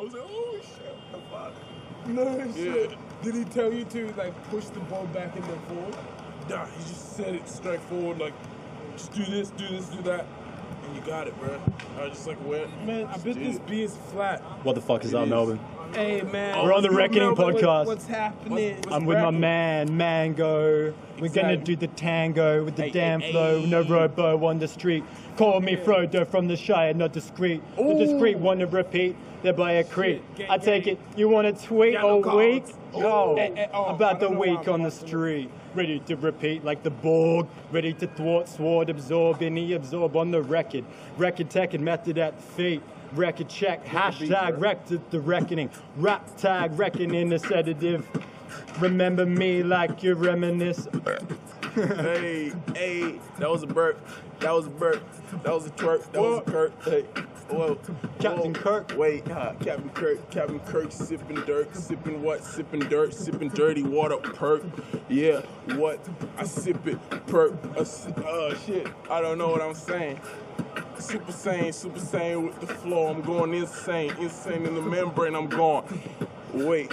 was like, oh shit, what the fuck? No shit. Did he tell you to like push the ball back and then forward? Nah, he just said it straight forward, like, just do this, do that, and you got it, bro. I was just like, what? Man, I bet this beat is flat. What the fuck is up, Melbourne? Hey, man. We're on the Reckoning podcast. What's happening? I'm with my man, Mango. We're gonna do the tango with the damn flow. No robo on the street. Call me Frodo from the Shire, not discreet. The discreet want to repeat. They're by a creep. I take it, you want to tweet all week? No, about the week on the street. Ready to repeat like the Borg. Ready to thwart, sword, absorb, any absorb on the record. Record tech and method at feet. Record check, hashtag wrecked at the reckoning. Rap tag, reckoning the sedative. Remember me like you reminisce. Hey, that was a burp. That was a burp. That was a twerk. That was a Kirk. Hey, whoa. Captain Kirk. Wait, Captain Kirk. Captain Kirk sipping dirt. Sipping what? Sipping dirt. Sipping dirty water. Perk. Yeah, what? I sip it. Perk. Shit. I don't know what I'm saying. Super sane with the flow. I'm going insane in the membrane. I'm going. Wait.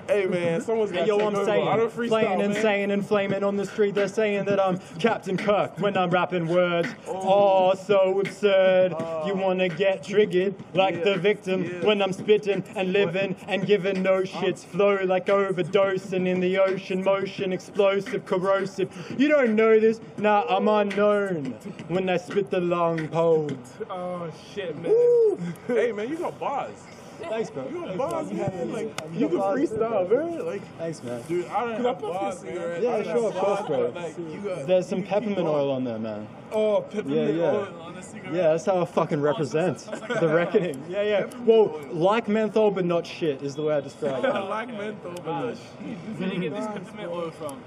Hey man, someone's got to take over. I don't freestyle, playing man. Insane and flaming on the street. They're saying that I'm Captain Kirk when I'm rapping words. Oh, so absurd. You wanna get triggered like the victim when I'm spitting and living and giving no shits. Flow like overdosing in the ocean. Motion explosive, corrosive. You don't know this? Nah, I'm unknown when I spit the long pole. Oh shit, man. Woo. Hey man, you got bars. Thanks, bro. You got bars, man. Like, you can freestyle, bro. Like, thanks, man. dude, I don't have bars, man. Yeah, sure, of course, bro. Like, There's some peppermint oil on there, man. Oh, peppermint oil on the cigarette. Yeah, that's how I fucking represent the reckoning. Yeah. Well, like menthol, but not shit is the way I describe it. like menthol, but not shit. Where do you get this peppermint oil from?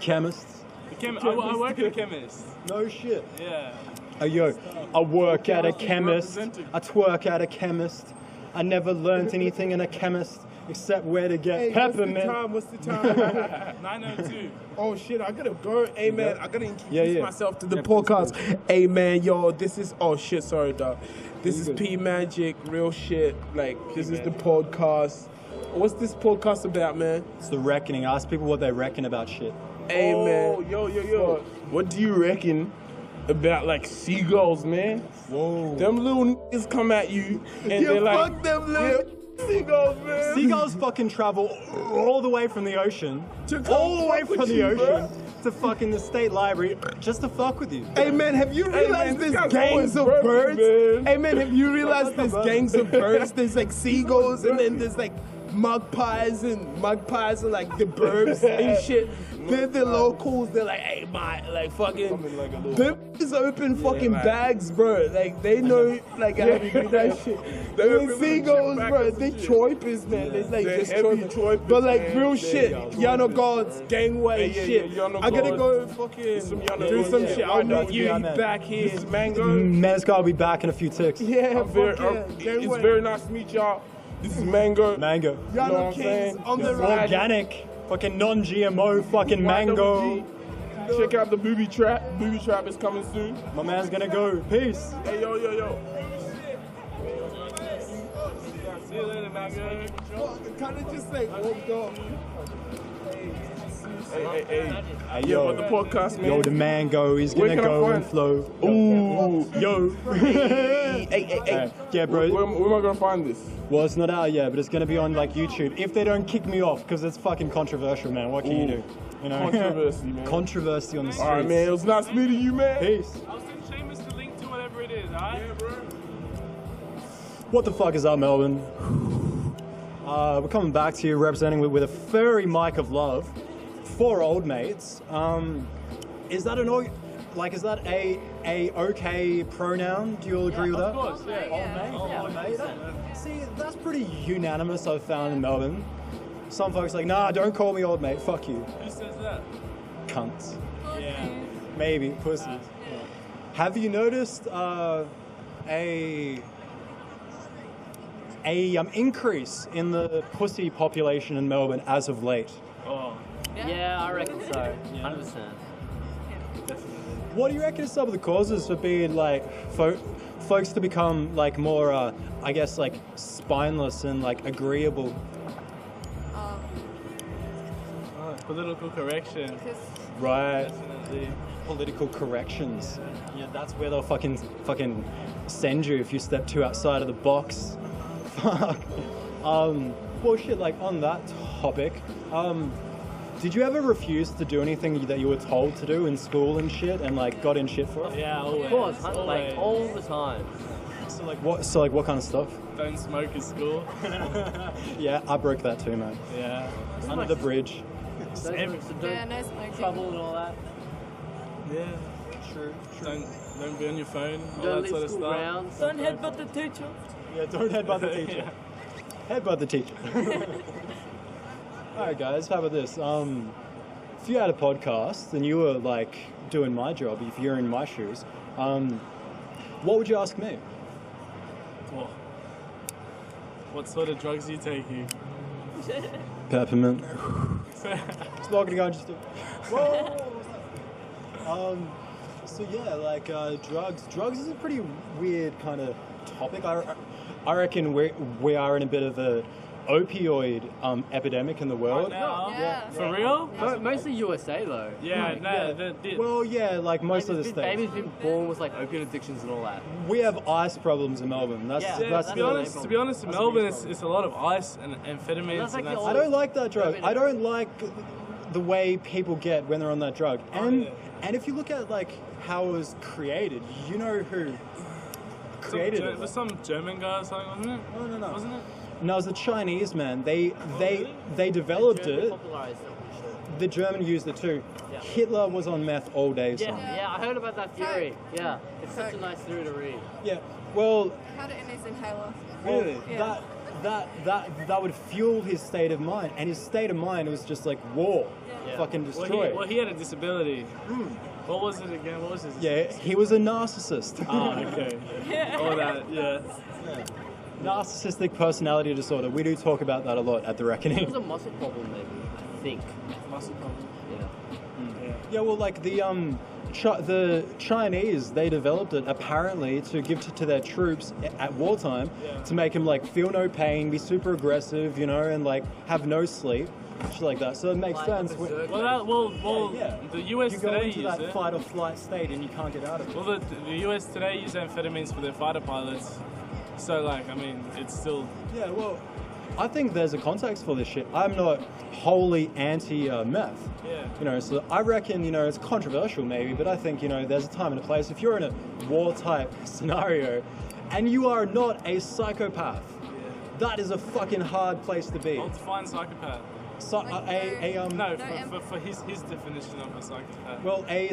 Chemists. I work at a chemist. No shit. Yeah. Oh, yo, I work at a chemist. I twerk at a chemist. I never learned anything in a chemist except where to get peppermint. What's the time? 9:02. Oh shit, I gotta go. Hey man, I gotta introduce myself to the podcast. Hey man, yo, this is sorry dog. This is P Magic, real shit. Like this is the podcast. What's this podcast about, man? It's the reckoning. Ask people what they reckon about shit. Hey man. Yo. What do you reckon about like seagulls, man? Whoa. Them little niggas come at you and they're like, fuck them little seagulls, man. Seagulls fucking travel all the way from the ocean, to fucking the state library just to fuck with you. Hey man, have you realized there's gangs of birds? Hey man, have you realized there's gangs of birds? There's like seagulls and then there's like magpies and like the burbs and shit. They're the locals. They're like, hey, like fucking. Them is open fucking bags, bro. Like they know like how to do that shit. They're seagulls, bro. They choipers, man. There's like just choipers, but like real shit. Yano gods, gangway shit. I gotta go fucking do some shit. I'll meet you back here. This is Mango. Man's gotta be back in a few ticks. Yeah, it's very nice to meet y'all. This is Mango. Yano Kings on the ride. Organic. Fucking non-GMO fucking mango. Check out the booby trap. Booby trap is coming soon. My man's gonna go. Peace. Hey, yo. See you later, Mango. Kind of just like walked off. Hey, but the podcast, man. Yo, the mango, he's gonna go and flow. Ooh. Yo. Hey. Yeah, bro. Where am I gonna find this? Well, it's not out yet, but it's gonna be on like YouTube. If they don't kick me off, because it's fucking controversial, man. What can you do? You know? Controversy, man. Controversy on the streets. Alright, man. It was nice meeting you, man. Peace. I'll send Seamus the link to whatever it is, alright? Yeah, bro. What the fuck is up, Melbourne? We're coming back to you representing with a furry mic of love. 4 old mates. Is that a okay pronoun? Do you all agree with that? Of course, yeah. Old mate. See, that's pretty unanimous. I've found in Melbourne. Some folks are like, nah, don't call me old mate. Fuck you. Who says that? Cunts. Yeah. Maybe pussies. Have you noticed a increase in the pussy population in Melbourne as of late? Oh. Yeah, I reckon so. 100%. What do you reckon are some of the causes for being like folks to become like more, I guess, like spineless and like agreeable. Political correction. Right. Definitely. Political corrections. Yeah, that's where they'll fucking send you if you step too outside of the box. Fuck. Well, shit. Like on that topic, did you ever refuse to do anything that you were told to do in school and shit, and like got in shit for it? Yeah, always. Of course, like always. all the time. So like what? So like what kind of stuff? Don't smoke at school. Yeah, I broke that too, man. Yeah. Under the bridge. Yeah, no smoking. Trouble and all that. Yeah. True. Don't be on your phone. All Don't that sort of leave school stuff. grounds. Don't headbutt the teacher. Yeah, don't headbutt the teacher. Headbutt the teacher. All right, guys. How about this? If you had a podcast and you were like doing my job, if you're in my shoes, what would you ask me? Oh. What sort of drugs are you taking? Peppermint. Smoking a gun, just. Whoa. So yeah, like drugs. Drugs is a pretty weird kind of topic. I reckon we are in a bit of a opioid epidemic in the world. Right now? Yeah. For real? Mostly USA though. Yeah, no. Well, yeah, like most of the states. Baby's been born with like opiate addictions and all that. We have ice problems in Melbourne. That's To be honest, in Melbourne, it's a lot of ice and amphetamines. That's like and the I don't like that drug. I don't like the way people get when they're on that drug. And if you look at like how it was created, you know who created it. It was some German guy or something, wasn't it? No. Wasn't it? No, it was the Chinese man. They developed it. Popularized it, for sure. The German used it too. Yeah. Hitler was on meth all day. Yeah, son. yeah, I heard about that theory. Yeah, it's such a nice theory to read. Yeah. Well, Had it in his inhaler. Really? Yeah. that would fuel his state of mind, and his state of mind was just like war, Yeah. fucking destroy. Well, he had a disability. What was it again? What was his? Yeah, he was a narcissist. Oh, okay. All that, yeah. Narcissistic personality disorder. We do talk about that a lot at The It Reckoning. was a muscle problem, maybe. I think. Muscle problem. Yeah. Yeah, well, like the Chinese, they developed it apparently to give to their troops at wartime to make them like feel no pain, be super aggressive, you know, and like have no sleep, shit like that. So it makes Like sense. a berserk. Yeah, yeah. The US You go today into use that it. fight or flight state and you can't get out of it. Well, the US today use amphetamines for their fighter pilots. So, like, I mean, it's still. Yeah, well, I think there's a context for this shit. I'm not wholly anti-meth. Yeah. You know, so I reckon, you know, it's controversial maybe, but I think, you know, there's a time and a place. If you're in a war-type scenario and you are not a psychopath, that is a fucking hard place to be. I'll define psychopath. So, No, for his definition of a psychopath. well, a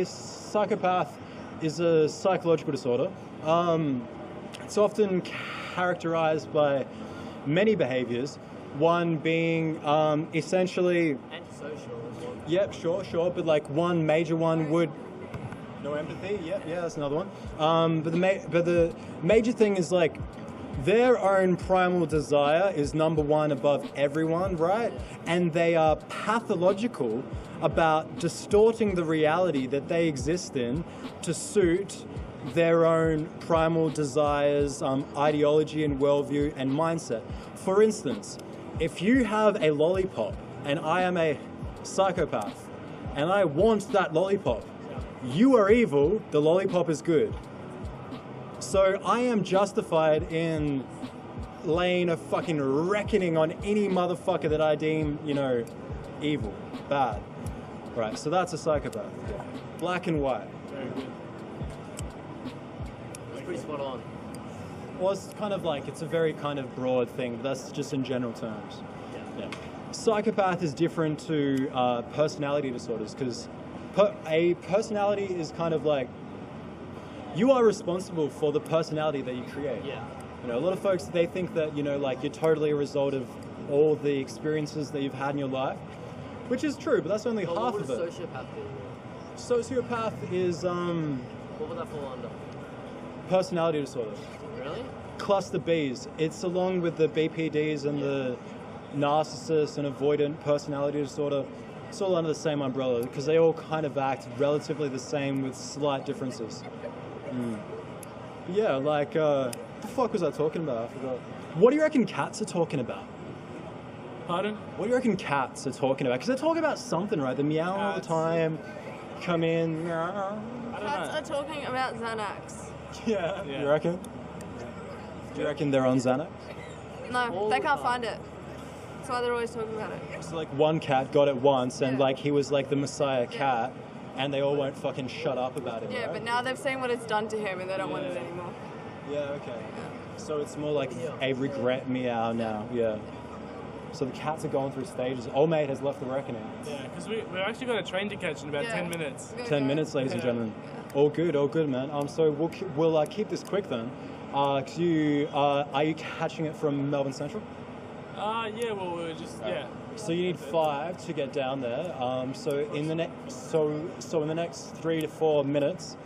psychopath is a psychological disorder. It's often characterized by many behaviors, one being essentially... Antisocial as well. Yep, sure, but like one major one would... No empathy, yeah, that's another one. But the major thing is like, their own primal desire is number one above everyone, right? And they are pathological about distorting the reality that they exist in to suit their own primal desires, ideology and worldview and mindset. For instance, if you have a lollipop and I am a psychopath and I want that lollipop, you are evil, the lollipop is good. So I am justified in laying a fucking reckoning on any motherfucker that I deem, you know, evil, bad. Right, so that's a psychopath. Black and white. Very good. It's pretty spot on. Well, it's kind of like, it's a very kind of broad thing, but that's just in general terms. Yeah. Psychopath is different to personality disorders because a personality is kind of like, you are responsible for the personality that you create. Yeah. You know, a lot of folks, they think that, you know, like you're totally a result of all the experiences that you've had in your life, which is true, but that's only Well, half what of would a it. sociopath be? Sociopath is What would that fall under? personality disorder. Really? Cluster Bs. It's along with the BPDs and the narcissist and avoidant personality disorder. It's all under the same umbrella because they all kind of act relatively the same with slight differences. Yeah, like, what the fuck was I talking about? I forgot. What do you reckon cats are talking about? Pardon? What do you reckon cats are talking about? Because they're talking about something, right? They're meowing all the time, come in. Cats are talking about Xanax. Yeah. You reckon? Do you reckon they're on Xanax? No, they can't find it. That's why they're always talking about it. So like one cat got it once, and like he was like the Messiah cat, and they all won't fucking shut up about it. Yeah, right? but now they've seen what it's done to him, and they don't want it anymore. Yeah. Okay. So it's more like a regret meow now. Yeah. So the cats are going through stages. Old mate has left the reckoning. Yeah, because we've actually got a train to catch in about 10 minutes. 10 minutes, ladies and gentlemen. All good, man. So we'll keep this quick then. Are you catching it from Melbourne Central? Yeah, well, we were just, So you need 5 to get down there. So in the next 3 to 4 minutes,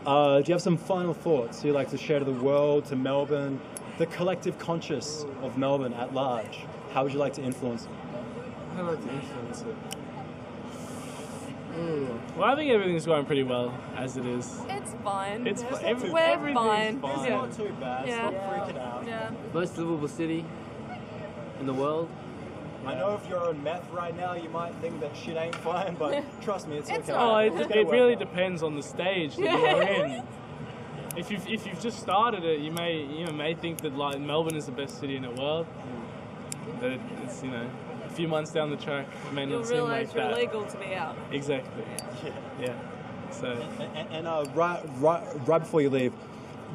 do you have some final thoughts you'd like to share to the world, to Melbourne, the collective conscious of Melbourne at large? How would you like to influence it? I'd like to influence it. Well, I think everything's going pretty well as it is. It's fine. It's We're everything's fine. It's not too bad. Yeah. Stop freaking out. Yeah. Most livable city in the world. I know if you're on meth right now, you might think that shit ain't fine, but trust me, it's okay. Oh, it really depends on the stage that you're in. If you've just started it, you may think that like Melbourne is the best city in the world. But it's a few months down the track, it may not seem like that. You'll realise you're legal to be out. Exactly. Yeah. So. And right before you leave,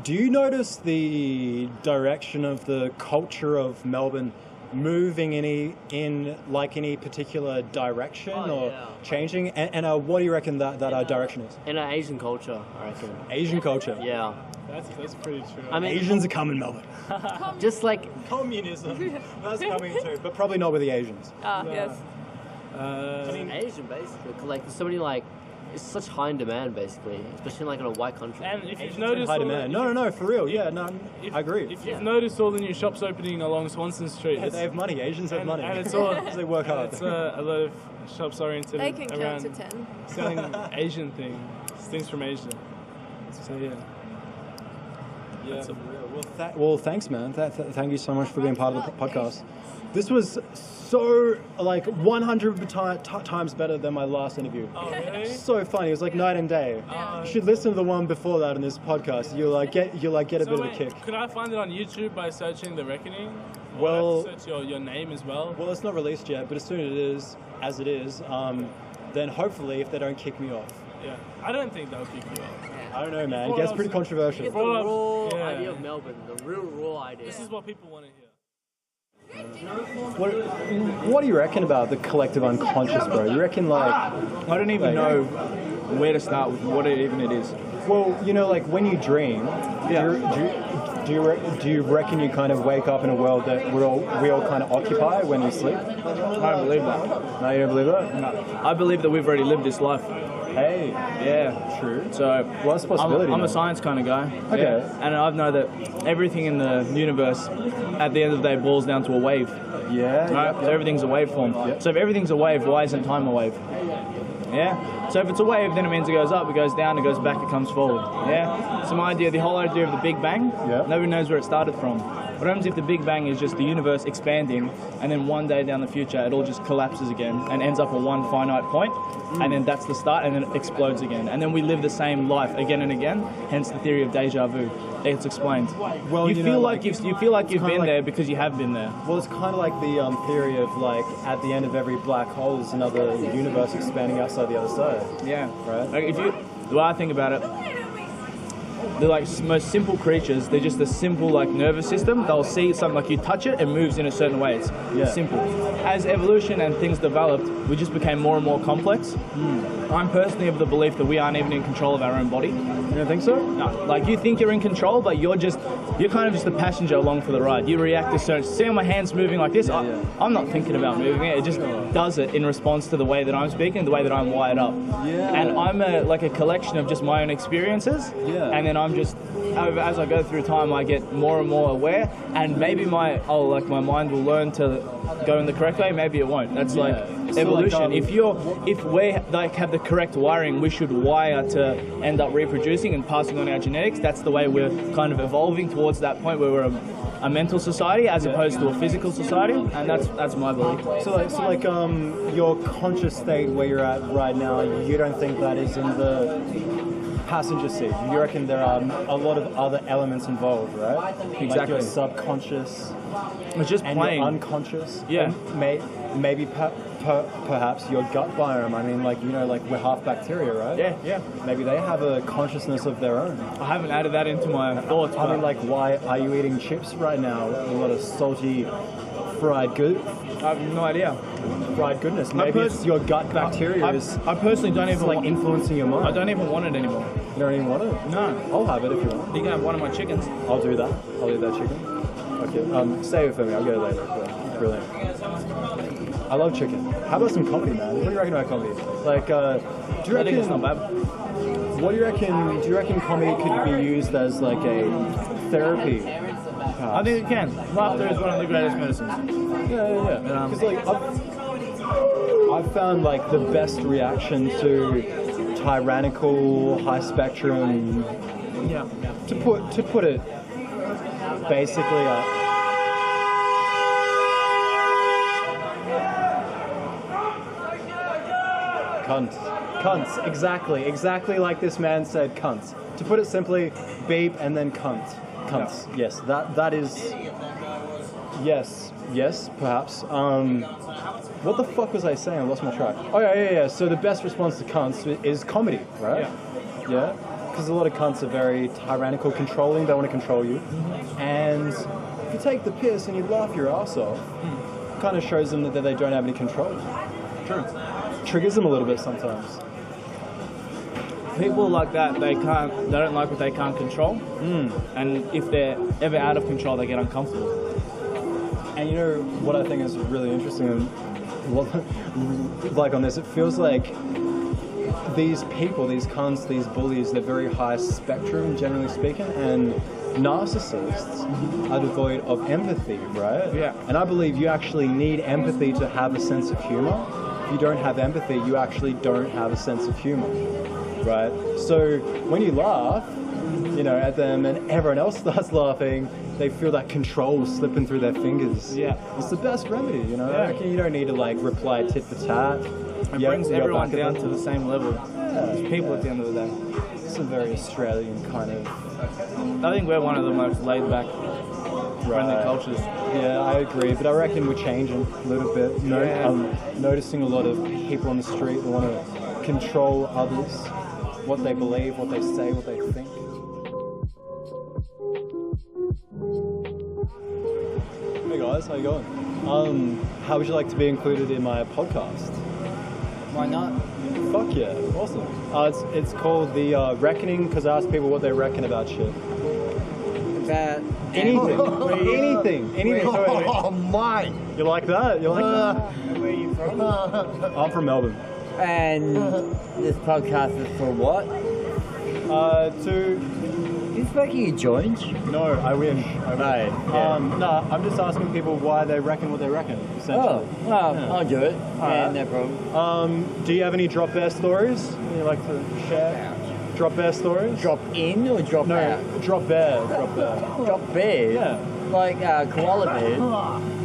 do you notice the direction of the culture of Melbourne moving in any particular direction or changing? And what do you reckon that direction is? In our Asian culture, I reckon. Asian culture. Yeah. That's pretty true. I mean, Asians are coming, Melbourne. just like Communism. That's coming too, but probably not with the Asians. Yes. I mean, Asian basically. Like there's so many it's such high in demand basically, especially like in a white country. And if you've noticed, high demand. No, for real. Yeah, no, I agree. If you've noticed all the new shops opening along Swanston Street, they have money. Asians have money, and it's all they work hard. It's a lot of shops oriented They can count around to 10. selling Asian things from Asia. So yeah. Well, thanks, man. Thank you so much for being part of the podcast. This was so 100 times better than my last interview. Oh, really? So funny. It was like night and day. You should listen to the one before that in this podcast. You'll get a bit of a kick. Could I find it on YouTube by searching The Reckoning? Well, search your name as well. Well, it's not released yet, but as soon as it is, then hopefully if they don't kick me off. Yeah, I don't think they'll kick you off. I don't know, man. It gets pretty controversial. It's the raw idea of Melbourne, the real raw idea. This is what people want to hear. What do you reckon about the collective unconscious, bro? You reckon I don't even know where to start with what it is. Well, when you dream, do you reckon you kind of wake up in a world that we all kind of occupy when you sleep? I don't believe that. No, you don't believe that? No. I believe that we've already lived this life. Hey, yeah, true. So, well, that's a possibility. I'm a science kind of guy. Okay. Yeah. And I know that everything in the universe, at the end of the day, boils down to a wave. Yeah. Right? So everything's a waveform. Yep. So if everything's a wave, why isn't time a wave? Yeah. So if it's a wave, then it means it goes up, it goes down, it goes back, it comes forward. Yeah. So the whole idea of the Big Bang, nobody knows where it started from. What happens if the Big Bang is just the universe expanding, and then one day down the future it all just collapses again and ends up at one finite point, and then that's the start, and then it explodes again, and then we live the same life again and again. Hence the theory of deja vu. It's explained. Well, you feel like you've been there because you have been there. Well, it's kind of like the theory of at the end of every black hole is another universe expanding outside the other side. Yeah. Right. Like the way I think about it, they're most simple creatures. They're just a simple nervous system. They'll see something you touch it, it moves in a certain way. It's simple. As evolution and things developed, we just became more and more complex. I'm personally of the belief that we aren't even in control of our own body. You don't think so? No. You think you're in control, but you're kind of just a passenger along for the ride. You react to certain. See how my hand's moving like this? I'm not thinking about moving it. It just does it in response to the way that I'm speaking, the way that I'm wired up. Yeah. And I'm a collection of just my own experiences. Yeah. And then I'm just, as I go through time, I get more and more aware, and maybe my mind will learn to go in the correct way. Maybe it won't. That's like evolution. If we like have the correct wiring, we should wire to end up reproducing and passing on our genetics. That's the way we're kind of evolving towards that point where we're a mental society as opposed to a physical society, and that's my belief. So your conscious state where you're at right now, you don't think that is in the passenger seat? You reckon there are a lot of other elements involved, right? Exactly. Like your subconscious, It's just and plain your unconscious. Yeah. And maybe perhaps your gut biome. I mean, like, you know, like we're half bacteria, right? Yeah. Maybe they have a consciousness of their own. I haven't added that into my thoughts. I mean, like, why are you eating chips right now? A lot of salty, fried good. I have no idea. Fried goodness. Maybe it's your gut bacteria I personally don't even like influencing your mind. I don't even want it anymore. You don't even want it? No. I'll have it if you want. You can have one of my chickens. I'll do that. I'll eat that chicken. Okay. Save it for me. I'll get it later. Brilliant. I love chicken. How about some coffee, man? What do you reckon about coffee? Like, do you reckon? I think it's not bad. What do you reckon? Do you reckon comedy could be used as like a therapy? I think it can. Laughter is one of the greatest medicines. Yeah. Because like I've found like the best reaction to tyrannical, high spectrum. Yeah. To put it basically. Cunts. Exactly like this man said, cunts. To put it simply, beep and then cunts. Cunts. Yeah. Yes, that is. Yes, perhaps. What the fuck was I saying? I lost my track. Oh yeah. So the best response to cunts is comedy, right? Yeah. Because a lot of cunts are very tyrannical, controlling. They want to control you. And if you take the piss and you laugh your ass off, it kind of shows them that they don't have any control. True. Triggers them a little bit sometimes. People like that, they don't like what they can't control. And if they're ever out of control, they get uncomfortable. And you know what I think is really interesting, and like on this, it feels like these people, these cunts, these bullies, they're very high spectrum, generally speaking, and narcissists are devoid of empathy, right? Yeah. And I believe you actually need empathy to have a sense of humor. If you don't have empathy, you actually don't have a sense of humor, right? So when you laugh, you know, at them and everyone else starts laughing, they feel that control slipping through their fingers. Yeah. It's the best remedy, you know? Yeah. I reckon you don't need to like reply tit for tat. It brings everyone down to the same level. It's people at the end of the day. It's a very Australian kind of... I think we're one of the most laid back, friendly cultures. Yeah, I agree, but I reckon we're changing a little bit. I'm noticing a lot of people on the street that want to control others, what they believe, what they say, what they think. Hey guys, how you going? How would you like to be included in my podcast? Why not? Fuck yeah, awesome. It's called The Reckoning, because I ask people what they reckon about shit. About anything. Oh my! You like that? You like that? Where are you from? I'm from Melbourne. And this podcast is for what? To... You smoking a joint? No, I wish. Right. No, I'm just asking people why they reckon what they reckon, essentially. Oh, well, Yeah. I'll do it. Alright. No problem. Do you have any drop bear stories you like to share? Drop bear stories? Drop in or drop out? No, drop bear. Drop bears? Yeah. Like koala bears?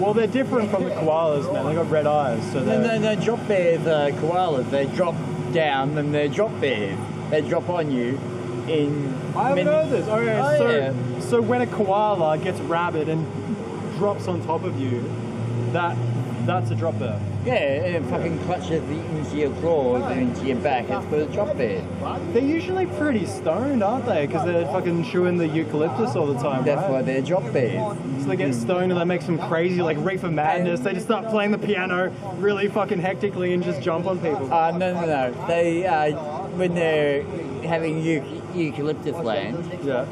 Well, they're different from the koalas, man. They got red eyes, so they're... No, drop bears are koalas. They drop down and they're drop bears. They drop on you in... I haven't heard this. Okay, yeah. So when a koala gets rabid and drops on top of you, that's a drop bear. Yeah, it fucking clutches into your claws and into your back. It's called a drop bear. They're usually pretty stoned, aren't they? Because they're fucking chewing the eucalyptus all the time, That's right? why they're drop bears. So they get stoned and they make some crazy, like, reefer madness. They just start playing the piano really fucking hectically and just jump on people. No. They, when they're having eucalyptus land, Yeah.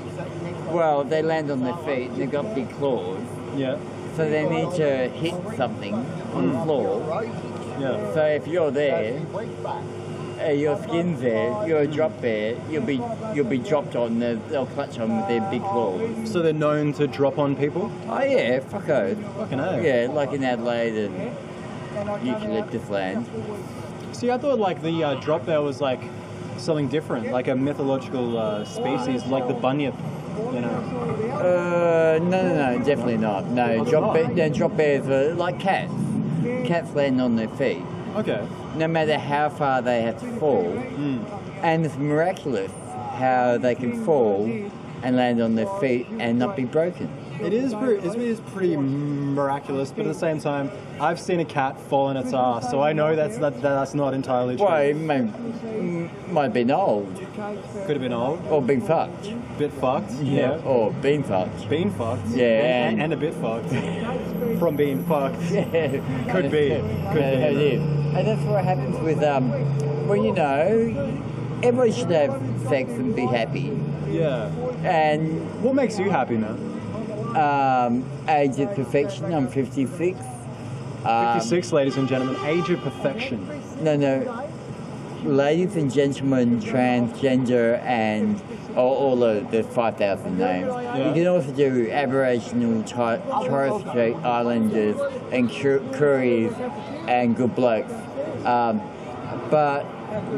well, they land on their feet and they've got big claws. Yeah. So they need to hit something on the floor. Yeah. So if you're there, your skin's there, you're a drop bear, you'll be dropped on, they'll clutch on with their big claws. So they're known to drop on people? Oh yeah, fucko. Fucking hell. Yeah, like in Adelaide and Eucalyptus land. See, I thought like the drop bear was like something different, like a mythological species, like the bunyip, you know? No, definitely not. No, drop bears are like cats. Cats land on their feet. Okay. No matter how far they have to fall. And it's miraculous how they can fall and land on their feet and not be broken. It is pretty miraculous, but at the same time, I've seen a cat fall on its ass, so I know that's not entirely true. Well, it might have been old. Could have been old. Or been fucked. Bit fucked. Yeah. Or been fucked. Been fucked. Yeah. And a bit fucked. From being fucked. Yeah. Could be. It is. And that's what happens with, well, you know, everybody should have sex and be happy. Yeah. And what makes you happy, man? Age of perfection, I'm 56. 56, ladies and gentlemen, age of perfection. No. Ladies and gentlemen, transgender, and all of the 5,000 names. Yeah. You can also do Aboriginal, Torres Strait Islanders, and Koreans, and good blokes. But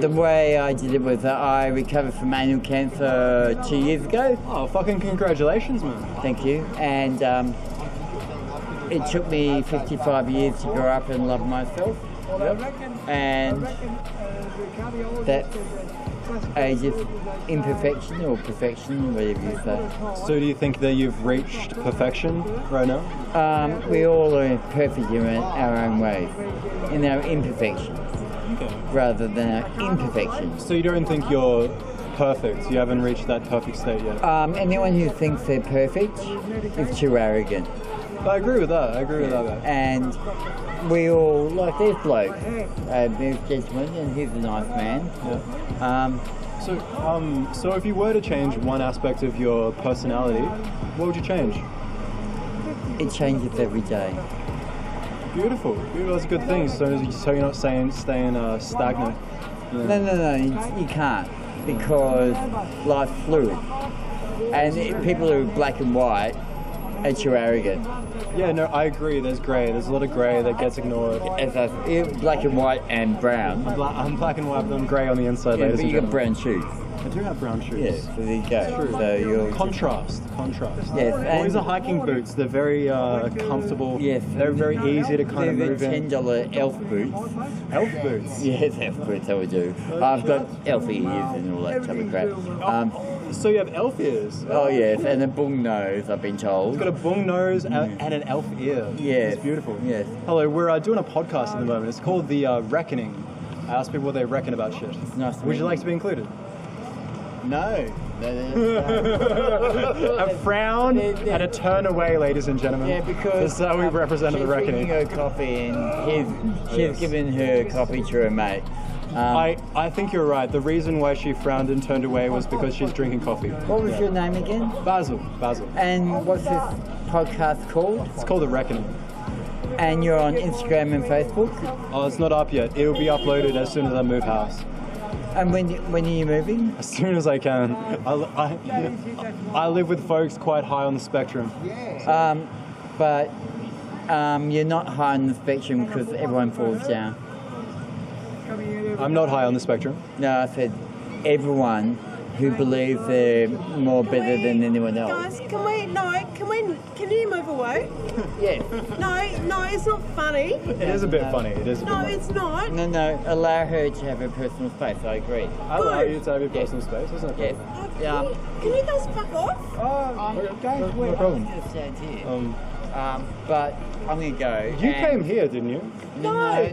the way I did it was I recovered from anal cancer 2 years ago. Oh, fucking congratulations, man. Thank you. And it took me 55 years to grow up and love myself. And that's age of imperfection or perfection, whatever you say. So do you think that you've reached perfection right now? We all are perfect in our own ways, in our imperfections. Okay. Rather than our imperfections. So you don't think you're perfect? You haven't reached that perfect state yet? Anyone who thinks they're perfect is too arrogant. I agree with that. Man. And we all, like, there's blokes, there's gentlemen, and he's a nice man. Yeah. So if you were to change one aspect of your personality, what would you change? It changes every day. Beautiful. That's a good thing. So you're not staying stagnant. Yeah. No, you can't, because life's fluid. And people who are black and white are too arrogant. Yeah, no, I agree. There's grey. There's a lot of grey that gets ignored. Black and white and brown. I'm black and white, but I'm grey on the inside, yeah, ladies but and you got brown shoes. I do have brown shoes. Yeah, so there you go. True. So you're contrast. Yes. These are hiking boots. They're very comfortable. Yes. They're very easy to kind of move in. $10 elf boots. Elf boots? Yes, elf boots, I would do. I've got elf ears and all that type of crap. So you have elf ears? Oh yes, and a bung nose, I've been told. It's got a bung nose and an elf ear. Yes. It's beautiful. Yes. Hello, we're doing a podcast at the moment. It's called The Reckoning. I ask people what they reckon about shit. It's nice. Would you like to be included? No. A frown and a turn away, ladies and gentlemen. Yeah, because that's how we represented The Reckoning. She's drinking her coffee and she's given her coffee to her mate. I think you're right. The reason why she frowned and turned away was because she's drinking coffee. What was your name again? Basil. And what's this podcast called? It's called The Reckoning. And you're on Instagram and Facebook? Oh, it's not up yet. It'll be uploaded as soon as I move house. And when are you moving? As soon as I can. I live with folks quite high on the spectrum. But you're not high on the spectrum because everyone falls down. I'm not high on the spectrum. No, I said everyone who believes they're more better than anyone else. Guys, can you move away? Yes. No, it's not funny. It is a bit funny. It's not. No, allow her to have her personal space, I agree. I allow you to have your personal space, isn't it? Yes. Can you guys fuck off? No problem. But I'm going to go. You came here, didn't you? No,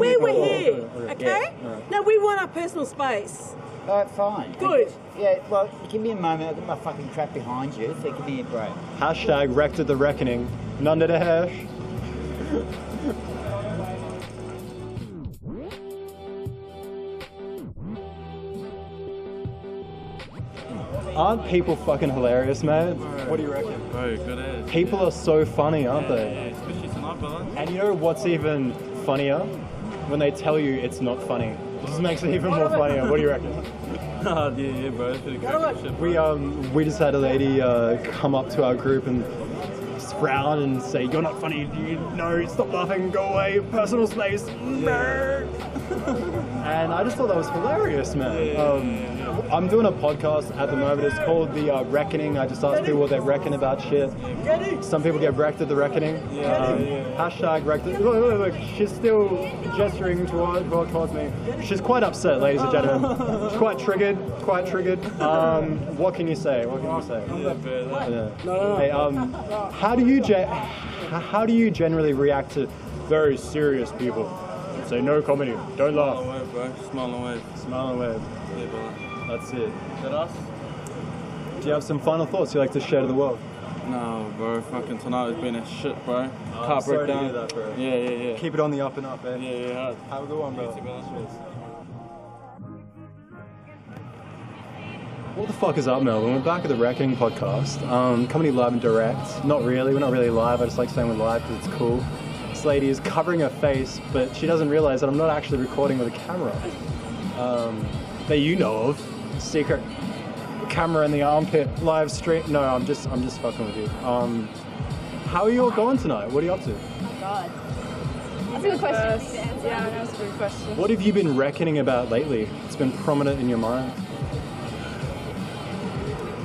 we were here, okay? No, we want our personal space. Alright, fine. Good. Yeah, well, give me a moment. I've got my fucking crap behind you, so give me a break. Hashtag wrecked at the reckoning. None to the hash. Aren't people fucking hilarious, man? What do you reckon? Bro, good ass. People are so funny, aren't they? Yeah, especially tonight, brother. And you know what's even funnier? When they tell you it's not funny. This makes it even more funnier. What do you reckon? Yeah, bro. It's pretty good shit. We just had a lady come up to our group and frown and say, "You're not funny. No, stop laughing. Go away. Personal space." And I just thought that was hilarious, man. I'm doing a podcast at the moment. It's called The Reckoning. I just ask people what they reckon about shit. Some people get wrecked at the reckoning. Hashtag wrecked. Look, she's still gesturing towards me. She's quite upset, ladies and gentlemen. She's quite triggered. What can you say? Hey, how do you generally react to very serious people? Say no comedy, don't laugh. Smile and wave, bro. Smile and wave. Smile and wave. Yeah, bro. That's it. Is that us? Do you have some final thoughts you'd like to share to the world? No, bro. Fucking tonight has been a shit, bro. Can't break down. That, bro. Yeah. Keep it on the up and up, eh? Yeah. Have a good one, bro. What the fuck is up, Melbourne? We're back at the Reckoning podcast. Coming live and direct. Not really. We're not really live. I just like saying we're live because it's cool. This lady is covering her face, but she doesn't realize that I'm not actually recording with a camera. That you know of. Secret camera in the armpit live stream. No, I'm just fucking with you. How are you all going tonight? What are you up to? Oh God. That's a good question. Yeah, that's a good question. What have you been reckoning about lately? It's been prominent in your mind.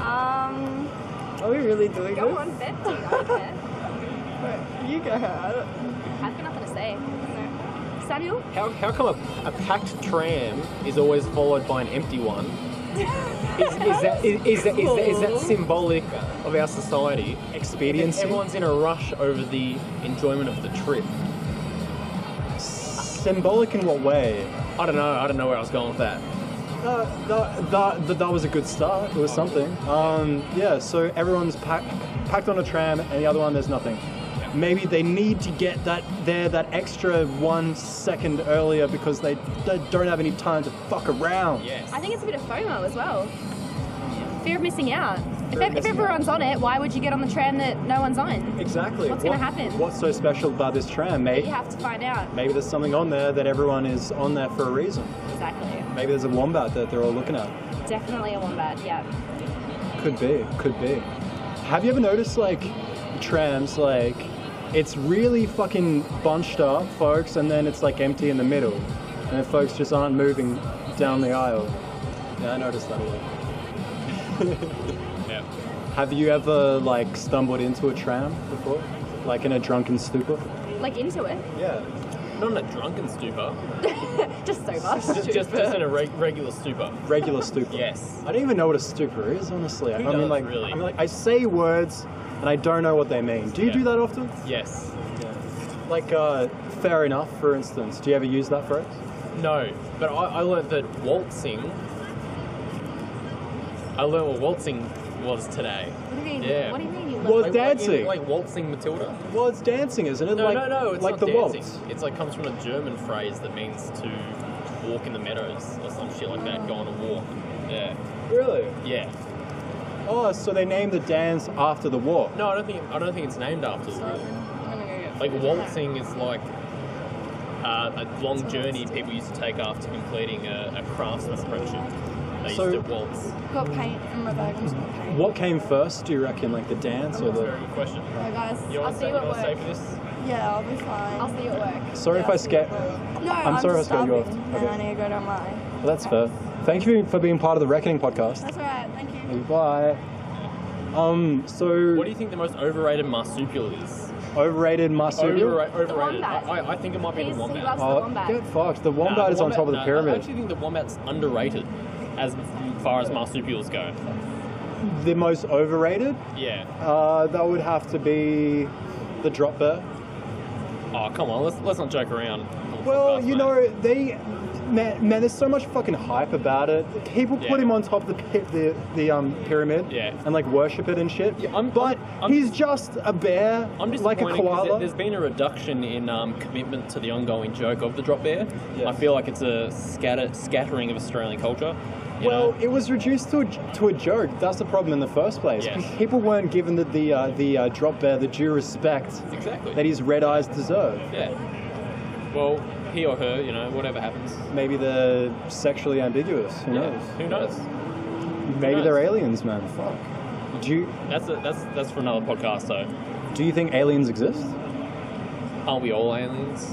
Are we really doing Go this? on, Beth. I don't care. You go ahead. I've got nothing to say. No. Samuel? How come a packed tram is always followed by an empty one? Is that symbolic of our society? Expediency? Everyone's in a rush over the enjoyment of the trip. Symbolic in what way? I don't know where I was going with that. That was a good start. It was something. So everyone's packed on a tram, and the other one there's nothing. Maybe they need to get that extra 1 second earlier because they don't have any time to fuck around. Yes. I think it's a bit of FOMO as well. Fear of missing out. If everyone's on it, why would you get on the tram that no one's on? Exactly. What's going to happen? What's so special about this tram, mate? You have to find out. Maybe there's something on there that everyone is on there for a reason. Exactly. Maybe there's a wombat that they're all looking at. Definitely a wombat, yeah. Could be. Have you ever noticed, like, trams, like, it's really fucking bunched up, folks, and then it's, like, empty in the middle. And then folks just aren't moving down the aisle. Yeah, I noticed that a lot. Yeah. Have you ever, like, stumbled into a tram before? Like, in a drunken stupor? Like into it. Yeah. Not in a drunken stupor. Just sober. just in a regular stupor. Regular stupor. Yes. I don't even know what a stupor is, honestly. Who does, really? I mean, like, I say words and I don't know what they mean. Do you do that often? Yes. Yeah. Like, fair enough, for instance. Do you ever use that phrase? No, but I learned that waltzing. I learned what waltzing was today. What do you mean? Yeah. What do you mean? You Well, look dancing. Like waltzing Matilda? Well, it's dancing, isn't it? No, it's like not the dancing. waltz. It's like comes from a German phrase that means to walk in the meadows or some shit like that. Go on a walk. Yeah. Really? Yeah. Oh, so they named the dance after the walk. No, I don't think it's named after the walk. Like waltzing is like a long journey people used to take after completing a craftsman apprenticeship. They used to waltz. got paint in my bag. I'm just gonna paint. What came first, do you reckon? Like the dance or That's a the... very good question. Alright guys, You I'll want see to you at stay work. for this? Yeah, I'll be fine. I'll see you at work. Sorry if I scared... No, I'm sorry just if I scared you off. starving, Okay. and I need to go down mine. Well, that's fair. Thank you for being part of the Reckoning podcast. That's alright, thank you. Bye. So... What do you think the most overrated marsupial is? Overrated marsupial? Overrated. wombat. I think it might be the He loves wombat. the wombat. Get fucked. The wombat Nah, is on top of the I pyramid. actually think the wombat's underrated as far as marsupials go. The most overrated? Yeah. That would have to be the drop bear. Oh, come on. Let's not joke around. Well, Podcast, you mate. know, they... Man, there's so much fucking hype about it. People Yeah. put him on top of the pyramid Yeah. and like worship it and shit. Yeah, but I'm he's just a bear, I'm like a disappointed 'cause koala. there's been a reduction in commitment to the ongoing joke of the drop bear. Yes. I feel like it's a scattering of Australian culture. You Well, know? it was reduced to a joke. That's the problem in the first place. Yes. People weren't given the drop bear the due respect Exactly. that his red eyes deserve. Yeah. Well, he or her, you know, whatever happens. Maybe they're sexually ambiguous. Who knows? Who knows? Maybe they're aliens, man. Fuck. That's for another podcast, though. Do you think aliens exist? Aren't we all aliens?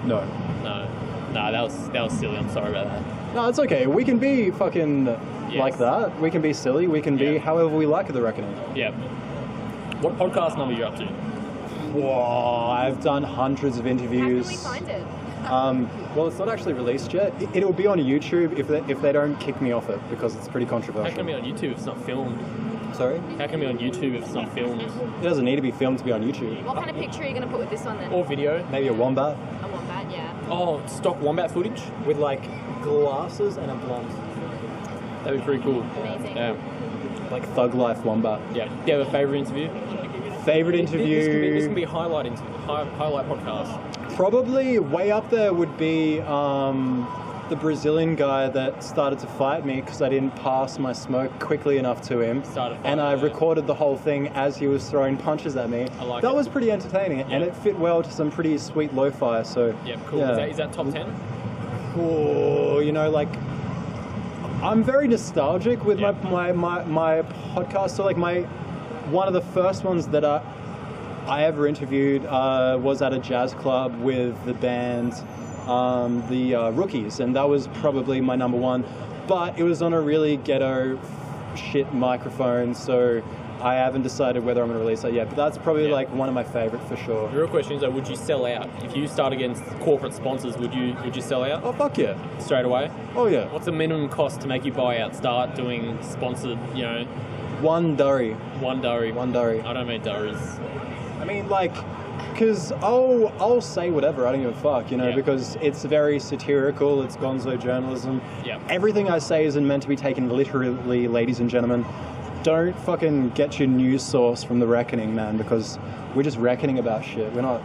No. No, that was silly. I'm sorry about that. No, it's okay. We can be fucking like that. We can be silly. We can be however we like at the reckoning. Yeah. What podcast number are you up to? Whoa, I've done hundreds of interviews. How can we find it? Well, it's not actually released yet. It'll be on YouTube if they don't kick me off it, because it's pretty controversial. How can it be on YouTube if it's not filmed? Sorry? How can it be on YouTube if it's not filmed? It doesn't need to be filmed to be on YouTube. What kind of picture are you going to put with this one then? Or video? Maybe a wombat. A wombat, yeah. Oh, stock wombat footage? With like glasses and a blonde. That'd be pretty cool. Amazing. Yeah. Like Thug Life wombat. Yeah. Do you have a favourite interview? Favorite interview? This can be a highlight podcast. Probably way up there would be the Brazilian guy that started to fight me because I didn't pass my smoke quickly enough to him. And I recorded the whole thing as he was throwing punches at me. That was pretty entertaining, and it fit well to some pretty sweet lo-fi. So yeah, cool. Yeah. Is that top 10? Oh, you know, like I'm very nostalgic with my podcast. So like one of the first ones that I ever interviewed was at a jazz club with the band, the Rookies, and that was probably my number one. But it was on a really ghetto shit microphone, so I haven't decided whether I'm going to release that yet. But that's probably like one of my favorite for sure. The real question is, though, would you sell out if you start against corporate sponsors? Would you sell out? Oh fuck yeah! Straight away. Oh yeah. What's the minimum cost to make you buy out? Start doing sponsored, you know. One durry. One durry. One durry. I don't mean durries. I mean, like, because I'll say whatever, I don't give a fuck, you know, because it's very satirical, it's gonzo journalism. Yeah. Everything I say isn't meant to be taken literally, ladies and gentlemen. Don't fucking get your news source from The Reckoning, man, because we're just reckoning about shit. We're not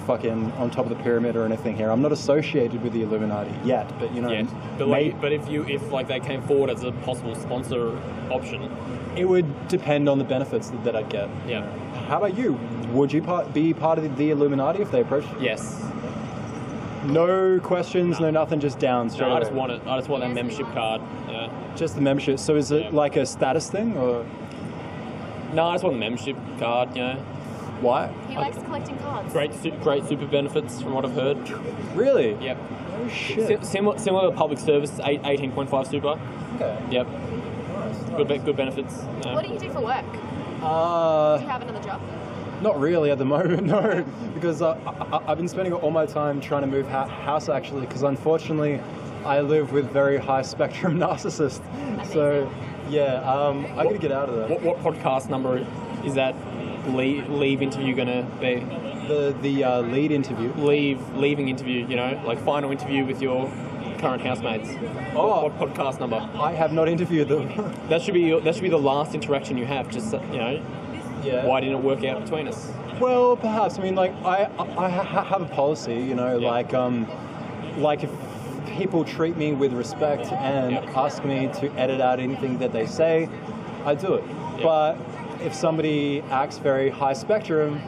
fucking on top of the pyramid or anything here. I'm not associated with the Illuminati yet, but you know. Yeah. But if they came forward as a possible sponsor option, it would depend on the benefits that I'd get. Yeah. How about you? Would you be part of the Illuminati if they approached you? Yes. No questions, no nothing, just down straight No, I away. just want it. I just want that membership card. Yeah. Just the membership. So is it like a status thing, or? No, I just want the membership card. You know. Why? He likes collecting cards. Great super benefits from what I've heard. Really? Yep. Oh shit. Similar to public service, 18.5 super. Okay. Yep. Good benefits. Yeah. What do you do for work? Do you have another job? Not really at the moment, no, because I've been spending all my time trying to move house actually, because unfortunately I live with very high spectrum narcissists. Amazing. So yeah, I gotta get out of there. What podcast number is that leave interview gonna be? The lead interview. Leaving interview, you know, like final interview with your current housemates. Oh, what podcast number? I have not interviewed them. That should be the last interaction you have. Just you know. Yeah. Why didn't it work out between us? Well, perhaps. I mean, like I have a policy, you know, like if people treat me with respect and ask me to edit out anything that they say, I do it. Yeah. But if somebody acts very high spectrum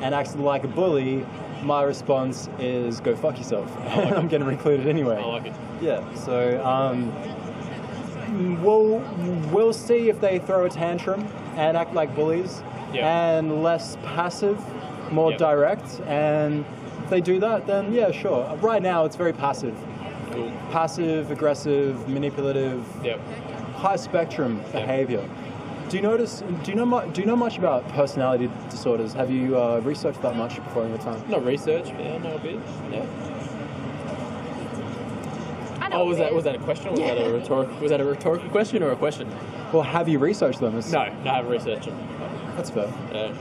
and acts like a bully, my response is go fuck yourself. Like I'm getting recluded anyway. I like it. Yeah. So we'll see if they throw a tantrum and act like bullies. Yeah. And less passive, more direct, and if they do that, then yeah, sure. Right now, it's very passive. Cool. Passive, aggressive, manipulative, high spectrum behavior. Do you know much about personality disorders? Have you researched that much before in your time? Not research, but I know a bit. Yeah. Was that a question? Or was that a rhetorical question or a question? Well, have you researched them? No, I haven't researched them. That's fair. Yeah.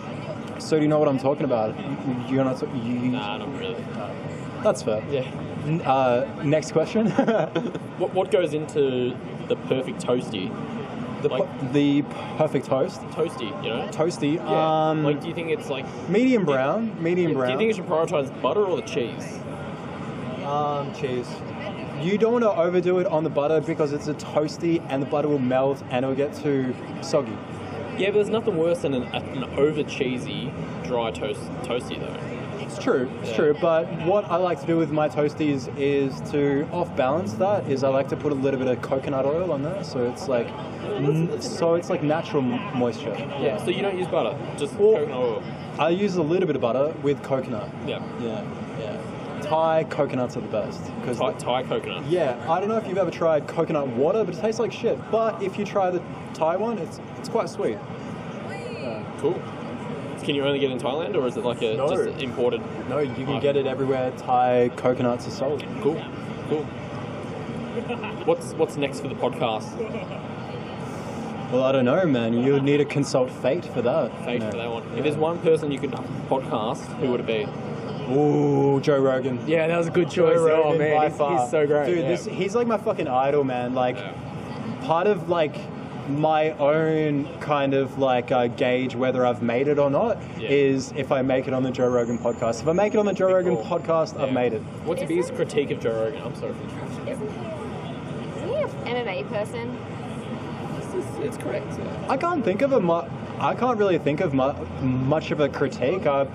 So do you know what I'm talking about? You're not. Nah, not really. That's fair. Yeah. Next question. What goes into the perfect toasty? The perfect toast. Toasty, you know. Toasty. Yeah. Like, do you think it's like medium brown? Medium brown. Do you think it should prioritize butter or the cheese? Cheese. You don't want to overdo it on the butter because it's a toasty and the butter will melt and it'll get too soggy. Yeah, but there's nothing worse than an over cheesy dry toasty though. It's true, it's true. But what I like to do with my toasties is to off balance that. Is I like to put a little bit of coconut oil on there, so it's like natural moisture. Yeah. So you don't use butter, just coconut oil. I use a little bit of butter with coconut. Yeah. Thai coconuts are the best. Thai coconut. Yeah, I don't know if you've ever tried coconut water, but it tastes like shit. But if you try the Thai one, it's quite sweet. Cool. Can you only get it in Thailand, or is it like just imported? No, you can get it everywhere. Thai coconuts are sold. Cool. What's next for the podcast? Well, I don't know, man. You would need to consult fate for that. For that one. If there's one person you could podcast, who would it be? Ooh, Joe Rogan. Yeah, that was a good choice. Rogan, oh man, he's so great. Dude, he's like my fucking idol, man. Like, part of like my own kind of like gauge whether I've made it or not is if I make it on the Joe Rogan podcast. If I make it on the Joe Rogan podcast, I've made it. What's your biggest critique of Joe Rogan? I'm sorry. Isn't he an MMA person? It's correct. I can't think of I can't really think of much of a critique. I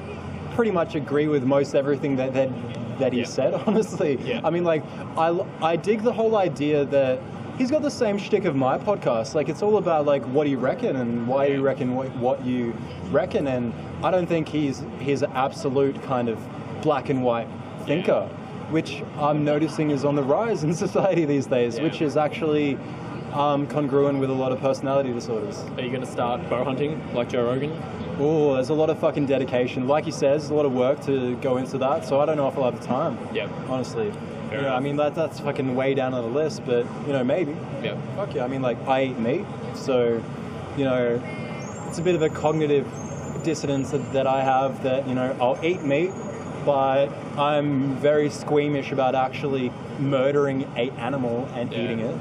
pretty much agree with most everything that he said, honestly. Yeah. I mean, like, I dig the whole idea that he's got the same shtick of my podcast. Like, it's all about, like, what do you reckon and why you reckon what you reckon. And I don't think he's an absolute kind of black and white thinker, which I'm noticing is on the rise in society these days, which is actually congruent with a lot of personality disorders. Are you going to start bow hunting like Joe Rogan? Oh, there's a lot of fucking dedication. Like he says, a lot of work to go into that, so I don't know if I'll have the time. Yeah. Honestly. I mean, that's fucking way down on the list, but, you know, maybe. Yeah. Fuck yeah. I mean, like, I eat meat, so, you know, it's a bit of a cognitive dissonance that I have that, you know, I'll eat meat, but I'm very squeamish about actually murdering an animal and eating it.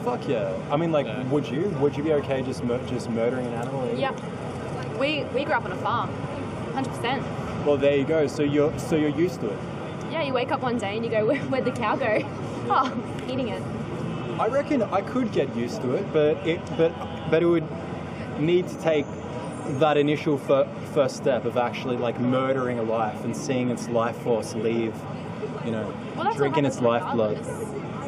Fuck yeah. I mean, like, would you be okay just murdering an animal? Yeah. We grew up on a farm, 100%. Well, there you go. So you're used to it. Yeah, you wake up one day and you go, where'd the cow go? Oh, eating it. I reckon I could get used to it, but it would need to take that initial first step of actually like murdering a life and seeing its life force leave, you know, drinking its lifeblood.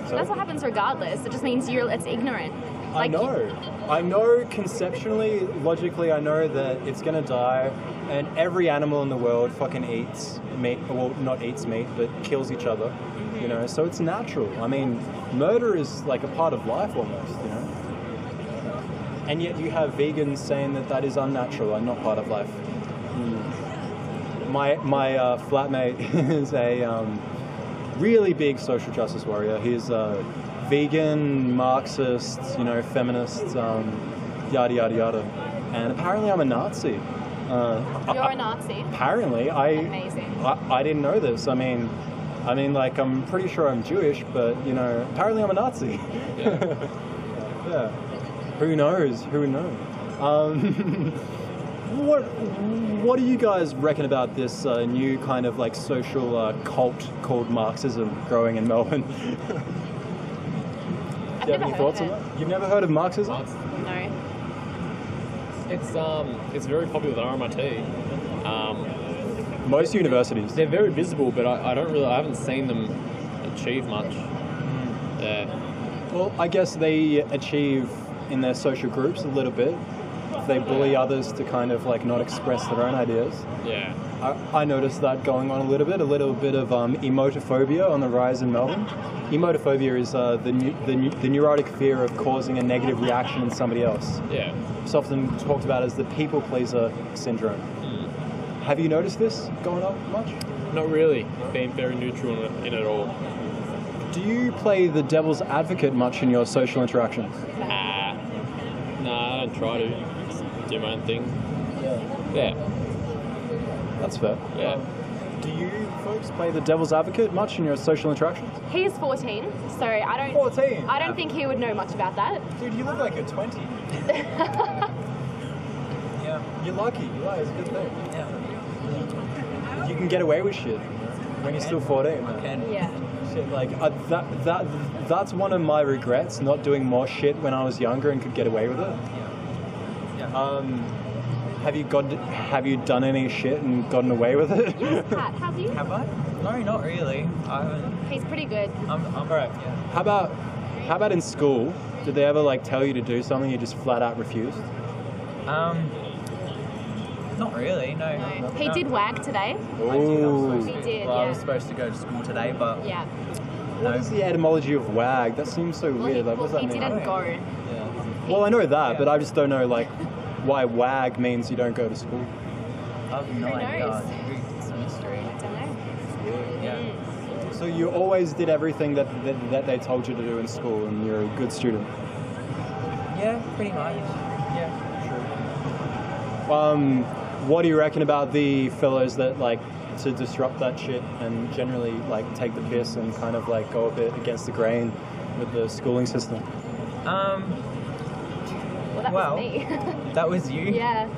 So that's what happens regardless. It just means it's ignorant. Like, I know conceptually, logically, I know that it's gonna die, and every animal in the world fucking eats meat. Well, not eats meat, but kills each other. You know, so it's natural. I mean, murder is like a part of life almost. You know, and yet you have vegans saying that is unnatural and not part of life. My flatmate is a really big social justice warrior. He's vegan, Marxist, you know, feminist, yada yada yada. And apparently I'm a Nazi. You're a Nazi? Apparently. Amazing. I didn't know this. I mean, like, I'm pretty sure I'm Jewish, but, you know, apparently I'm a Nazi. Yeah. Who knows? What do you guys reckon about this new kind of, like, social cult called Marxism growing in Melbourne? Do you have any thoughts on that? You've never heard of Marxism? No. It's very popular with RMIT. Most universities. They're very visible, but I haven't seen them achieve much. Well, I guess they achieve in their social groups a little bit. They bully others to kind of like not express their own ideas. Yeah. I noticed that going on a little bit of emotophobia on the rise in Melbourne. Emotophobia is the neurotic fear of causing a negative reaction in somebody else. Yeah. It's often talked about as the people pleaser syndrome. Have you noticed this going on much? Not really. Being very neutral in it all. Do you play the devil's advocate much in your social interactions? Nah, I don't try to. Just do my own thing. Yeah. That's fair. Yeah. Do you folks play the devil's advocate much in your social interactions? He is 14, so I don't. 14. I don't think he would know much about that. Dude, you look like you're 20. Yeah. You're lucky. It's a good thing. Yeah. You can get away with shit when you're still 14. Yeah. Shit, like that's one of my regrets, not doing more shit when I was younger and could get away with it. Have you done any shit and gotten away with it? Yes, Pat, have you? Have I? No, not really. I haven't. He's pretty good. I'm Alright. yeah. How about in school? Did they ever like tell you to do something you just flat out refused? Not really, no. He did wag today. Ooh. He did, Well, I yeah. was supposed to go to school today, but Yeah. What is the etymology of wag? That seems so weird. Like, what does He that mean? didn't go. Well, I know that, but I just don't know like why wag means you don't go to school. I have no Who idea. knows? It's a mystery. I don't know. Yeah. So you always did everything that they told you to do in school, and you're a good student. Yeah, pretty much. Yeah. What do you reckon about the fellows that like to disrupt that shit and generally like take the piss and kind of like go a bit against the grain with the schooling system? Well, that Well, was me. That was you? Yeah.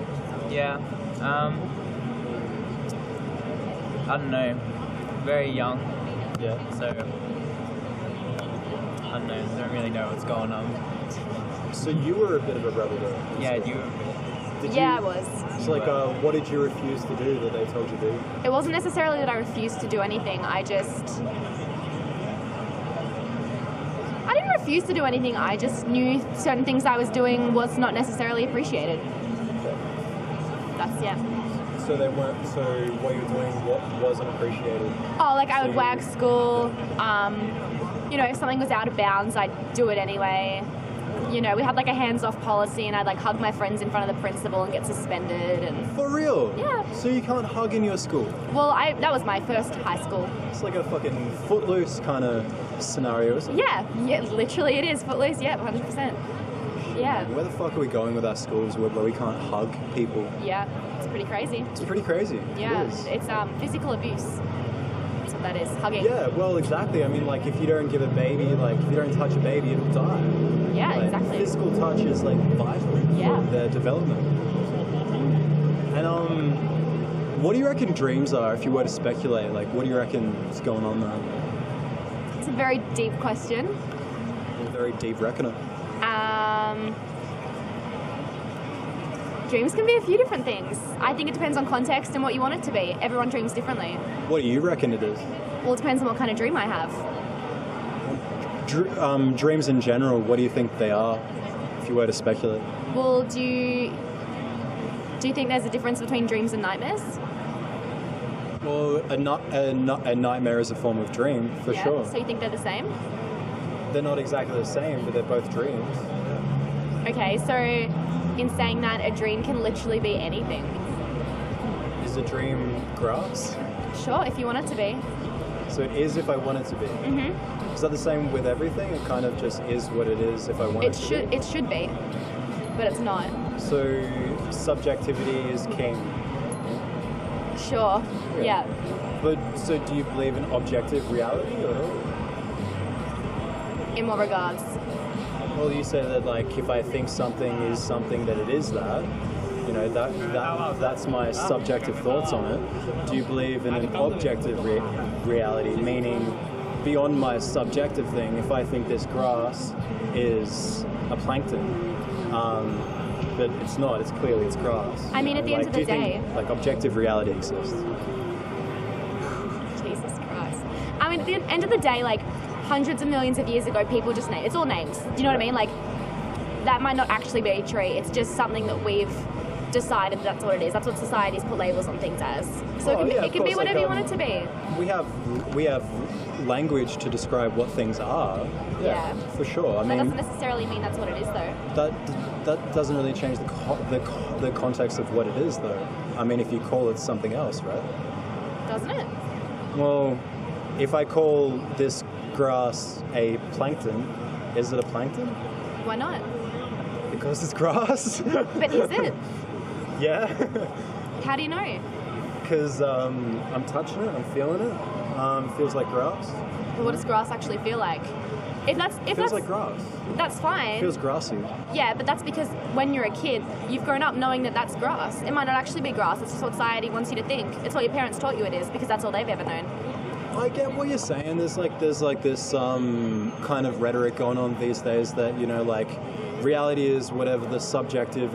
Yeah. I don't know. Very young. Yeah. So I don't know. Don't really know what's going on. So you were a bit of a rebel though. Yeah, you. Yeah, I was. So like, what did you refuse to do that they told you to do? It wasn't necessarily that I refused to do anything. I didn't refuse to do anything. I just knew certain things I was doing was not necessarily appreciated. Yeah. So they weren't. So what you were doing wasn't appreciated. Oh, like I would wag school. You know, if something was out of bounds, I'd do it anyway. You know, we had like a hands-off policy, and I'd like hug my friends in front of the principal and get suspended. And For real? Yeah. So you can't hug in your school? well, that was my first high school. It's like a fucking Footloose kind of scenario, isn't it? Yeah, literally it is Footloose. Yeah, 100%. Yeah. Where the fuck are we going with our schools where we can't hug people? Yeah, it's pretty crazy. It's pretty crazy. Yeah, It is. it's physical abuse. That's what that is. Hugging. Yeah, well, exactly. I mean, like, if you don't give a baby, like, if you don't touch a baby, it'll die. Yeah, Like, exactly. Physical touch is, like, vital Yeah. for their development. And, what do you reckon dreams are, if you were to speculate? Like, what do you reckon is going on there? It's a very deep question. A very deep reckoner. Dreams can be a few different things. I think it depends on context and what you want it to be. Everyone dreams differently. What do you reckon it is? Well, it depends on what kind of dream I have. Dreams in general, what do you think they are, if you were to speculate? Well, do you think there's a difference between dreams and nightmares? Well, a nightmare is a form of dream, for Yeah, sure. So you think they're the same? They're not exactly the same, but they're both dreams. Okay, so in saying that, a dream can literally be anything. Is a dream grass? Sure, if you want it to be. So it is if I want it to be. Mhm. Is that the same with everything? It kind of just is what it is if I want it to be? It should be, but it's not. So subjectivity is king. Sure, yeah. But so do you believe in objective reality or not? In what regards? Well, you say that like if I think something is something that it is that, you know, that's my subjective thoughts on it. Do you believe in an objective reality, meaning beyond my subjective thing? If I think this grass is a plankton, but it's not. It's clearly it's grass. I mean, at the end of do the you think, day, like objective reality exists. Jesus Christ. I mean, at the end of the day, like hundreds of millions of years ago, people just named. It's all names. Do you know what I mean? Like that might not actually be a tree. It's just something that we've decided that's what it is. That's what society's put labels on things as. So it can be whatever you want it to be. We have language to describe what things are. Yeah. For sure. I That mean, doesn't necessarily mean that's what it is, though. that doesn't really change the context of what it is, though. I mean, if you call it something else, right? Doesn't it? Well, if I call this grass a plankton, is it a plankton? Why not? Because it's grass. But is it? Yeah. How do you know? Because I'm touching it, I'm feeling it. Feels like grass. But what does grass actually feel like? If Feels that's like grass. That's fine. Feels grassy. Yeah, but that's because when you're a kid, you've grown up knowing that that's grass. It might not actually be grass. It's just what society wants you to think. It's what your parents taught you it is because that's all they've ever known. I get what you're saying. There's like this kind of rhetoric going on these days that, you know, like reality is whatever the subjective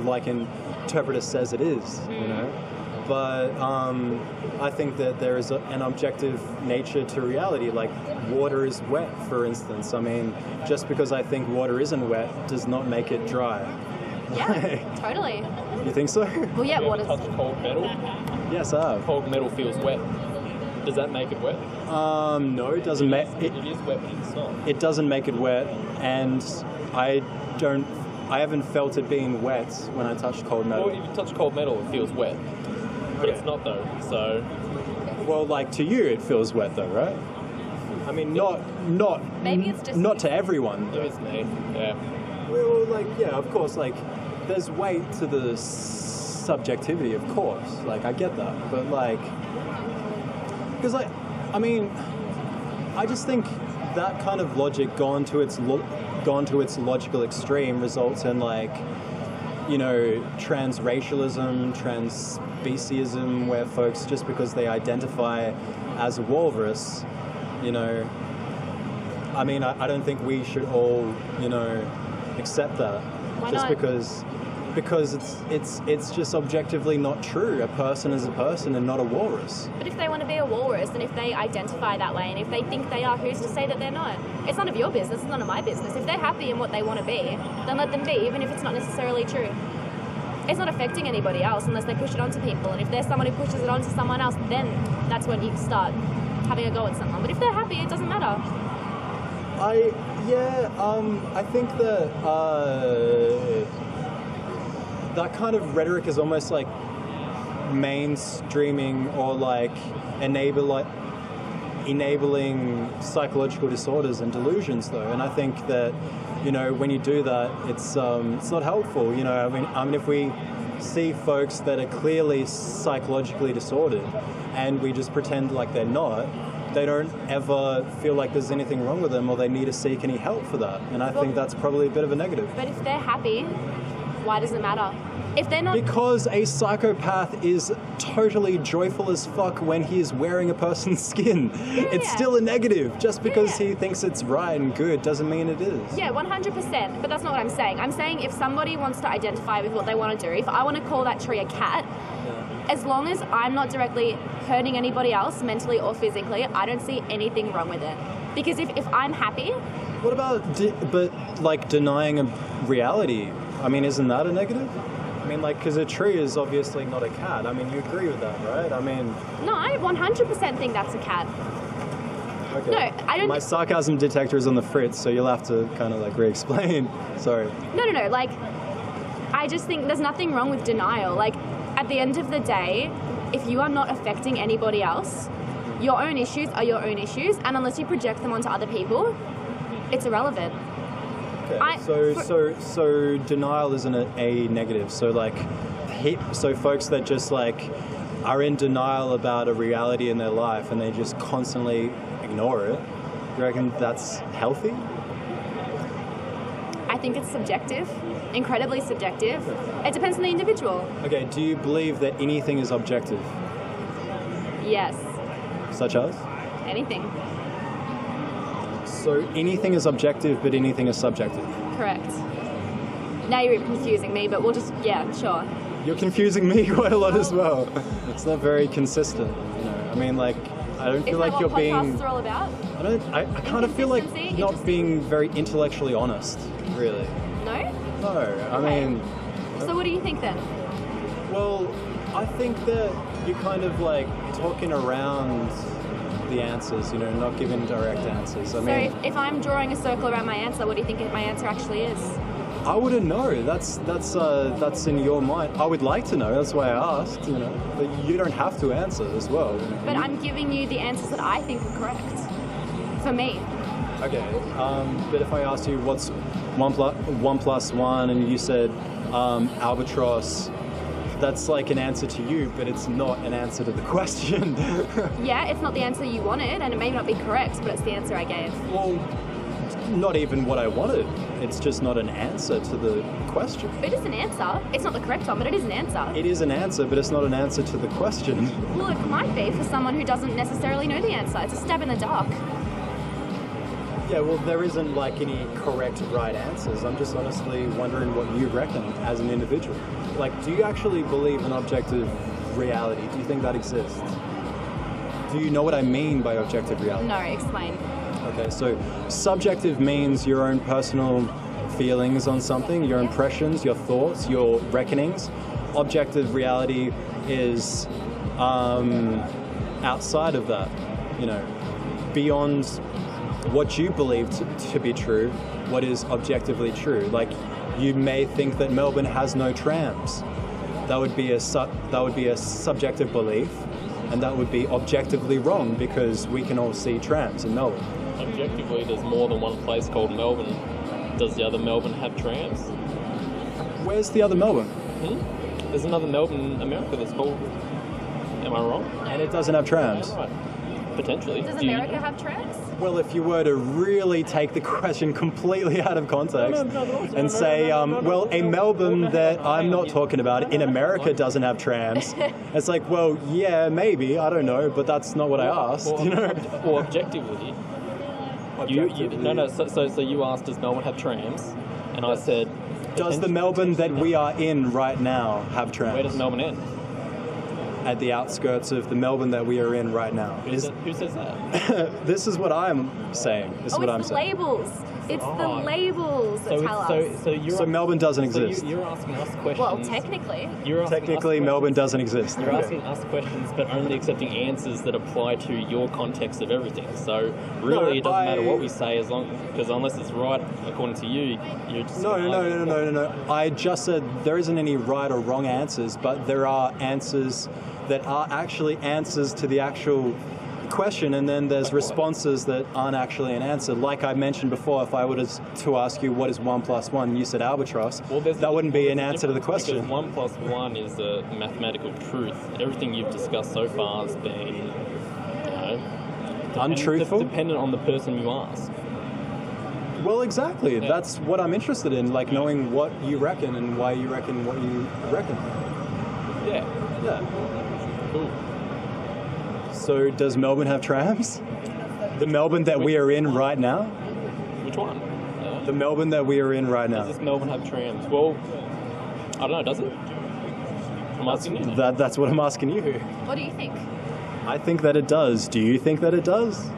like interpreter says it is, you know. But I think that there is an objective nature to reality. Like water is wet, for instance. I mean, just because I think water isn't wet does not make it dry. Yeah, totally. You think so? Well, yeah, Water water's... touch cold metal. Yes, I have. Cold metal feels wet. Does that make it wet? No, it doesn't make it. It is wet, but it's not. It doesn't make it wet, and I haven't felt it being wet when I touched cold metal. Well, if you touch cold metal, it feels wet. But it's not though, so... Well, like to you, it feels wet though, right? I mean, not Maybe it's just not to everyone. It is me, yeah. Well, like, yeah, of course, like, there's weight to the subjectivity, of course. Like, I get that, but like, because like, I mean, I just think that kind of logic gone to its logical extreme results in like, you know, transracialism, transspeciesism, where folks, just because they identify as a walrus, you know, I mean, I don't think we should all, you know, accept that. Why just not? because it's just objectively not true. A person is a person and not a walrus. But if they want to be a walrus, and if they identify that way, and if they think they are, who's to say that they're not? It's none of your business, it's none of my business. If they're happy in what they want to be, then let them be, even if it's not necessarily true. It's not affecting anybody else unless they push it onto people. And if there's someone who pushes it onto someone else, then that's when you start having a go at someone. But if they're happy, it doesn't matter. I think that that kind of rhetoric is almost like mainstreaming or like enabling psychological disorders and delusions, though. And I think that, you know, when you do that, it's not helpful. You know, I mean, if we see folks that are clearly psychologically disordered and we just pretend like they're not, they don't ever feel like there's anything wrong with them or they need to seek any help for that. And I think that's probably a bit of a negative. But if they're happy, why does it matter? If they're not... Because a psychopath is totally joyful as fuck when he's wearing a person's skin. It's still a negative. Just because he thinks it's right and good doesn't mean it is. Yeah, 100%. But that's not what I'm saying. I'm saying if somebody wants to identify with what they want to do, if I want to call that tree a cat, as long as I'm not directly hurting anybody else, mentally or physically, I don't see anything wrong with it. Because if I'm happy... What about, but like denying a reality? I mean, isn't that a negative? I mean, like, because a tree is obviously not a cat. I mean, you agree with that, right? I mean... No, I 100% think that's a cat. Okay. No, I don't... My sarcasm detector is on the fritz, so you'll have to kind of, like, re-explain. Sorry. No, like, I just think there's nothing wrong with denial. Like, at the end of the day, if you are not affecting anybody else, your own issues are your own issues, and unless you project them onto other people, it's irrelevant. Okay, so denial isn't a negative. So like, so folks that just like are in denial about a reality in their life and they just constantly ignore it. Do you reckon that's healthy? I think it's subjective, incredibly subjective. It depends on the individual. Okay, do you believe that anything is objective? Yes. Such as? Anything. So anything is objective, but anything is subjective? Correct. Now you're confusing me, but we'll just, yeah, sure. You're confusing me quite a lot as well. It's not very consistent, you know. I mean, like, I don't feel like you're being... Isn't that what podcasts are all about? I kind of feel like not being very intellectually honest, really. No? No, I mean... So what do you think then? Well, I think that you're kind of like talking around the answers, you know, not giving direct answers. I mean, if I'm drawing a circle around my answer, what do you think my answer actually is? I wouldn't know. That's in your mind. I would like to know. That's why I asked, you know. But you don't have to answer as well. You know? But I'm giving you the answers that I think are correct for me. Okay. But if I asked you what's 1 + 1 and you said albatross, that's like an answer to you, but it's not an answer to the question. Yeah, it's not the answer you wanted, and it may not be correct, but it's the answer I gave. Well, not even what I wanted. It's just not an answer to the question. But it is an answer. It's not the correct one, but it is an answer. It is an answer, but it's not an answer to the question. Well, it might be for someone who doesn't necessarily know the answer. It's a stab in the dark. Yeah, well, there isn't like any correct right answers. I'm just honestly wondering what you reckon as an individual. Like, do you actually believe in objective reality? Do you think that exists? Do you know what I mean by objective reality? No, explain. Okay, so subjective means your own personal feelings on something, your impressions, your thoughts, your reckonings. Objective reality is outside of that, you know, beyond what you believe to be true, what is objectively true. Like, you may think that Melbourne has no trams. That would be a subjective belief, and that would be objectively wrong because we can all see trams in Melbourne. Objectively, there's more than one place called Melbourne. Does the other Melbourne have trams? Where's the other Melbourne? There's another Melbourne in America that's called... Am I wrong? And it doesn't have trams? Yeah, right. Potentially. Does America have trams? Well, if you were to really take the question completely out of context and say, well, a Melbourne that I'm not talking about in America doesn't have trams, it's like, well, yeah, maybe, I don't know, but that's not what I asked, you know? Or objectively. So you asked, does Melbourne have trams? And I said... Does the Melbourne that we are in right now have trams? Where does Melbourne end? At the outskirts of the Melbourne that we are in right now. Who says that? This is what I'm saying. This is what I'm saying. Labels. It's the labels that tell us. So Melbourne doesn't exist. You're asking us questions. Well, technically. Technically, Melbourne doesn't exist. You're asking us questions, but only accepting answers that apply to your context of everything. So really, it doesn't matter what we say because unless it's right according to you, you're just No. I just said there isn't any right or wrong answers, but there are answers that are actually answers to the actual question, and then there's responses that aren't actually an answer. Like I mentioned before, if I were to ask you what is 1 + 1, you said albatross, that wouldn't be an answer to the question. Because 1 + 1 is a mathematical truth. Everything you've discussed so far has been, you know, untruthful? Dependent on the person you ask. Well, exactly. Yeah. That's what I'm interested in, like knowing what you reckon and why you reckon what you reckon. Yeah. Cool. So does Melbourne have trams? The Melbourne that we are in right now? Which one? The Melbourne that we are in right now. Does this Melbourne have trams? Well, I don't know, does it? I'm asking you. That's what I'm asking you. What do you think? I think that it does. Do you think that it does?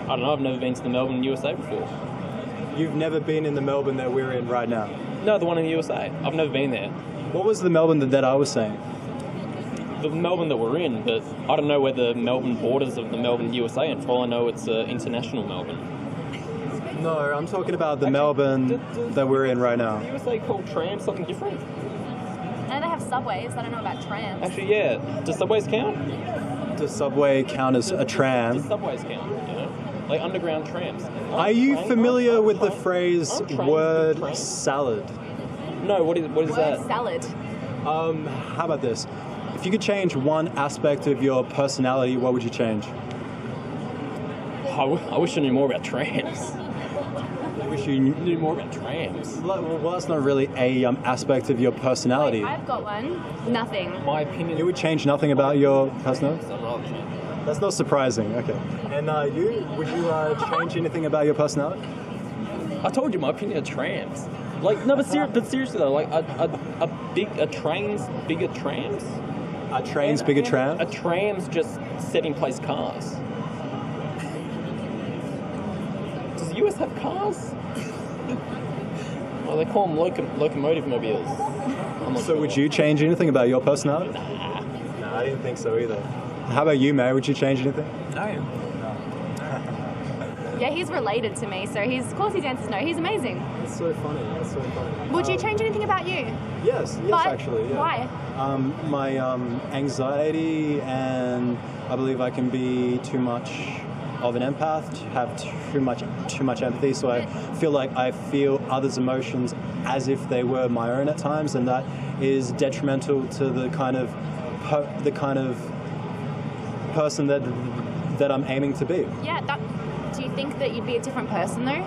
I don't know, I've never been to the Melbourne, USA before. You've never been in the Melbourne that we're in right now? No, the one in the USA. I've never been there. What was the Melbourne that I was saying? The Melbourne that we're in, but I don't know where the Melbourne borders of the Melbourne, USA, and for all I know, it's international Melbourne. No, I'm talking about the Melbourne that we're in right now. The USA called trams something different? And they have subways. I don't know about trams. Actually, yeah. Does subways count? Does subway count as a tram? Does subways count? You know, like underground trams. Are you familiar with the phrase word salad? No. What is that? Word salad. How about this? If you could change one aspect of your personality, what would you change? I wish I knew more about trams. I wish you knew more about trams. Well, that's not really a aspect of your personality. Wait, I've got one. Nothing. My opinion. You would change nothing about your personality? That's not surprising. Okay. And you? Would you change anything about your personality? I told you my opinion of trams. Like, no, but seriously though, like a train's bigger trams. A train's bigger tram? A tram's just set in place cars. Does the US have cars? Well, they call them locomotive mobiles. So would you change anything about your personality? No, I didn't think so either. How about you, May? Would you change anything? No. Yeah, he's related to me, so of course his answer's no. He's amazing. That's so funny. That's so funny. Would you change anything about you? Yes, actually. Yeah. Why? My anxiety, and I believe I can be too much of an empath, have too much empathy, so I feel like I feel others' emotions as if they were my own at times, and that is detrimental to the kind of person that I'm aiming to be. Yeah, do you think that you'd be a different person though,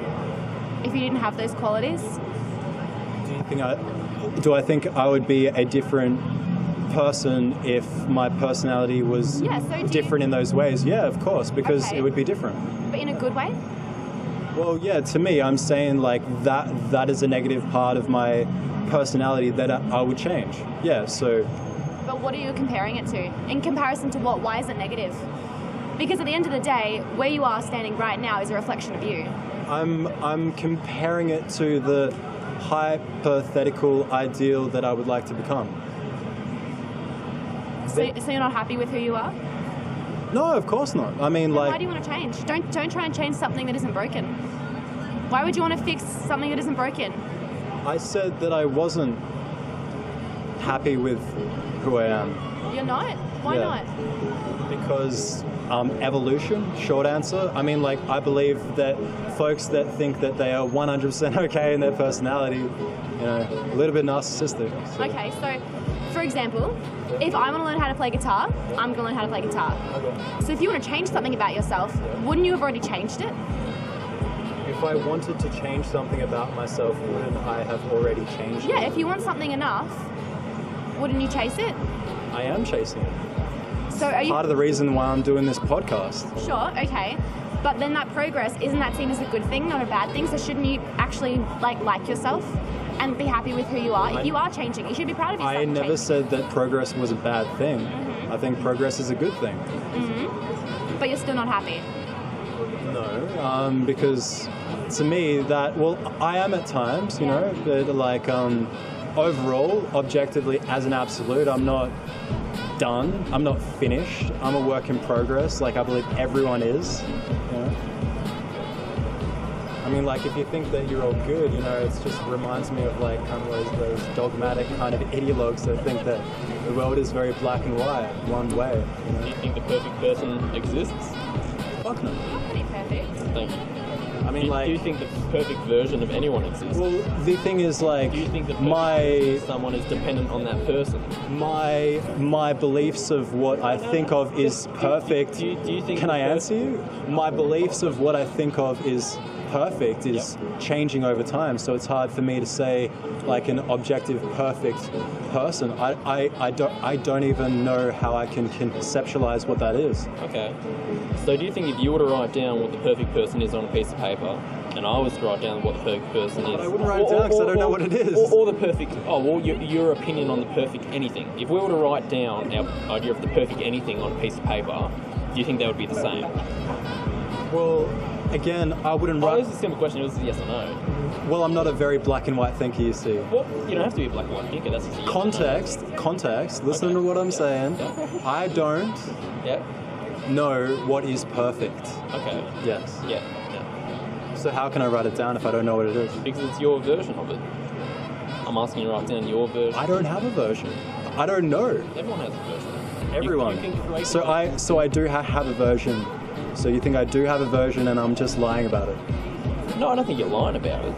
if you didn't have those qualities? Do I think I would be a different person if my personality was different in those ways? Yeah, of course, because it would be different. But in a good way? Well, yeah, to me, I'm saying like that is a negative part of my personality that I would change. Yeah, so... But what are you comparing it to? In comparison to what? Why is it negative? Because at the end of the day, where you are standing right now is a reflection of you. I'm comparing it to the hypothetical ideal that I would like to become. So you're not happy with who you are? No, of course not. I mean, Then like... why do you want to change? Don't try and change something that isn't broken. Why would you want to fix something that isn't broken? I said that I wasn't happy with who I am. You're not? Why not? Because evolution, short answer. I mean, like, I believe that folks that think that they are 100% okay in their personality, you know, a little bit narcissistic. So. Okay, so, for example, if I want to learn how to play guitar, I'm going to learn how to play guitar. Okay. So if you want to change something about yourself, wouldn't you have already changed it? If I wanted to change something about myself, wouldn't I have already changed it? Yeah, if you want something enough, wouldn't you chase it? I am chasing it. So are you... Part of the reason why I'm doing this podcast. Sure, okay. But then that progress, isn't that seen as a good thing, not a bad thing? So shouldn't you actually like yourself and be happy with who you are? If you are changing, you should be proud of yourself. I never said that progress was a bad thing. Mm-hmm. I think progress is a good thing. Mm-hmm. But you're still not happy? No, because to me that, well, I am at times, you know, but like overall, objectively, as an absolute, I'm not done. I'm not finished. I'm a work in progress. Like I believe everyone is. You know? I mean, like if you think that you're all good, you know, it just reminds me of like kind of those dogmatic kind of ideologues that think that the world is very black and white, one way. You know? Do you think the perfect person exists? Fuck no. Not pretty perfect. Thank you. I mean, do you think the perfect version of anyone exists? Well, the thing is, like, do you think the perfect version of someone is dependent on that person? My beliefs of what I think of is perfect. Do you think? Can I answer you? My beliefs of what I think of is perfect is changing over time, so it's hard for me to say like an objective perfect person. I don't even know how I can conceptualize what that is. Okay. So do you think if you were to write down what the perfect person is on a piece of paper, and I was to write down what the perfect person is... I wouldn't write it down because I don't know what it is. Or the perfect... Oh, well, your opinion on the perfect anything. If we were to write down our idea of the perfect anything on a piece of paper, do you think that would be the same? Well, again, I wouldn't write... It was a simple question. It was a yes or no. Well, I'm not a very black and white thinker, you see. Well, you don't have to be a black and white thinker. That's just a yes Context. Listen to what I'm saying. I don't know what is perfect. Okay. Yes. Yeah. So how can I write it down if I don't know what it is? Because it's your version of it. I'm asking you to write down your version. I don't have a version. I don't know. Everyone has a version. Everyone. You can create so I do have a version. So you think I do have a version and I'm just lying about it? No, I don't think you're lying about it.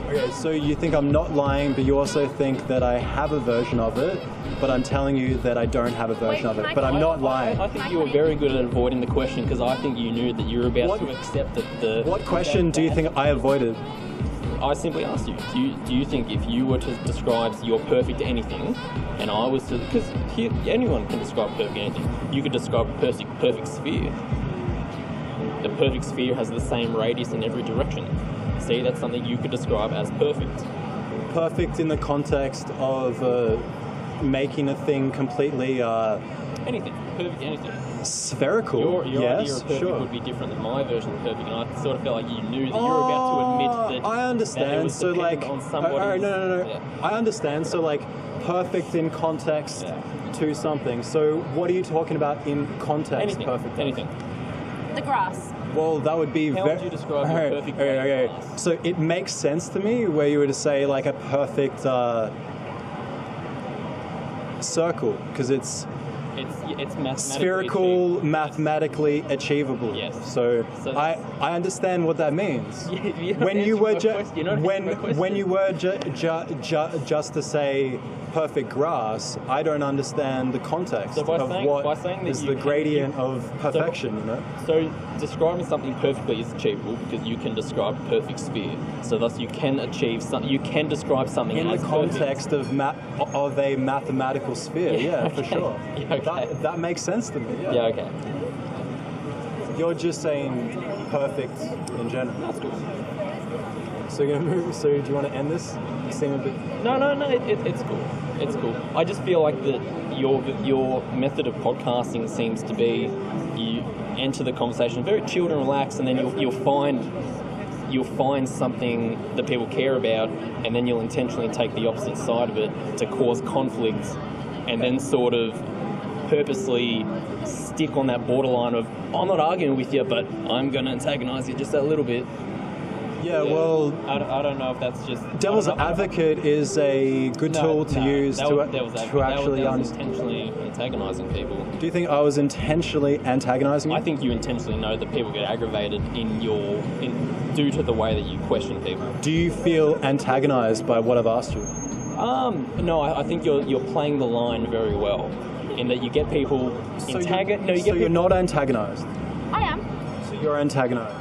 Okay, so you think I'm not lying, but you also think that I have a version of it, but I'm telling you that I don't have a version of it. But I'm not lying. I think you were very good at avoiding the question because I think you knew that you were about to accept that What question do you think I avoided? I simply asked you, do you think if you were to describe your perfect anything, and I was to, because anyone can describe perfect anything, you could describe a perfect sphere. The perfect sphere has the same radius in every direction. See, that's something you could describe as perfect. Perfect in the context of making a thing completely... anything. Perfect anything. Spherical, your yes, idea of perfect sure. would be different than my version of perfect, and I sort of felt like you knew that you were about to admit that. I understand. That it was so like, on all right, no. Yeah. I understand. So like, perfect in context to something. So what are you talking about in context? Anything. Perfect. Anything. The grass. Well, that would be How would you describe your perfect grass? So it makes sense to me where you were to say like a perfect circle because it's spherical, mathematically achievable. Yes. So I understand what that means. When you were just to say perfect grass, I don't understand the context of what is the gradient of perfection. You know. So describing something perfectly is achievable because you can describe a perfect sphere. So thus you can achieve something. You can describe something in as the context of a mathematical sphere. Yeah, for sure. Yeah, okay. That makes sense to me. Yeah, okay. You're just saying perfect in general. That's cool. So you're gonna move. So do you want to end this? You seem a bit. No, it's cool. It's cool. I just feel like that your method of podcasting seems to be you enter the conversation very chilled and relaxed, and then you'll find something that people care about, and then you'll intentionally take the opposite side of it to cause conflict, and then sort of purposely stick on that borderline of I'm not arguing with you, but I'm going to antagonize you just a little bit. Yeah, well, I don't know if that's just devil's advocate is a good tool to use to actually intentionally antagonizing people. Do you think I was intentionally antagonizing you? I think you intentionally know that people get aggravated due to the way that you question people. Do you feel antagonized by what I've asked you? No, I think you're playing the line very well, in that you get people you're not antagonized. I am. So you're antagonized.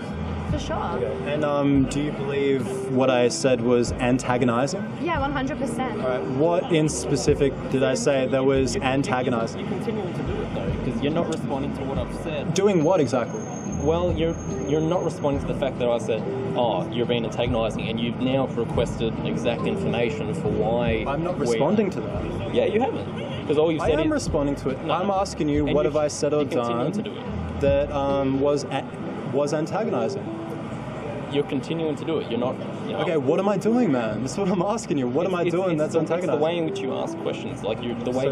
For sure. Okay. And do you believe what I said was antagonizing? Yeah, 100%. All right. What in specific did I say that was antagonizing? You're continuing to do it though, because you're not responding to what I've said. Doing what exactly? Well, you're not responding to the fact that I said, oh, you're being antagonizing, and you've now requested exact information for why. I'm not responding to that. Yeah, you haven't. Because all you said I am responding to it. No. I'm asking you, what have I said or done that was antagonizing? You're continuing to do it. You're not. Okay, what am I doing, man? That's what I'm asking you. What am I doing that's antagonizing? It's the way in which you ask questions. Like the way so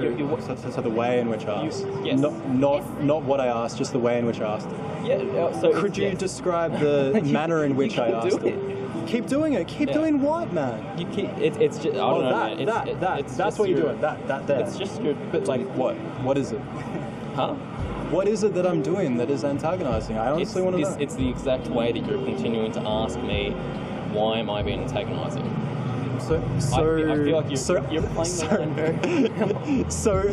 the way in which I asked. Yes. Not what I asked, just the way in which I asked it. Yeah. So could you describe the manner in which I asked it? Keep doing it. Keep doing what, man? You keep. It's just. I don't know. That's what you're doing. That there. It's just your. But like what? What is it? Huh? What is it that I'm doing that is antagonizing? I honestly want to know. It's the exact way that you're continuing to ask me, why am I being antagonizing? So I feel like you're playing the So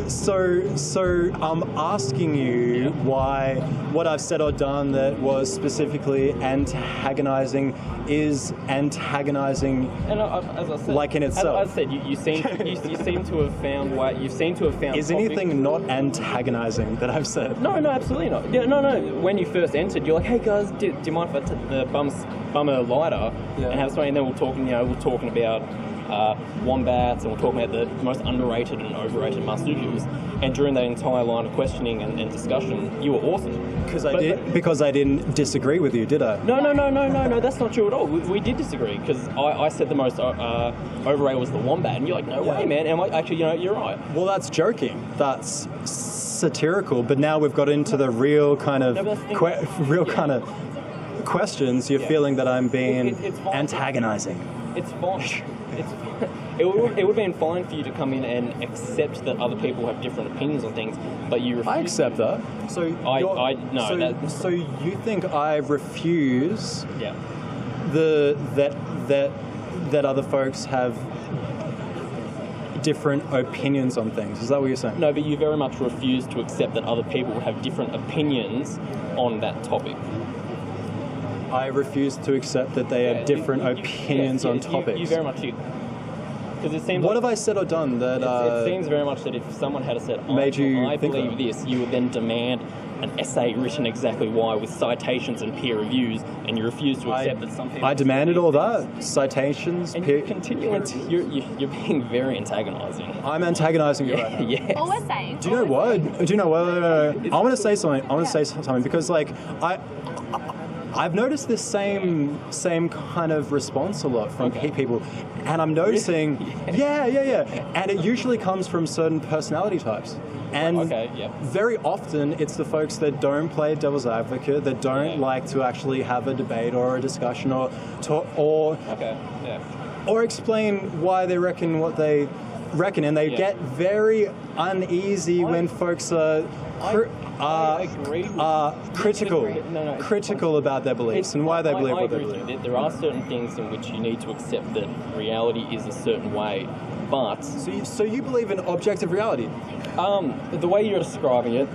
I'm asking you why what I've said or done that was specifically antagonizing is antagonizing. And as I said, like in itself. As I said, you seem to have found why you seem to have found. Is anything not antagonizing that I've said? No, absolutely not. Yeah, no. When you first entered, you're like, hey guys, do you mind if I bum a lighter and have something? And then we're talking about wombats, and we're talking about the most underrated and overrated marsupials. And during that entire line of questioning and discussion, you were awesome. Because I didn't disagree with you, did I? No, that's not true at all. We did disagree, because I said the most overrated was the wombat, and you're like, no way, man. And I'm like, actually, you're right. Well, that's joking. That's satirical. But now we've got into the real kind of kind of questions. You're feeling that I'm being antagonizing. It's fine. It would have been fine for you to come in and accept that other people have different opinions on things, but you refuse. I accept that. So you think I refuse? Yeah. That other folks have different opinions on things. Is that what you're saying? No, but you very much refuse to accept that other people have different opinions on that topic. I refuse to accept that they have different opinions on topics. You very much do. Because it seems. What have I said or done that? It seems very much that if someone had said, I believe this, you would then demand an essay written exactly why, with citations and peer reviews, and you refuse to accept that some people. I demanded all that, citations. And you're being very antagonizing. I'm antagonizing you right now. Yes. All we're saying. Do you know what? I want to say something. I want to say something because, like, I've noticed this same kind of response a lot from people, and I'm noticing, and it usually comes from certain personality types, and very often it's the folks that don't play devil's advocate, that don't like to actually have a debate or a discussion or explain why they reckon what they reckon, and they get very uneasy when folks are critical about their beliefs and why they believe what they believe. There are certain things in which you need to accept that reality is a certain way, but... So you believe in objective reality? The way you're describing it,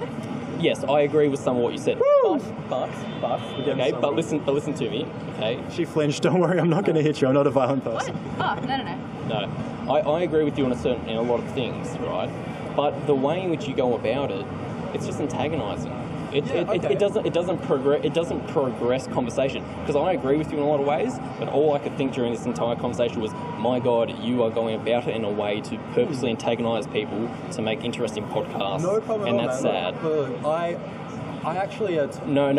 yes, I agree with some of what you said. But listen to me, okay? She flinched, don't worry, I'm not going to hit you, I'm not a violent person. What? Oh, No, I agree with you in a lot of things, right? But the way in which you go about it, it's just antagonizing. It doesn't progress conversation, because I agree with you in a lot of ways, but all I could think during this entire conversation was, my God, you are going about it in a way to purposely antagonise people to make interesting podcasts. No problem and at all, that's man. sad. Look, I actually No.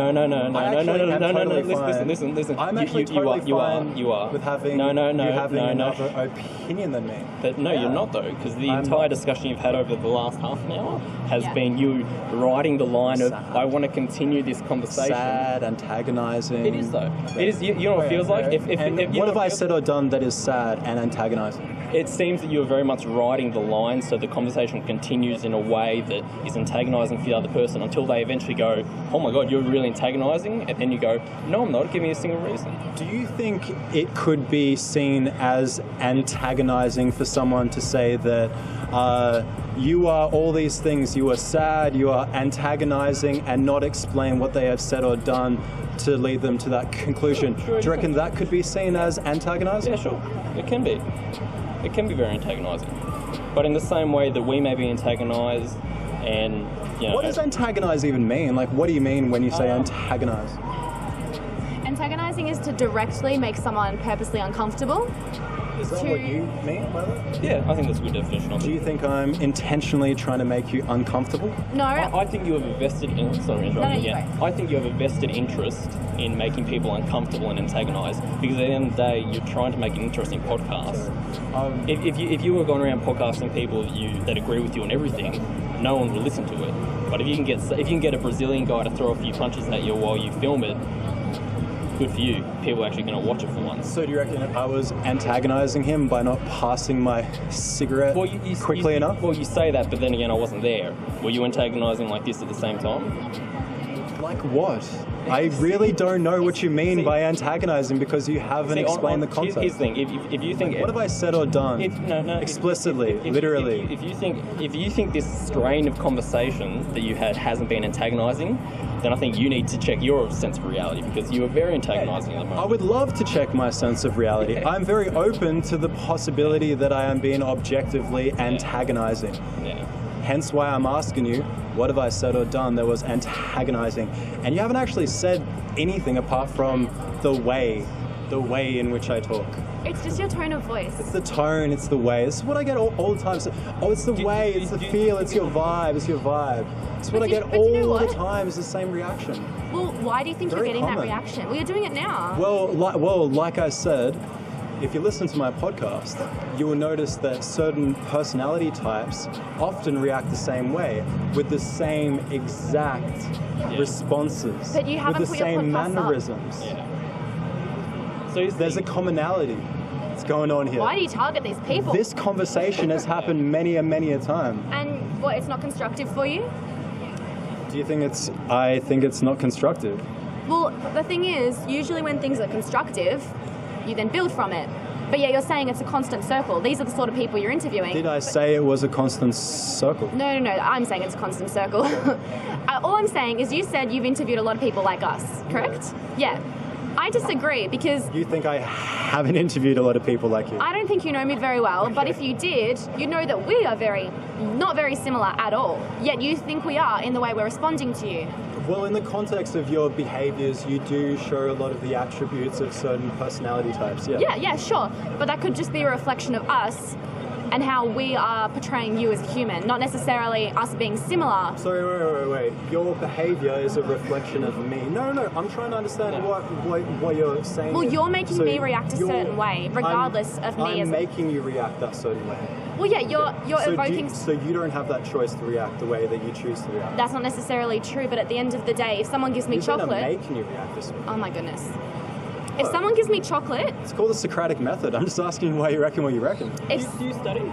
Listen. I'm actually totally fine you are with having having another opinion than me. But no, you're not, though, because the entire discussion you've had over the last half an hour has been you riding the line of, I want to continue this conversation. Sad, antagonising. It is, though. It is. You know what it feels like? If what have I said or done that is sad and antagonising? It seems that you're very much riding the line, so the conversation continues in a way that is antagonising for the other person until they eventually go, oh my God, you're really antagonising, and then you go, no, I'm not, give me a single reason. Do you think it could be seen as antagonising for someone to say that you are all these things, you are sad, you are antagonising, and not explain what they have said or done to lead them to that conclusion? Do you reckon that could be seen as antagonising? Yeah, sure. It can be. It can be very antagonising. But in the same way that we may be antagonised, and, you know... What does antagonise even mean? Like, what do you mean when you say antagonise? Antagonising is to directly make someone purposely uncomfortable. Is that what you mean by that? Yeah, I think that's a good definition of it. Do you think I'm intentionally trying to make you uncomfortable? No. I think you have a vested interest. Sorry, interrupting again. I think you have a vested interest in making people uncomfortable and antagonised, because at the end of the day, you're trying to make an interesting podcast. If you were going around podcasting people that agree with you on everything, no one will listen to it. But if you can get a Brazilian guy to throw a few punches at you while you film it, good for you. People are actually going to watch it for once. So do you reckon I was antagonising him by not passing my cigarette quickly enough? Well, you say that, but then again, I wasn't there. Were you antagonising like this at the same time? Like what? I really don't know what you mean by antagonising, because you haven't explained the concept. Here's the thing. If you think... Like, what have I said or done? Explicitly, literally. If you think this strain of conversation that you had hasn't been antagonising, then I think you need to check your sense of reality, because you are very antagonising at the moment. I would love to check my sense of reality. Yeah. I'm very open to the possibility that I am being objectively antagonising. Yeah. Hence why I'm asking you, what have I said or done that was antagonising? And you haven't actually said anything apart from the way in which I talk. It's just your tone of voice. It's the tone, it's the way. This is what I get all the time. So, it's the way, it's the feel, it's your vibe, it's your vibe. It's what I get all the time, is the same reaction. Well, why do you think you're getting that reaction? Well, you're doing it now. Well, like I said, if you listen to my podcast, you will notice that certain personality types often react the same way, with the same exact responses, but you haven't with the same mannerisms. Yeah. So there's a commonality that's going on here. Why do you target these people? This conversation has happened many a time. And what, it's not constructive for you? Do you think it's... I think it's not constructive. Well, the thing is, usually when things are constructive, you then build from it. But yeah, you're saying it's a constant circle. These are the sort of people you're interviewing. Did I say it was a constant circle? No. I'm saying it's a constant circle. All I'm saying is you said you've interviewed a lot of people like us, correct? Yeah. I disagree, because... You think I haven't interviewed a lot of people like you? I don't think you know me very well, but if you did, you'd know that we are not very similar at all. Yet you think we are in the way we're responding to you. Well, in the context of your behaviours, you do show a lot of the attributes of certain personality types, yeah. Yeah, sure. But that could just be a reflection of us and how we are portraying you as a human, not necessarily us being similar. Sorry, wait. Your behaviour is a reflection of me. No, I'm trying to understand what you're saying. Well, you're making me react a certain way, regardless of me. I'm making you react that certain way. Well, yeah, you're evoking... So you don't have that choice to react the way that you choose to react? That's not necessarily true, but at the end of the day, if someone gives me chocolate... I'm making you react this way. Oh my goodness. If someone gives me chocolate... It's called the Socratic method. I'm just asking why you reckon what you reckon. Do you study?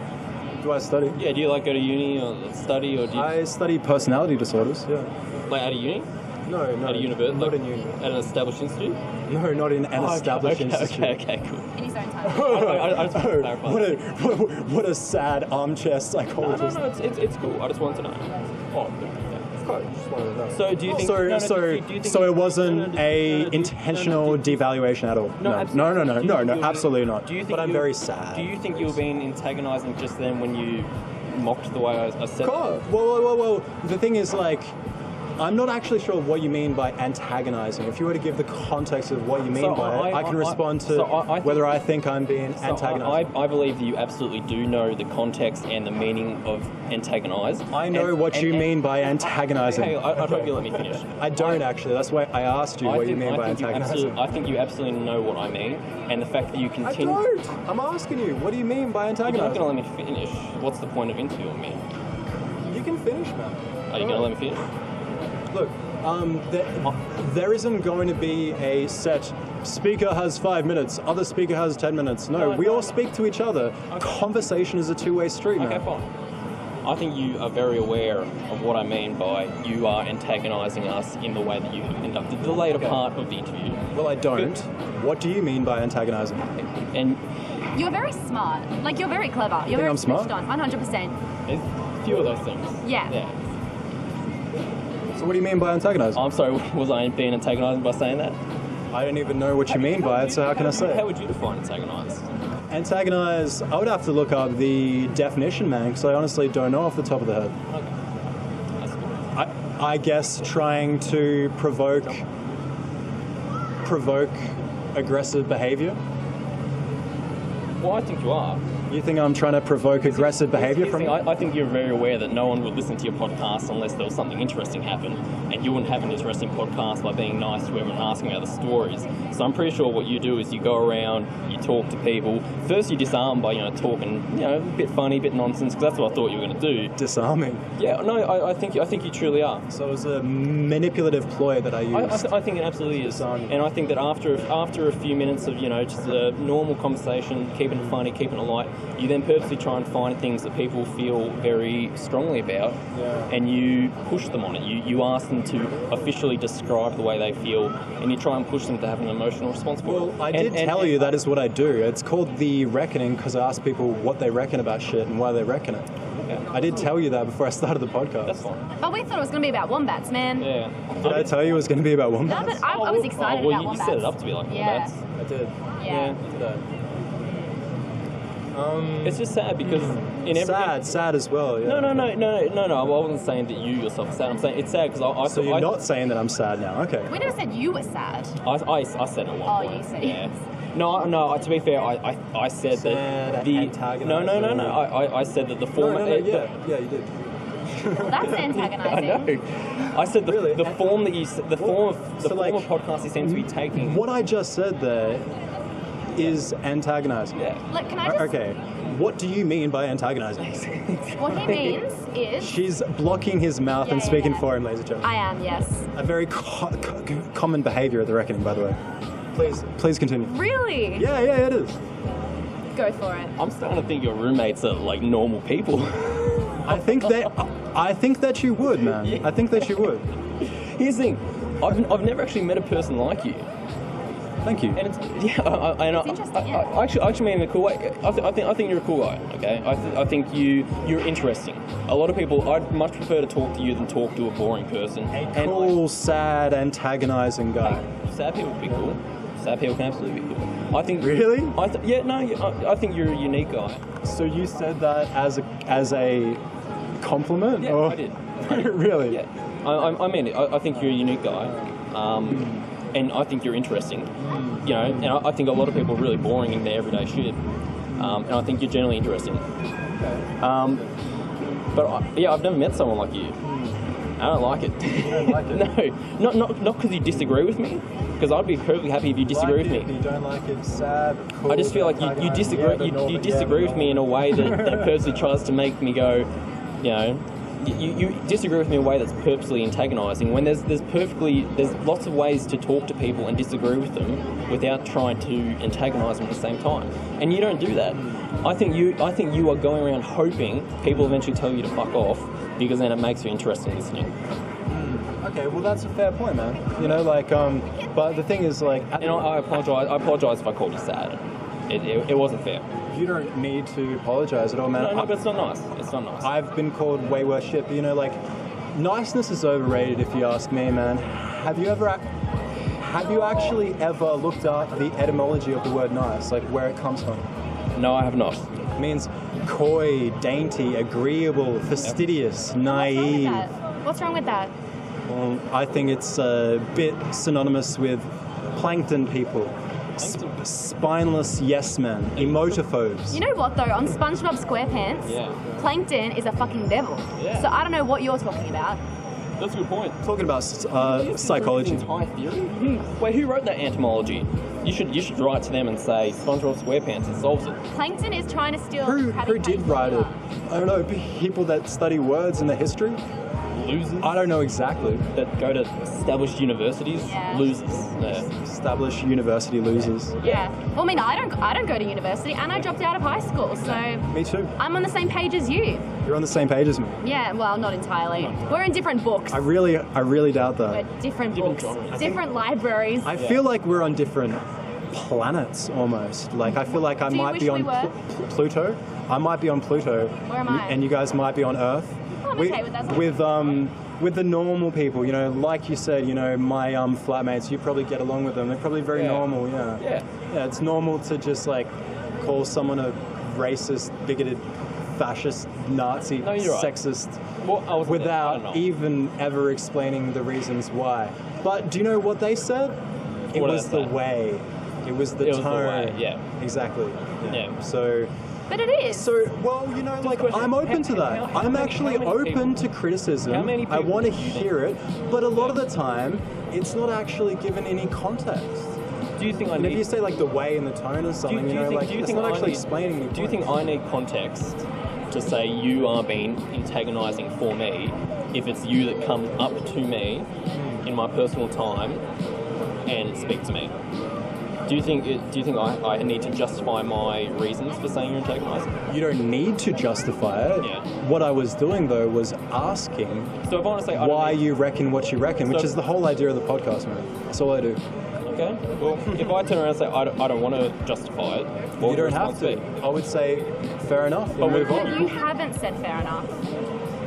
Do I study? Yeah, do you go to uni or study, or do you... I study personality disorders, yeah. Like at a uni? No. At a university? Not in uni. At an established institute? No, not in an established institute. Okay, cool. In his own time. I just want to clarify. What a sad armchair psychologist. No, it's cool. I just want to know. Oh, just wanted to know. So do you think... So it wasn't a intentional devaluation at all? No, absolutely not. But I'm very sad. Do you think you were being antagonising just then when you mocked the way I said it? Well, the thing is, like, I'm not actually sure what you mean by antagonizing. If you were to give the context of what you mean by it, I can respond to whether I think I'm being antagonized. I believe that you absolutely do know the context and the meaning of antagonize. I know what you mean by antagonizing. Hey, I hope you let me finish. I don't actually. That's why I asked you what you mean by antagonizing. I think you absolutely know what I mean, and the fact that you continue. I don't. I'm asking you. What do you mean by antagonizing? You're not going to let me finish. What's the point of interviewing me? You can finish, man. Are you going to let me finish? Look, there isn't going to be a set speaker has 5 minutes, other speaker has 10 minutes. No, we all speak to each other. Conversation is a two-way street, man. Okay, fine. I think you are very aware of what I mean by you are antagonizing us in the way that you have conducted the later part of the interview. Well, I don't. What do you mean by antagonizing? And you're very smart. Like, you're very clever. You're very I'm smart? switched on, 100%. There's a few of those things. Yeah. So what do you mean by antagonizing? I'm sorry, was I being antagonizing by saying that? I don't even know what you mean by it, so how can I say it? How would you define antagonize? Antagonize, I would have to look up the definition, man, because I honestly don't know off the top of the head. Okay. That's good. I guess trying to provoke aggressive behavior. Well, I think you are. You think I'm trying to provoke aggressive behavior from you? I think you're very aware that no one would listen to your podcast unless there was something interesting happen, and you wouldn't have an interesting podcast by being nice to everyone and asking about the stories. So I'm pretty sure what you do is you go around, you talk to people. First you disarm by, talking, a bit funny, a bit nonsense, because that's what I thought you were going to do. Disarming? Yeah, no, I think you truly are. So it was a manipulative ploy that I used? I think it absolutely is. Disarming. And I think that after a few minutes of, just a normal conversation, keeping it funny, keeping it light, you then purposely try and find things that people feel very strongly about, and you push them on it. You ask them to officially describe the way they feel, and you try and push them to have an emotional response for it. Well, I did tell you that is what I do. It's called The Reckoning because I ask people what they reckon about shit and why they reckon it. Okay. I did tell you that before I started the podcast. That's fine. But we thought it was going to be about wombats, man. Yeah. Did I tell you it was going to be about wombats? No, but I was excited about wombats. You set it up to be like wombats. I did. Yeah. It's just sad because in every sad as well. Yeah. No. I wasn't saying that you yourself are sad. I'm saying it's sad because So you're not saying that I'm sad now? Okay. We never said you were sad. I said it at one point. You said it. No. To be fair, I said that the no. I said that the format. Yeah, you did. Well, that's antagonizing. I know. I said the form that the form of podcast you seem to be taking. What I just said there is antagonizing. Yeah. Look, can I just... Okay, what do you mean by antagonizing? What he means is... She's blocking his mouth and speaking for him, ladies and gentlemen. I am, yes. A very common behavior at the Reckoning, by the way. Please continue. Really? Yeah, it is. Go for it. I'm starting to think your roommates are like normal people. I think that you would, man. Yeah. I think that you would. Here's the thing. I've never actually met a person like you. Thank you. And it's interesting. I actually mean in a cool way. I think you're a cool guy. Okay. I think you're interesting. A lot of people, I'd much prefer to talk to you than talk to a boring person. A cool, sad, antagonizing guy. Hey, sad people can be cool. Sad people can absolutely be cool. I think. Really? I think you're a unique guy. So you said that as a compliment? Yeah, or? I did. Really? Yeah. I mean it. I think you're a unique guy. And I think you're interesting, and I think a lot of people are really boring in their everyday shit, and I think you're generally interesting. But I've never met someone like you. I don't like it. You don't like it? No, not because you disagree with me, because I'd be perfectly happy if you disagree with me. You don't like it, sad, cool. I just feel like you disagree. You disagree with me in a way that purposely tries to make me go, You disagree with me in a way that's purposely antagonising when there's lots of ways to talk to people and disagree with them without trying to antagonise them at the same time. And you don't do that. I think you are going around hoping people eventually tell you to fuck off because then it makes you interesting listening. Okay, well that's a fair point, man. But the thing is I apologise if I called you sad. It wasn't fair. You don't need to apologise at all, man. No, but it's not nice. It's not nice. I've been called way worse shit, but niceness is overrated if you ask me, man. Have you actually ever looked up the etymology of the word nice, like where it comes from? No, I have not. It means coy, dainty, agreeable, fastidious, naive. What's wrong with that? I think it's a bit synonymous with plankton people. Spineless yes men, emotophobes. You know what though? On SpongeBob SquarePants, Plankton is a fucking devil. Yeah. So I don't know what you're talking about. That's a good point. Talking about psychology. Entire theory? Wait, who wrote that entomology? You should write to them and say SpongeBob SquarePants. It solves it. Plankton is trying to steal. Who did write it? I don't know. People that study words in the history. Losers. I don't know exactly. That go to established universities. Yeah. Losers. Yeah. Established university losers. Yeah. Well, I mean, I don't go to university, and I dropped out of high school, so. Me too. I'm on the same page as you. You're on the same page as me. Yeah. Well, not entirely. We're in different books. I really doubt that. We're different books, different libraries. I feel like we're on different planets almost. Like I feel like I Do you might wish be on we were? Pluto. I might be on Pluto. Where am I? And you guys might be on Earth. Oh, I'm okay with that. With the normal people, you know, like you said, you know, my flatmates, you probably get along with them. They're probably very normal, yeah. It's normal to just like call someone a racist, bigoted, fascist, Nazi, sexist, without even ever explaining the reasons why. But do you know what they said? It was the way. It was the tone. Yeah. Exactly. Yeah. So. But it is. So, well, you know, like, I'm open to that. I'm actually open to criticism. I want to hear it, but a lot of the time, it's not actually given any context. Do you think if you say, like, the way and the tone or something, it's not actually explaining any Do you think I need context to say you are being antagonising for me if it's you that come up to me in my personal time and speak to me? Do you think I need to justify my reasons for saying you're antagonising? You don't need to justify it. Yeah. What I was doing, though, was asking so if I want to say, why you reckon what you reckon, which is the whole idea of the podcast, man. That's all I do. Okay. Well, if I turn around and say I don't want to justify it, you don't have to. I would say fair enough. But move on. You haven't said fair enough.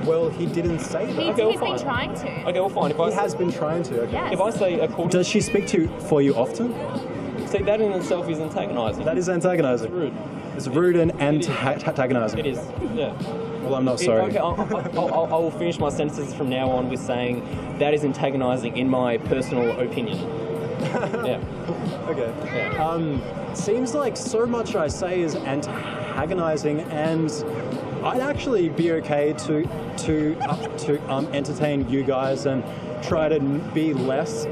Well, he didn't say that. He's been trying to. Okay, well, fine. He has been trying to. Okay. Yes. If I say does she speak for you often? See, that in itself is antagonising. That is antagonising. It's rude. It's rude and antagonising. It is, yeah. Well, I'm not sorry. Okay, I will finish my sentences from now on with saying that is antagonising in my personal opinion. Yeah. Okay. Yeah. Seems like so much I say is antagonising, and I'd actually be okay to entertain you guys and try to be less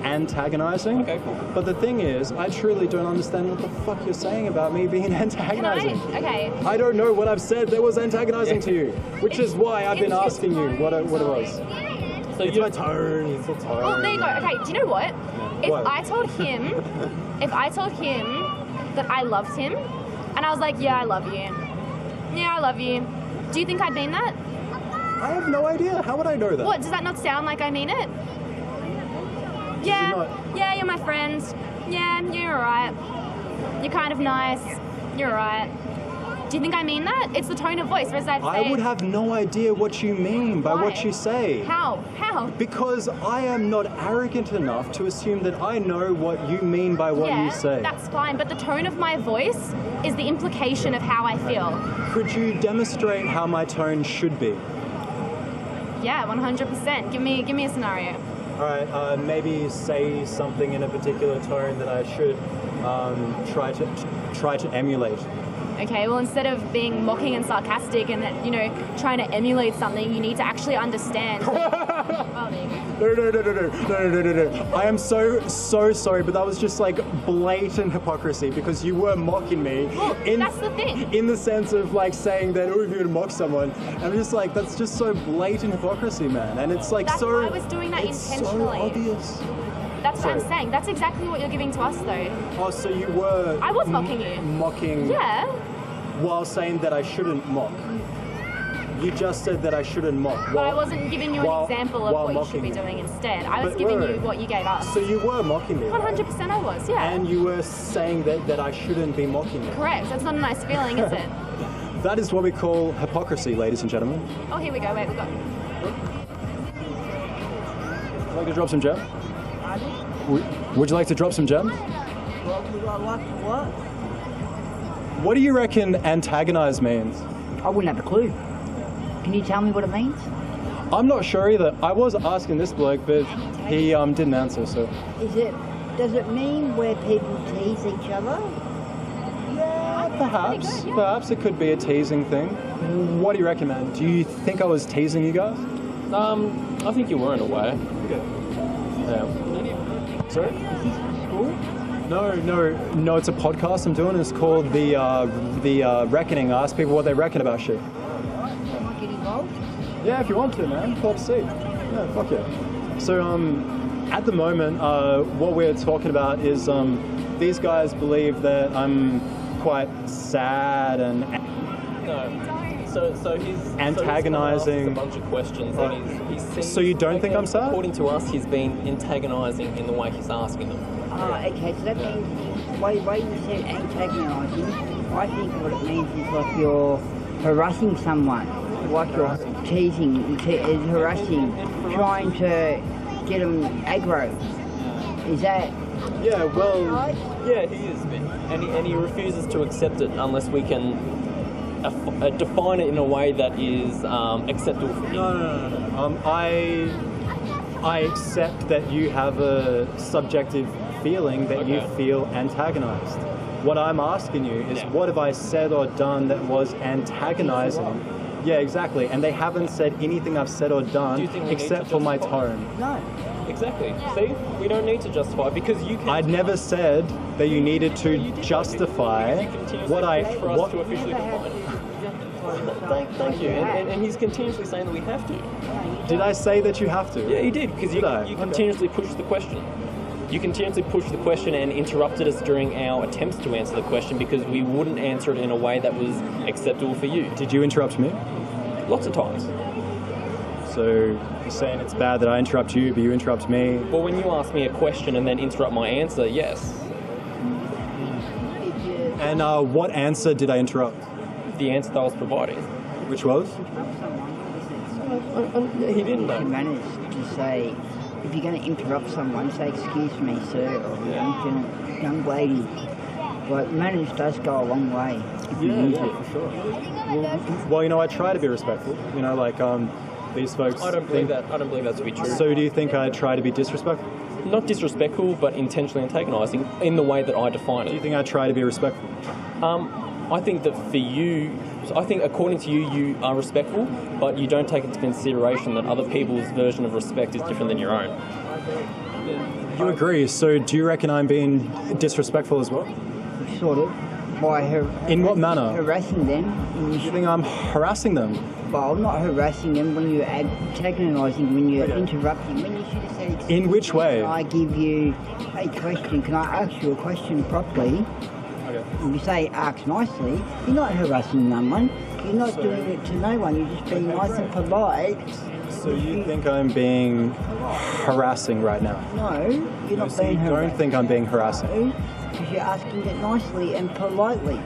antagonizing. Okay, cool. But the thing is, I truly don't understand what the fuck you're saying about me being antagonizing. Okay. I don't know what I've said that was antagonizing to you, which is why I've been asking you what it was. So it's my tone. It's the tone. Well, there you go. Okay, do you know what? If What? I told him that I loved him, and I was like, yeah, I love you. Yeah, I love you. Do you think I'd mean that? I have no idea. How would I know that? What, does that not sound like I mean it? Yeah, yeah, you're my friend. Yeah, you're alright. You're kind of nice. You're alright. Do you think I mean that? It's the tone of voice, whereas I'd say... I would have no idea what you mean by what you say. How? How? Because I am not arrogant enough to assume that I know what you mean by what you say. That's fine, but the tone of my voice is the implication of how I feel. Could you demonstrate how my tone should be? Yeah, 100%. Give me a scenario. All right, maybe say something in a particular tone that I should try to emulate. Okay, well, instead of being mocking and sarcastic and, trying to emulate something, you need to actually understand. Oh, there you go. No. I am so sorry, but that was just like blatant hypocrisy because you were mocking me. Well, that's the thing. In the sense of like saying that, if you were to mock someone, I'm just like, that's just so blatant hypocrisy, man. And it's like That's why I was doing that intentionally. So obvious. That's what I'm saying. That's exactly what you're giving to us, though. Oh, so you were... I was mocking you. Mocking... Yeah. While saying that I shouldn't mock. You just said that I shouldn't mock. But I wasn't giving you an example of what you should be doing instead. I was giving you what you gave us. So you were mocking me. 100% I was, yeah. And you were saying that I shouldn't be mocking you. Correct. That's not a nice feeling, is it? That is what we call hypocrisy, ladies and gentlemen. Oh, here we go. Wait, we got... Would you like to drop some gems? Would you like to drop some gems? What? What do you reckon antagonize means? I wouldn't have a clue. Can you tell me what it means? I'm not sure either. I was asking this bloke, but he didn't answer. So. Does it mean where people tease each other? Yeah, perhaps. Perhaps it could be a teasing thing. What do you reckon, man? Do you think I was teasing you guys? I think you were in a way. Okay. Yeah. Sorry? Is this for school? No. It's a podcast I'm doing. It's called the Reckoning. I ask people what they reckon about shit. Can I get involved? Yeah, if you want to, man. Pull up a seat. Yeah, fuck yeah. So, at the moment, what we're talking about is these guys believe that I'm quite sad and So he's antagonizing. a bunch of questions, and he's So you don't think I'm sad? According to us, he's been antagonizing in the way he's asking them. Okay, so that means, why you said antagonising, I think what it means is like you're harassing someone, like you're teasing, harassing, trying to get them aggro. Is that... Yeah, well... Yeah, he is, and he refuses to accept it unless we can define it in a way that is acceptable for him. No. I accept that you have a subjective feeling that you feel antagonized. What I'm asking you is, what have I said or done that was antagonizing? Yeah, exactly. And they haven't said anything I've said or done except for my tone. No. Exactly. See, we don't need to justify because you can. I'd never said that you needed to justify what I. What to officially define it. Thank you. And he's continuously saying that we have to. Did I say that you have to? Yeah, you did, because you continuously pushed the question. You continuously pushed the question and interrupted us during our attempts to answer the question because we wouldn't answer it in a way that was acceptable for you. Did you interrupt me? Lots of times. So you're saying it's bad that I interrupt you, but you interrupt me? Well, when you ask me a question and then interrupt my answer, yes. And what answer did I interrupt? The answer that I was providing. Which was? He didn't know. You managed to say, if you're going to interrupt someone, say, excuse me, sir, or young lady. Like, manners does go a long way. Yeah, for sure. Well, you know, I try to be respectful. You know, like, these folks... I don't believe that to be true. So do you think I try to be disrespectful? Not disrespectful, but intentionally antagonising in the way that I define it. Do you think I try to be respectful? I think that for you, according to you, you are respectful, but you don't take into consideration that other people's version of respect is different than your own. You agree, so do you reckon I'm being disrespectful as well? Sort of. By in what manner? Harassing them. You think I'm harassing them? Well, not harassing them when you're antagonising, when you're interrupting, when you should have said... In which way? Can I give you a question? Can I ask you a question properly? Okay. You say ask nicely, you're not harassing someone, you're not doing it to no one, you're just being nice and polite. So you think I'm being harassing right now? No, you're not being harassing. You don't think I'm being harassing? Because you're asking it nicely and politely.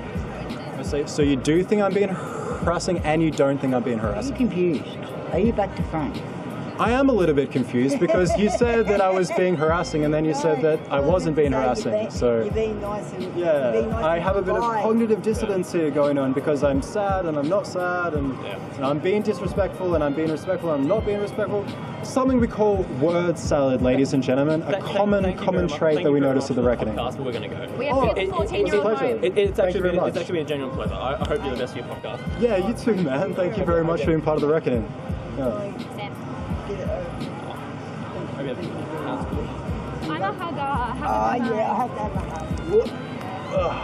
So you do think I'm being harassing and you don't think I'm being harassing? Are you confused? Are you back to front? I am a little bit confused because you said that I was being harassing and then you said that I wasn't being harassing. So you're being nice and I have a bit of cognitive dissonance here going on because I'm sad and I'm not sad and I'm being disrespectful and I'm being respectful and I'm not being respectful. Something we call word salad, ladies and gentlemen. A common trait that we notice at the Reckoning. We're going to go. We have a 14-year-old home. It's actually been a genuine pleasure. I hope you're the best for your podcast. Yeah, you too, man. Thank you very much for being part of the Reckoning. Yeah. I'm a hugger. Yeah, I have to have a hug.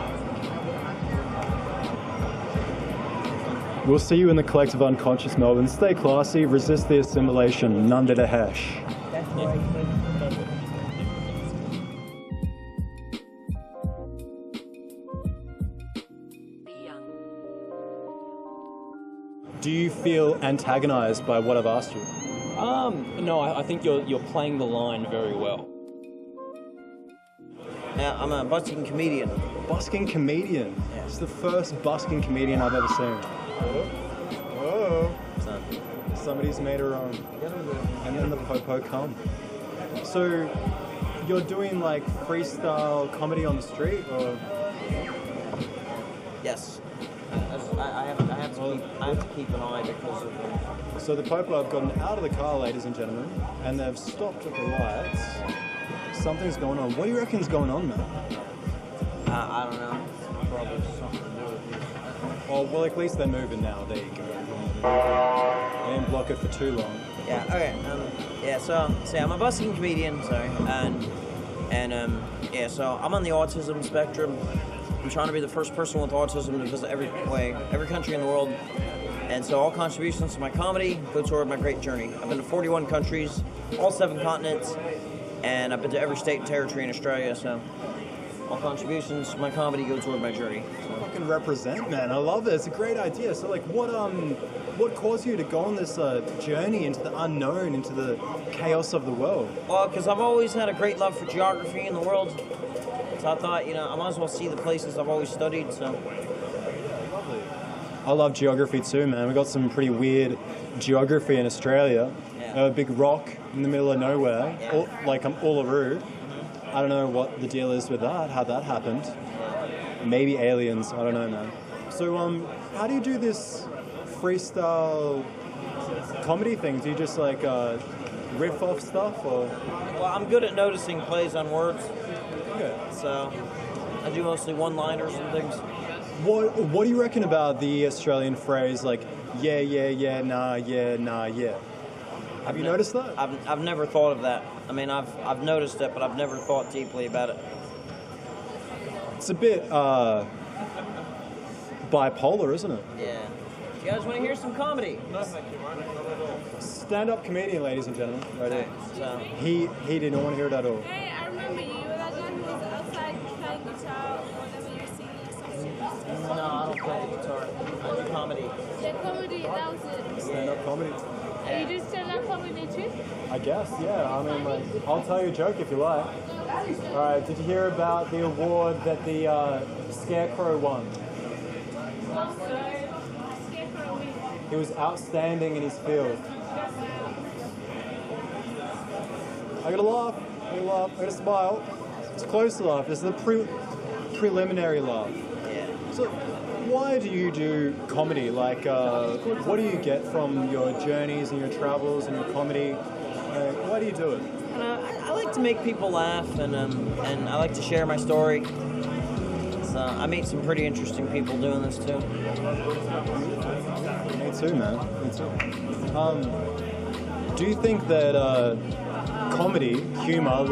We'll see you in the collective unconscious, Melbourne. Stay classy, resist the assimilation, none to the hash. That's right. Do you feel antagonized by what I've asked you? No, I think you're playing the line very well. Now, I'm a busking comedian. Busking comedian? Yeah. It's the first busking comedian I've ever seen. Oh. Somebody's made her own. And then the popo come. So, you're doing like freestyle comedy on the street, or? Yes. I have I have to keep an eye because of them. So the Popo have gotten out of the car, ladies and gentlemen, and they've stopped at the lights. Something's going on. What do you reckon's going on, man? I don't know. Probably something to do with it. Oh, well, at least they're moving now. There you go. They didn't block it for too long. Yeah. Okay. Yeah. So I'm a busking comedian. Sorry. Yeah. So I'm on the autism spectrum. I'm trying to be the first person with autism to visit every country in the world. And so all contributions to my comedy go toward my great journey. I've been to 41 countries, all 7 continents, and I've been to every state and territory in Australia. So all contributions to my comedy go toward my journey. Fucking represent, man. I love it. It's a great idea. So, like, what caused you to go on this journey into the unknown, into the chaos of the world? Well, because I've always had a great love for geography in the world. So I thought, I might as well see the places I've always studied. So. I love geography too, man. We got some pretty weird geography in Australia. Yeah. A big rock in the middle of nowhere, Uluru. I don't know what the deal is with that, how that happened. Maybe aliens, I don't know, man. So, how do you do this freestyle comedy thing? Do you just like riff off stuff, or? Well, I'm good at noticing plays on words. Okay. So I do mostly one-liners and things. What do you reckon about the Australian phrase like yeah, nah, yeah? Have you noticed that? I've never thought of that. I mean, I've noticed it, but I've never thought deeply about it. It's a bit bipolar, isn't it? Yeah. You guys want to hear some comedy? Stand-up comedian, ladies and gentlemen. Right here. So. He didn't want to hear it at all. Hey, I remember you. You were that guy who was outside playing guitar whenever you were singing songs. No, I don't play the guitar. I do comedy. Yeah, comedy. That was it. Stand-up comedy. You do stand-up comedy too? I guess, yeah. I mean, like, I'll tell you a joke if you like. All right, did you hear about the award that the Scarecrow won? He was outstanding in his field. I gotta laugh, I gotta smile. It's a close laugh. This is the preliminary laugh. Yeah. So, why do you do comedy? Like, what do you get from your journeys and your travels and your comedy? Why do you do it? I like to make people laugh, and I like to share my story. So I meet some pretty interesting people doing this too. Me too, man. Me too. Do you think that comedy, humor,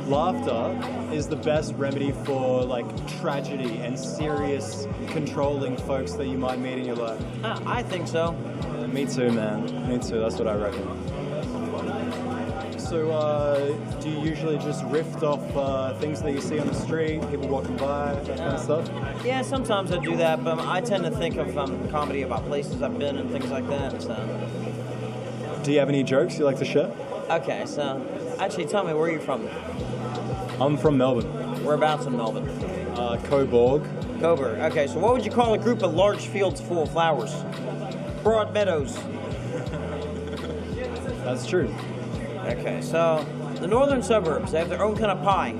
laughter is the best remedy for like tragedy and serious, controlling folks that you might meet in your life? I think so. Yeah, me too, man. Me too. That's what I reckon. So, do you usually just riff off things that you see on the street, people walking by, that kind of stuff? Yeah, sometimes I do that, but I tend to think of comedy about places I've been and things like that. So. Do you have any jokes you like to share? Okay, so actually, tell me, where are you from? I'm from Melbourne. Whereabouts in Melbourne? Coburg. Coburg. Okay, so what would you call a group of large fields full of flowers? Broad meadows. That's true. Okay, so the northern suburbs, they have their own kind of pie,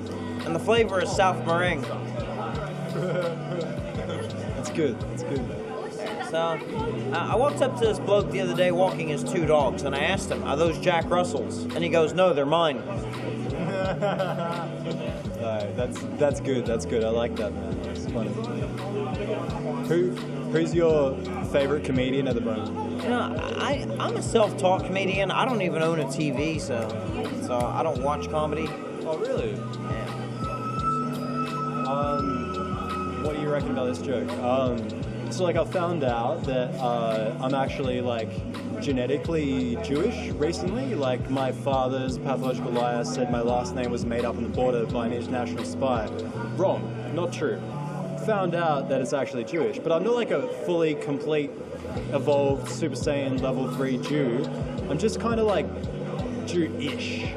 and the flavor is South meringue. That's good. That's good. So I walked up to this bloke the other day walking his 2 dogs, and I asked him, "Are those Jack Russells?" And he goes, "No, they're mine." Alright, that's good. That's good. I like that, man. It's funny. Who's your favorite comedian at the moment? I'm a self-taught comedian. I don't even own a TV, so I don't watch comedy. Oh, really? Yeah. What do you reckon about this joke? So, like, I found out that I'm actually, like, genetically Jewish recently. Like, my father's pathological liar said my last name was made up on the border by an international spy. Wrong. Not true. Found out that it's actually Jewish. But I'm not, like, a fully complete, evolved Super Saiyan level 3 Jew. I'm just kind of, like, Jew-ish.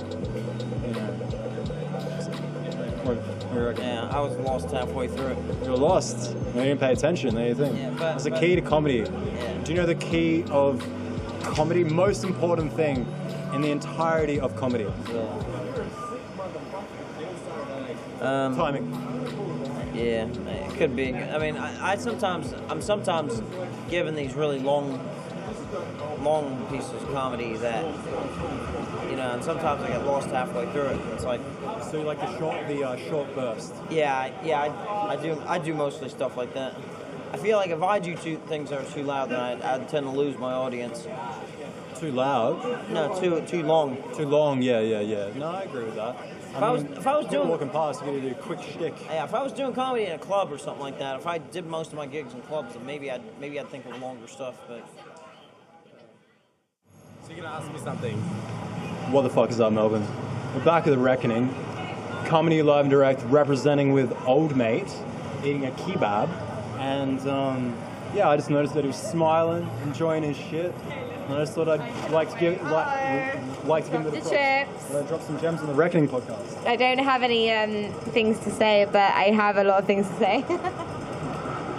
Yeah, I was lost halfway through it. You were lost. You didn't pay attention. What do you think? Yeah, That's the key to comedy. Yeah. Do you know the key of comedy? Most important thing in the entirety of comedy. Timing. Yeah, it could be. I mean, I'm sometimes given these really long pieces of comedy that, you know, and sometimes I get lost halfway through it. It's like, so you like the short burst. Yeah, I do mostly stuff like that. I feel like if I do things that are too loud, then I'd tend to lose my audience. Too loud? No, too long. Too long, yeah. No, I agree with that. If I was doing walking past, you're gonna do a quick shtick. Yeah, if I was doing comedy in a club or something like that, if I did most of my gigs in clubs, then maybe I'd think of longer stuff. But so you're gonna ask me something? What the fuck is up, Melbourne? We're back at the Reckoning. Comedy live and direct, representing with Old Mate, eating a kebab, and yeah, I just noticed that he was smiling, enjoying his shit. And I just thought I'd like to give him a bit of props. I drop some gems on the Reckoning podcast. I don't have any things to say, but I have a lot of things to say.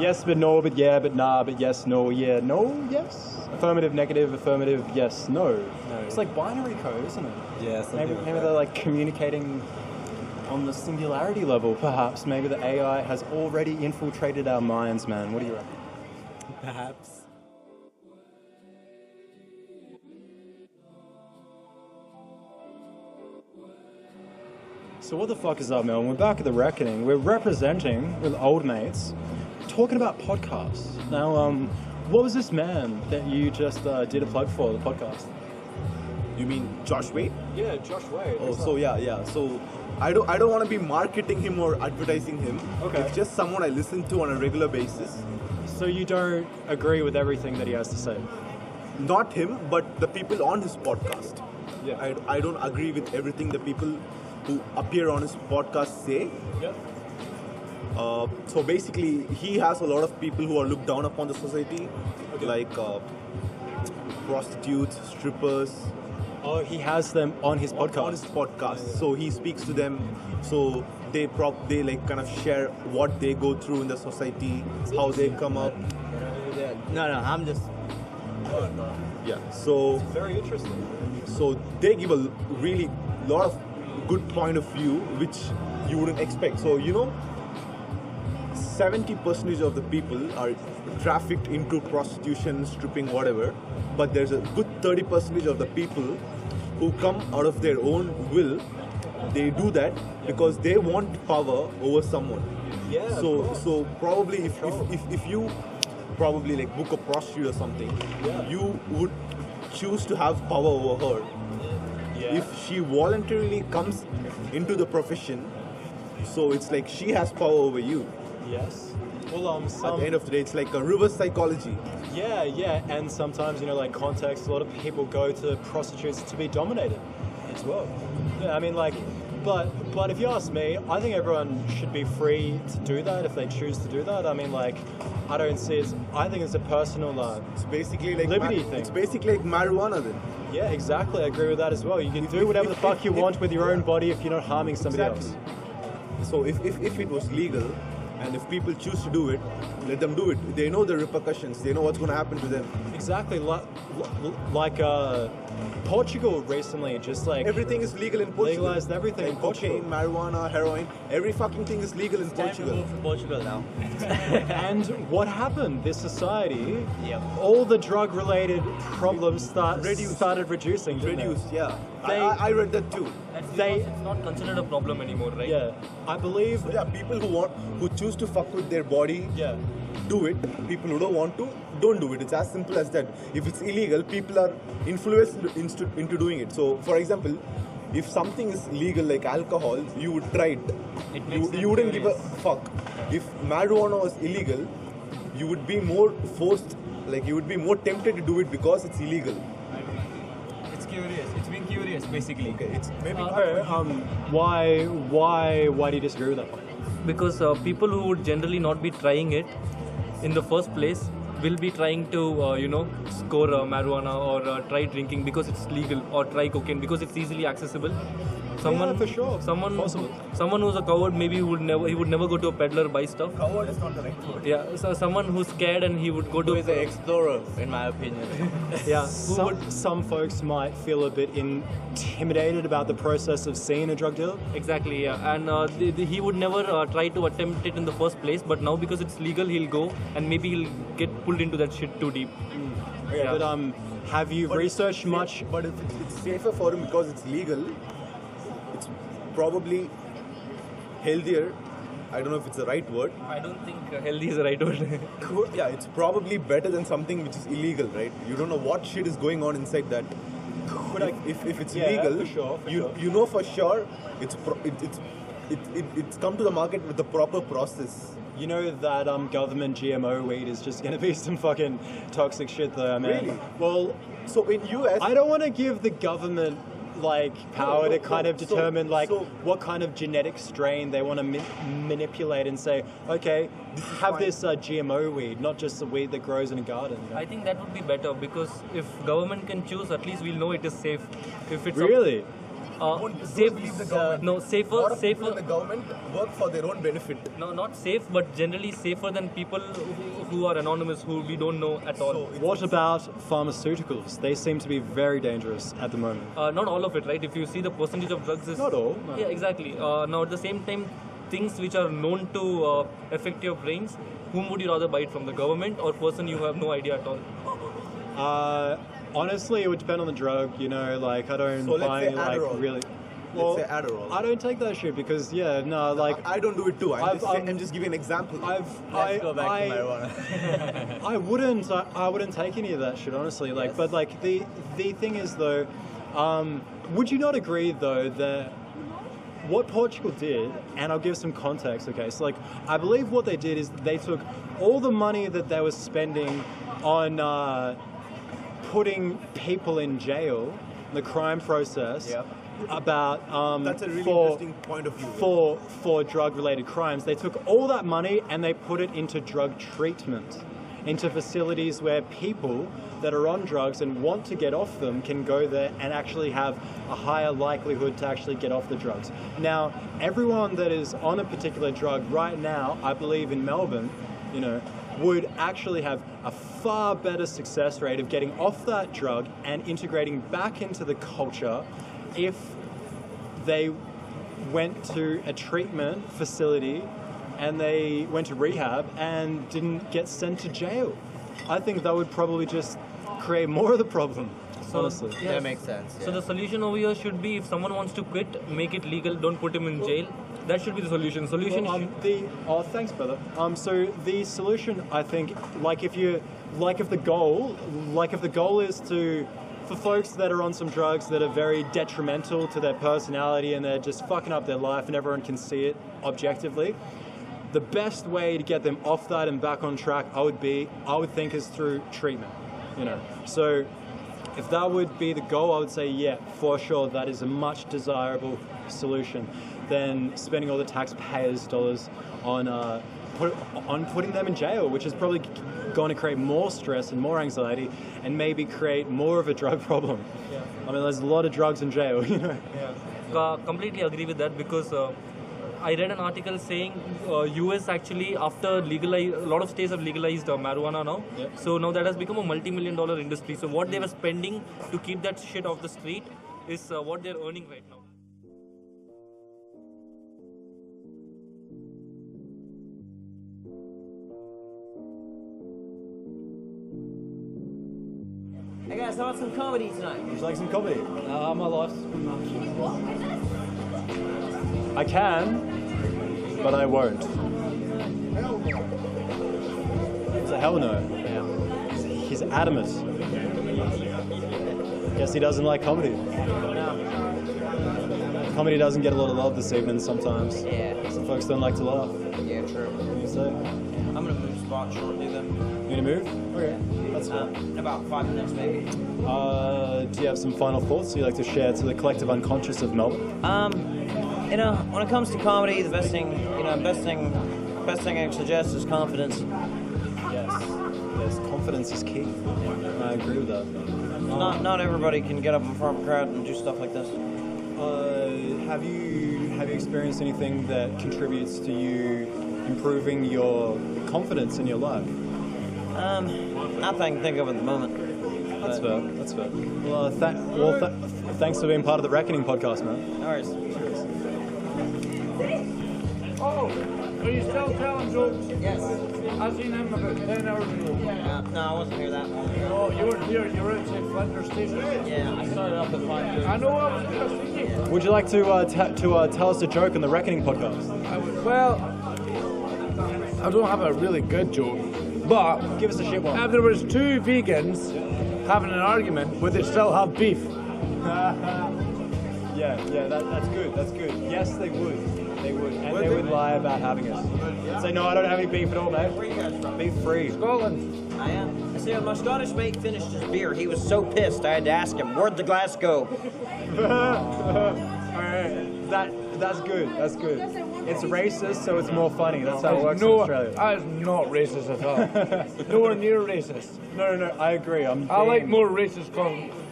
Yes, but no, but yeah, but nah, but yes, no, yeah, no, yes. Affirmative, negative, affirmative, yes, no. It's like binary code, isn't it? Yeah, maybe they're like communicating on the singularity level, perhaps. Maybe the AI has already infiltrated our minds, man. What do you reckon? Perhaps. So what the fuck is up, Mel? We're back at the Reckoning. We're representing with Old Mates, talking about podcasts. Now, what was this man that you just did a plug for, the podcast? You mean Josh Wade? Yeah, Josh Wade. Oh, so yeah. So I don't want to be marketing him or advertising him. Okay. It's just someone I listen to on a regular basis. So you don't agree with everything that he has to say? Not him, but the people on his podcast. Yeah. I don't agree with everything the people who appear on his podcast say. Yeah. So basically, he has a lot of people who are looked down upon the society, like prostitutes, strippers. Oh, he has them on his podcast. On his podcast, so he speaks to them. So they like kind of share what they go through in the society, how they come up. No, I'm just. Yeah. So very interesting. So they give a really lot of good point of view, which you wouldn't expect. So 70% of the people are trafficked into prostitution, stripping, whatever. But there's a good 30% of the people who come out of their own will. They do that because they want power over someone. Yeah. So probably if you probably like book a prostitute or something, you would choose to have power over her. Yeah. If she voluntarily comes into the profession, so it's like she has power over you. Yes. Well, at the end of the day, it's like a reverse psychology. Yeah, and sometimes, like context, a lot of people go to prostitutes to be dominated as well. Yeah, I mean, like, but if you ask me, I think everyone should be free to do that if they choose to do that. I mean, like, I don't see it. I think it's a personal it's basically like liberty thing. It's basically like marijuana then. Yeah, exactly. I agree with that as well. You can do whatever the fuck you want with your own body if you're not harming somebody else. So if it was legal, and if people choose to do it, let them do it. They know the repercussions. They know what's going to happen to them. Exactly. Like Portugal recently, just like... Everything is legal in Portugal. Legalized everything in Portugal. Cocaine, marijuana, heroin, every fucking thing is legal in Portugal. From Portugal now. And what happened? This society, all the drug-related problems started reducing, Reduced, yeah. I read that too. It's not considered a problem anymore, right? Yeah, I believe. So, yeah, people who choose to fuck with their body, do it. People who don't want to, don't do it. It's as simple as that. If it's illegal, people are influenced into doing it. So, for example, if something is legal like alcohol, you would try it. You wouldn't give a fuck. If marijuana was illegal, you would be more forced, like you would be more tempted to do it because it's illegal. It's curious. It's being curious, basically. Okay, it's maybe why do you disagree with that point? Because people who would generally not be trying it in the first place will be trying to, score marijuana or try drinking because it's legal, or try cocaine because it's easily accessible. Someone for sure. Someone Possible. someone who's a coward, maybe he would never go to a peddler buy stuff. Coward is not the right word. Yeah, so someone who's scared and he would go to. Who is an explorer, in my opinion. Yeah, some folks might feel a bit intimidated about the process of seeing a drug dealer. Exactly, yeah, and he would never try to attempt it in the first place, but now because it's legal, he'll go and maybe he'll get pulled into that shit too deep. Yeah, but have you researched much? But if it's safer for him because it's legal, it's probably healthier. I don't know if it's the right word. I don't think healthy is the right word. Yeah, it's probably better than something which is illegal, right? You don't know what shit is going on inside that. If it's illegal, for sure, you know for sure it's come to the market with the proper process. You know that government GMO weed is just going to be some fucking toxic shit though, man. Really? Well, so in US... I don't want to give the government power to kind of determine what kind of genetic strain they want to manipulate and say, okay, have this GMO weed, not just the weed that grows in a garden. You know? I think that would be better because if government can choose, at least we'll know it is safe. If it's really? Safer. No, safer. People in the government work for their own benefit. No, not safe, but generally safer than people who are anonymous, who we don't know at all. So what about pharmaceuticals? They seem to be very dangerous at the moment. Not all of it, right? If you see the percentage of drugs is... Not all. No. Yeah, exactly. Now at the same time, things which are known to affect your brains, whom would you rather buy it from, the government or person you have no idea at all? Honestly, it would depend on the drug, you know, I don't buy really... Well, let's say Adderall. I don't take that shit because, I don't do it too. I'm just giving an example. Let's go back to marijuana. I wouldn't take any of that shit, honestly. Yes. But the thing is, though, would you not agree, though, that what Portugal did, and I'll give some context, okay? So, I believe what they did is they took all the money that they were spending on putting people in jail, the crime process, about that's a really interesting point of view. For drug-related crimes, they took all that money and they put it into drug treatment, into facilities where people that are on drugs and want to get off them can go there and actually have a higher likelihood to actually get off the drugs. Now, everyone that is on a particular drug right now, I believe in Melbourne, would actually have a far better success rate of getting off that drug and integrating back into the culture if they went to a treatment facility and they went to rehab and didn't get sent to jail. I think that would probably just create more of the problem, honestly. Yes. That makes sense. So the solution over here should be, if someone wants to quit, make it legal, don't put him in jail. That should be the solution. Thanks, brother. So the solution, I think, if the goal is for folks that are on some drugs that are very detrimental to their personality and they're just fucking up their life and everyone can see it objectively, the best way to get them off that and back on track, I would think, is through treatment. So if that would be the goal, I would say, yeah, for sure, that is a much desirable solution than spending all the taxpayers' dollars on putting them in jail, which is probably going to create more stress and more anxiety and maybe create more of a drug problem. Yeah. I mean, there's a lot of drugs in jail, Yeah, completely agree with that because I read an article saying US actually, after a lot of states have legalized marijuana now. Yeah. So now that has become a multi-million-dollar industry. So what they were spending to keep that shit off the street is what they're earning right now. Hey guys, how about some comedy tonight? Would you like some comedy? My life's I can, but I won't. It's a hell no. He's adamant. Guess he doesn't like comedy. Comedy doesn't get a lot of love this evening sometimes. Yeah. Some folks don't like to laugh. Yeah, true. What do you say? I'm gonna move spot shortly then. You gonna move? Okay, that's cool. In about 5 minutes maybe. Do you have some final thoughts you'd like to share to the collective unconscious of Melbourne? When it comes to comedy, the best thing I suggest is confidence. Yes, confidence is key. I agree with that. Not everybody can get up in front of a crowd and do stuff like this. Have you experienced anything that contributes to you improving your confidence in your life? Not that I can think of at the moment. That's fair. That's fair. Well, thanks for being part of the Reckoning podcast, man. No worries. Oh, are you still telling jokes? Yes. I seen him about 10 hours ago. No, I wasn't here that long. Oh, you weren't here. You were outside Flinders Station. Yeah, I started off at 5:30. I know I was going to see you. Would you like to tell us a joke on the Reckoning podcast? Well, I don't have a really good joke, but give us a shit one. If there was two vegans having an argument, would they still have beef? Yeah, that's good. That's good. Yes, they would. They would, and they would lie about having us. They'd say, no, I don't have any beef at all, mate. Where are you guys from? Beef free. Scotland. I am. See, when my Scottish mate finished his beer, he was so pissed I had to ask him, where'd the glass go? That's good. That's good. It's racist, so it's more funny. That's how it works in Australia. That is not racist at all. Nowhere near racist. No, I agree. I like more racist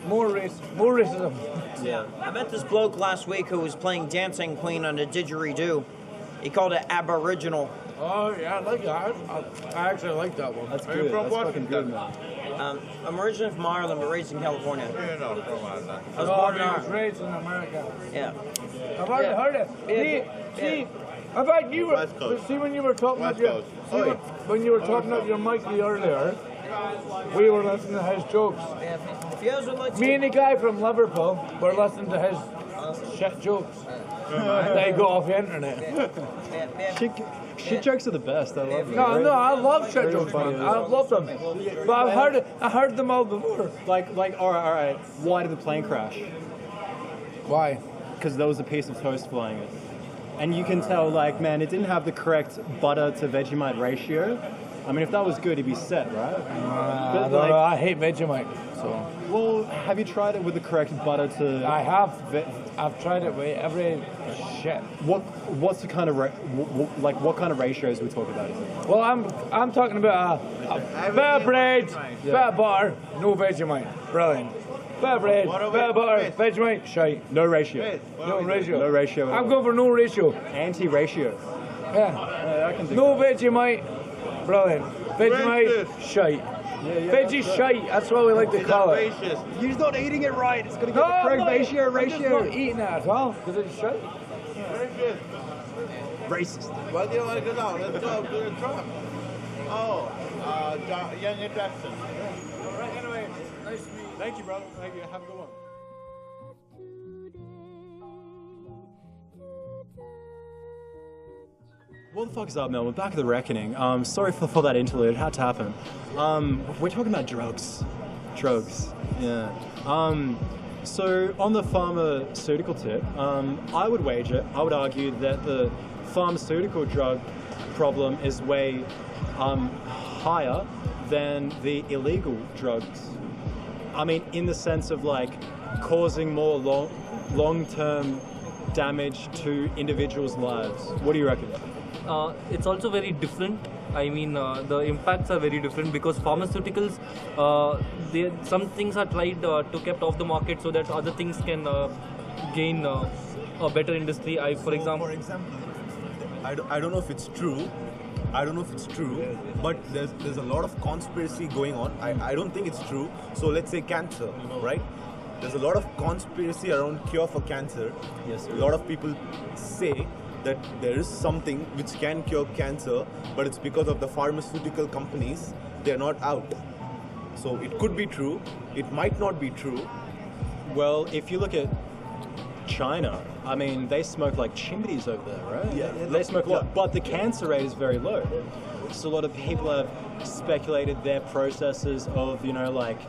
more racism. Yeah. I met this bloke last week who was playing Dancing Queen on a didgeridoo. He called it Aboriginal. Oh, yeah, I like that. I actually like that one. That's good. That's fucking good, man. I'm originally from Ireland, but raised in California. Yeah, no, from Ireland. I was born in I was Ireland. raised in America. Yeah. I've already heard it. See, I bet you were. See, when you were talking about your, when you were talking about your Mikey earlier, we were listening to his jokes. If you guys would like to... Me and the guy from Liverpool were listening to his shit jokes. They go off the internet. Shit jokes are the best. I love them. No, I love shit jokes, man. I love them. But I heard them all before. Like, all right. Why did the plane crash? Why? Because there was a piece of toast flying in. And you can tell, like, man, it didn't have the correct butter to Vegemite ratio. I mean, if that was good, he'd be set, right? I hate Vegemite. So. Well, have you tried it with the correct butter to... I have. I've tried it with every shit. What's the kind of what kind of ratios we talk about? Well, I'm talking about a bit of bread, bit of butter, no Vegemite. Brilliant. Bit of bread, bit of butter, Vegemite, shite. No ratio. No ratio. No ratio. I'm going for no ratio. Anti-ratio. Yeah. I can do no that. Vegemite. Brilliant. Vegemite, shite. Veggie shite, that's what we like to call it. You're not eating it right. It's going to get the correct ratio. I'm just not eating it at all, because it's shite. Racist. What do you want to do now? Let's go to the truck. Oh, YoungBoy. All right, anyway, nice to meet you. Thank you, brother. Thank you. Have a good one. What the fuck is up, Mel? We're back at the Reckoning. Sorry for that interlude. It had to happen. We're talking about drugs. Drugs. Yeah. So on the pharmaceutical tip, I would argue that the pharmaceutical drug problem is way higher than the illegal drugs. I mean, in the sense of like causing more long-term damage to individuals' lives. What do you reckon? It's also very different. I mean, the impacts are very different because pharmaceuticals, some things are tried to kept off the market so that other things can gain a better industry. For example, I don't know if it's true. But there's a lot of conspiracy going on. I don't think it's true. So let's say cancer, right? There's a lot of conspiracy around cure for cancer. Yes. A lot of people say that there is something which can cure cancer, but it's because of the pharmaceutical companies, they're not out. So it could be true, it might not be true. Well, if you look at China, I mean, they smoke like chimneys over there, right? Yeah, they smoke a lot, but the cancer rate is very low. So a lot of people have speculated their processes of, like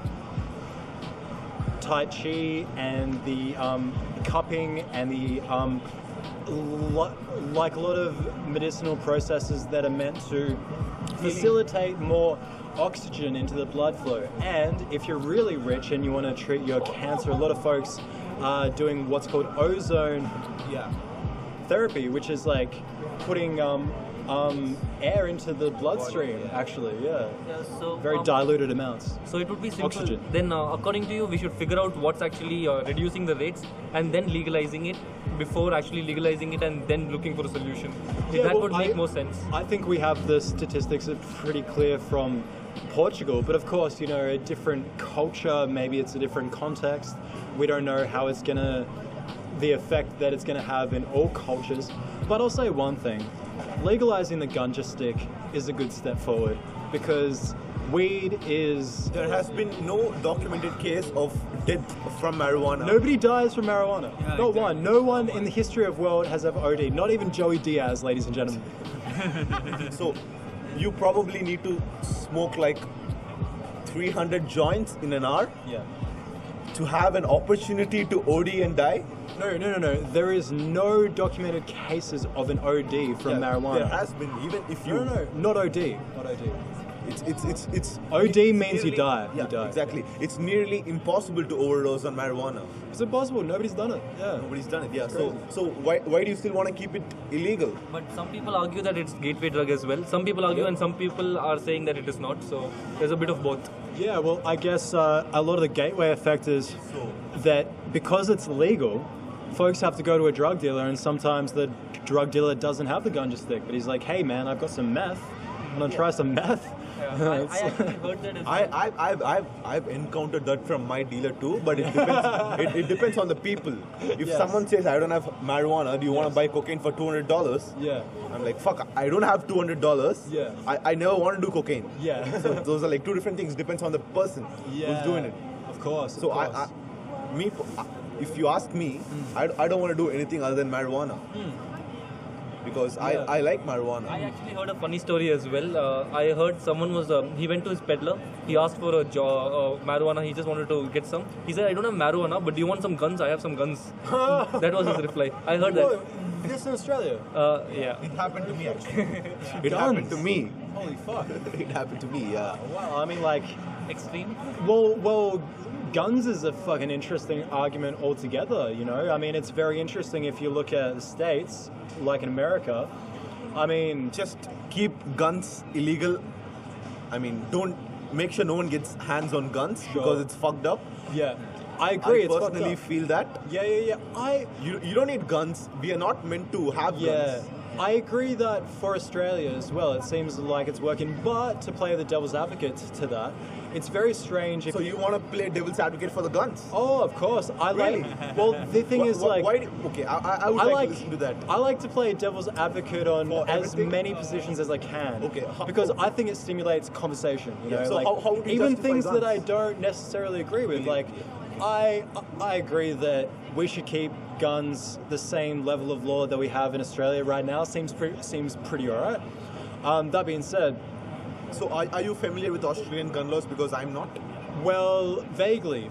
Tai Chi and the cupping and the like a lot of medicinal processes that are meant to facilitate more oxygen into the blood flow. And if you're really rich and you want to treat your cancer, a lot of folks are doing what's called ozone therapy, which is like putting air into the bloodstream, actually, yeah. So, Very diluted amounts. So it would be simple. Oxygen. Then, according to you, we should figure out what's actually reducing the rates and then legalizing it before actually legalizing it and then looking for a solution. That would make more sense. I think we have the statistics are pretty clear from Portugal, but of course, you know, a different culture, maybe it's a different context. We don't know how it's gonna, the effect that it's gonna have in all cultures. But I'll say one thing, legalizing the ganja stick is a good step forward because weed is... There has been no documented case of death from marijuana. Nobody dies from marijuana. Not one. No one in the history of the world has ever OD'd. Not even Joey Diaz, ladies and gentlemen. So, you probably need to smoke like 300 joints in an hour to have an opportunity to OD and die? No. There is no documented cases of an OD from marijuana. There has been, even if you... No, not OD. Not OD. It's OD means you die. Yeah, you die. Exactly. It's nearly impossible to overdose on marijuana. It's impossible. Nobody's done it. Yeah. Nobody's done it. Yeah. So why do you still want to keep it illegal? But some people argue that it's gateway drug as well. Some people argue and some people are saying that it is not. So there's a bit of both. Yeah. Well, I guess a lot of the gateway effect is that because it's legal, folks have to go to a drug dealer, and sometimes the drug dealer doesn't have the ganja stick, but he's like, "Hey, man, I've got some meth. I'm gonna try some meth." I actually heard that as well. I've encountered that from my dealer too, but it depends. it depends on the people. If someone says, "I don't have marijuana, do you want to buy cocaine for $200?" Yeah. I'm like, "Fuck, I don't have $200. Yeah. I never want to do cocaine." Yeah. So those are like two different things. Depends on the person who's doing it. Of course. So if you ask me, I don't want to do anything other than marijuana. Because I like marijuana. I actually heard a funny story as well. I heard someone was, he went to his peddler, he asked for a marijuana, he just wanted to get some. He said, "I don't have marijuana, but do you want some guns? I have some guns." That was his reply. I heard that. This in Australia? Yeah. It happened to me actually. It happened to me. Holy fuck. It happened to me, yeah. Wow, I mean like... Extreme? Well, guns is a fucking interesting argument altogether, you know? I mean, it's very interesting if you look at the States, like in America. I mean... Just keep guns illegal. I mean, don't... Make sure no one gets hands on guns because it's fucked up. Yeah. I agree, I personally feel that. Yeah. You don't need guns. We are not meant to have guns. I agree that for Australia as well, it seems like it's working, but to play the devil's advocate to that, it's very strange if you want to play devil's advocate for the guns? Oh, of course. Really? Well, the thing is like... Okay, I would like to listen to that. I like to play devil's advocate on as many positions as I can. Okay. Because I think it stimulates conversation. You know? So like, how would you even justify things guns? that I don't necessarily agree with. Like, I agree that we should keep guns the same level of law that we have in Australia right now. Seems pretty alright. That being said, so are you familiar with Australian gun laws? Because I'm not. Well, vaguely.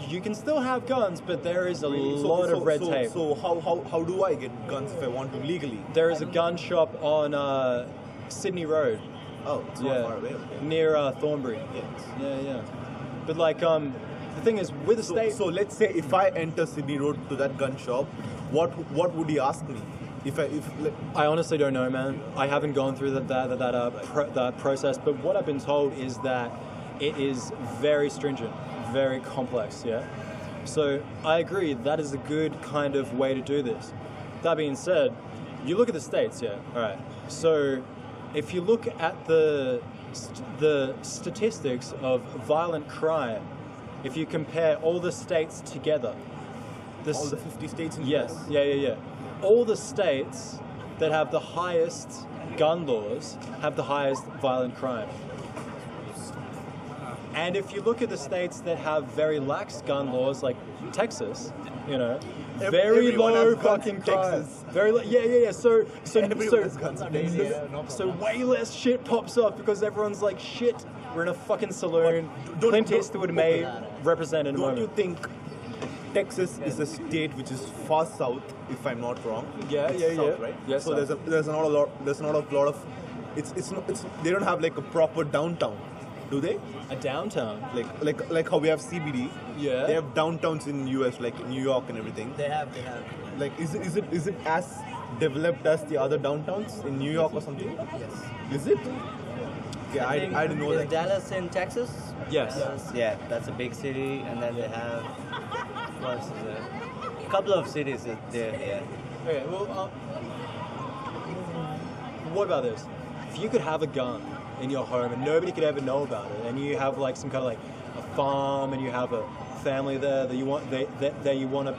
You can still have guns, but there is a lot of red tape. So how do I get guns if I want to legally? There is a gun shop on Sydney Road. Oh, it's not far away. Near Thornbury. Yeah. But like, the thing is, with the state... So let's say if I enter Sydney Road to that gun shop, what would he ask me? I honestly don't know, man. I haven't gone through that process, but what I've been told is that it is very stringent, very complex, yeah? So I agree, that is a good kind of way to do this. That being said, you look at the states, yeah? All right. So if you look at the statistics of violent crime, if you compare all the states together... all the 50 states in Yes, yeah. All the states that have the highest gun laws have the highest violent crime. And if you look at the states that have very lax gun laws, like Texas, you know, very low fucking crime. Very yeah. So way less shit pops up because everyone's like, shit, we're in a fucking saloon. Clint Eastwood may represent in a moment. Don't you think Texas is a state which is far south, if I'm not wrong? Yeah. South, right? Yes. So there's not a lot of they don't have like a proper downtown. Do they? A downtown? Like how we have CBD. Yeah. They have downtowns in US, like New York and everything. They have. Like, is it as developed as the other downtowns in New York or something? Yes. Is it? Okay, I didn't know is that. Dallas in Texas? Yes. Yeah, that's a big city, and then they have what else is there? A couple of cities there. Yeah. Okay. Well, what about this? If you could have a gun in your home and nobody could ever know about it, and you have like some kind of like a farm, and you have a family there that you want that you want to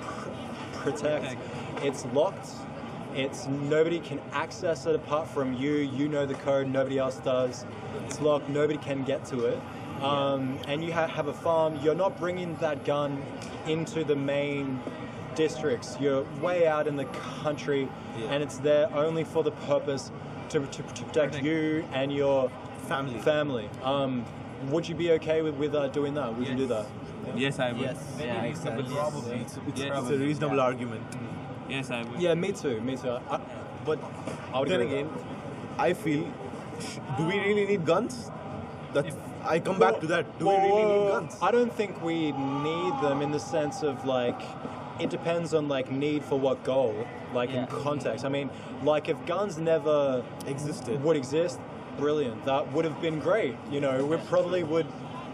protect, it's locked. It's nobody can access it apart from you. You know the code. Nobody else does. It's locked. Nobody can get to it. And you have a farm. You're not bringing that gun into the main districts. You're way out in the country, and it's there only for the purpose to protect you and your family. Would you be okay with doing that? Would you do that? Yes, I would. Yes. Yeah, Probably. probably. It's a reasonable argument. Yes, I would. Yeah, me too. But I would then agree. again, I feel, do we really need guns? I come back to that. Do we really need guns? I don't think we need them in the sense of like, it depends on like need for what goal, like in context. I mean, like if guns never would exist, brilliant. That would have been great. You know, we probably would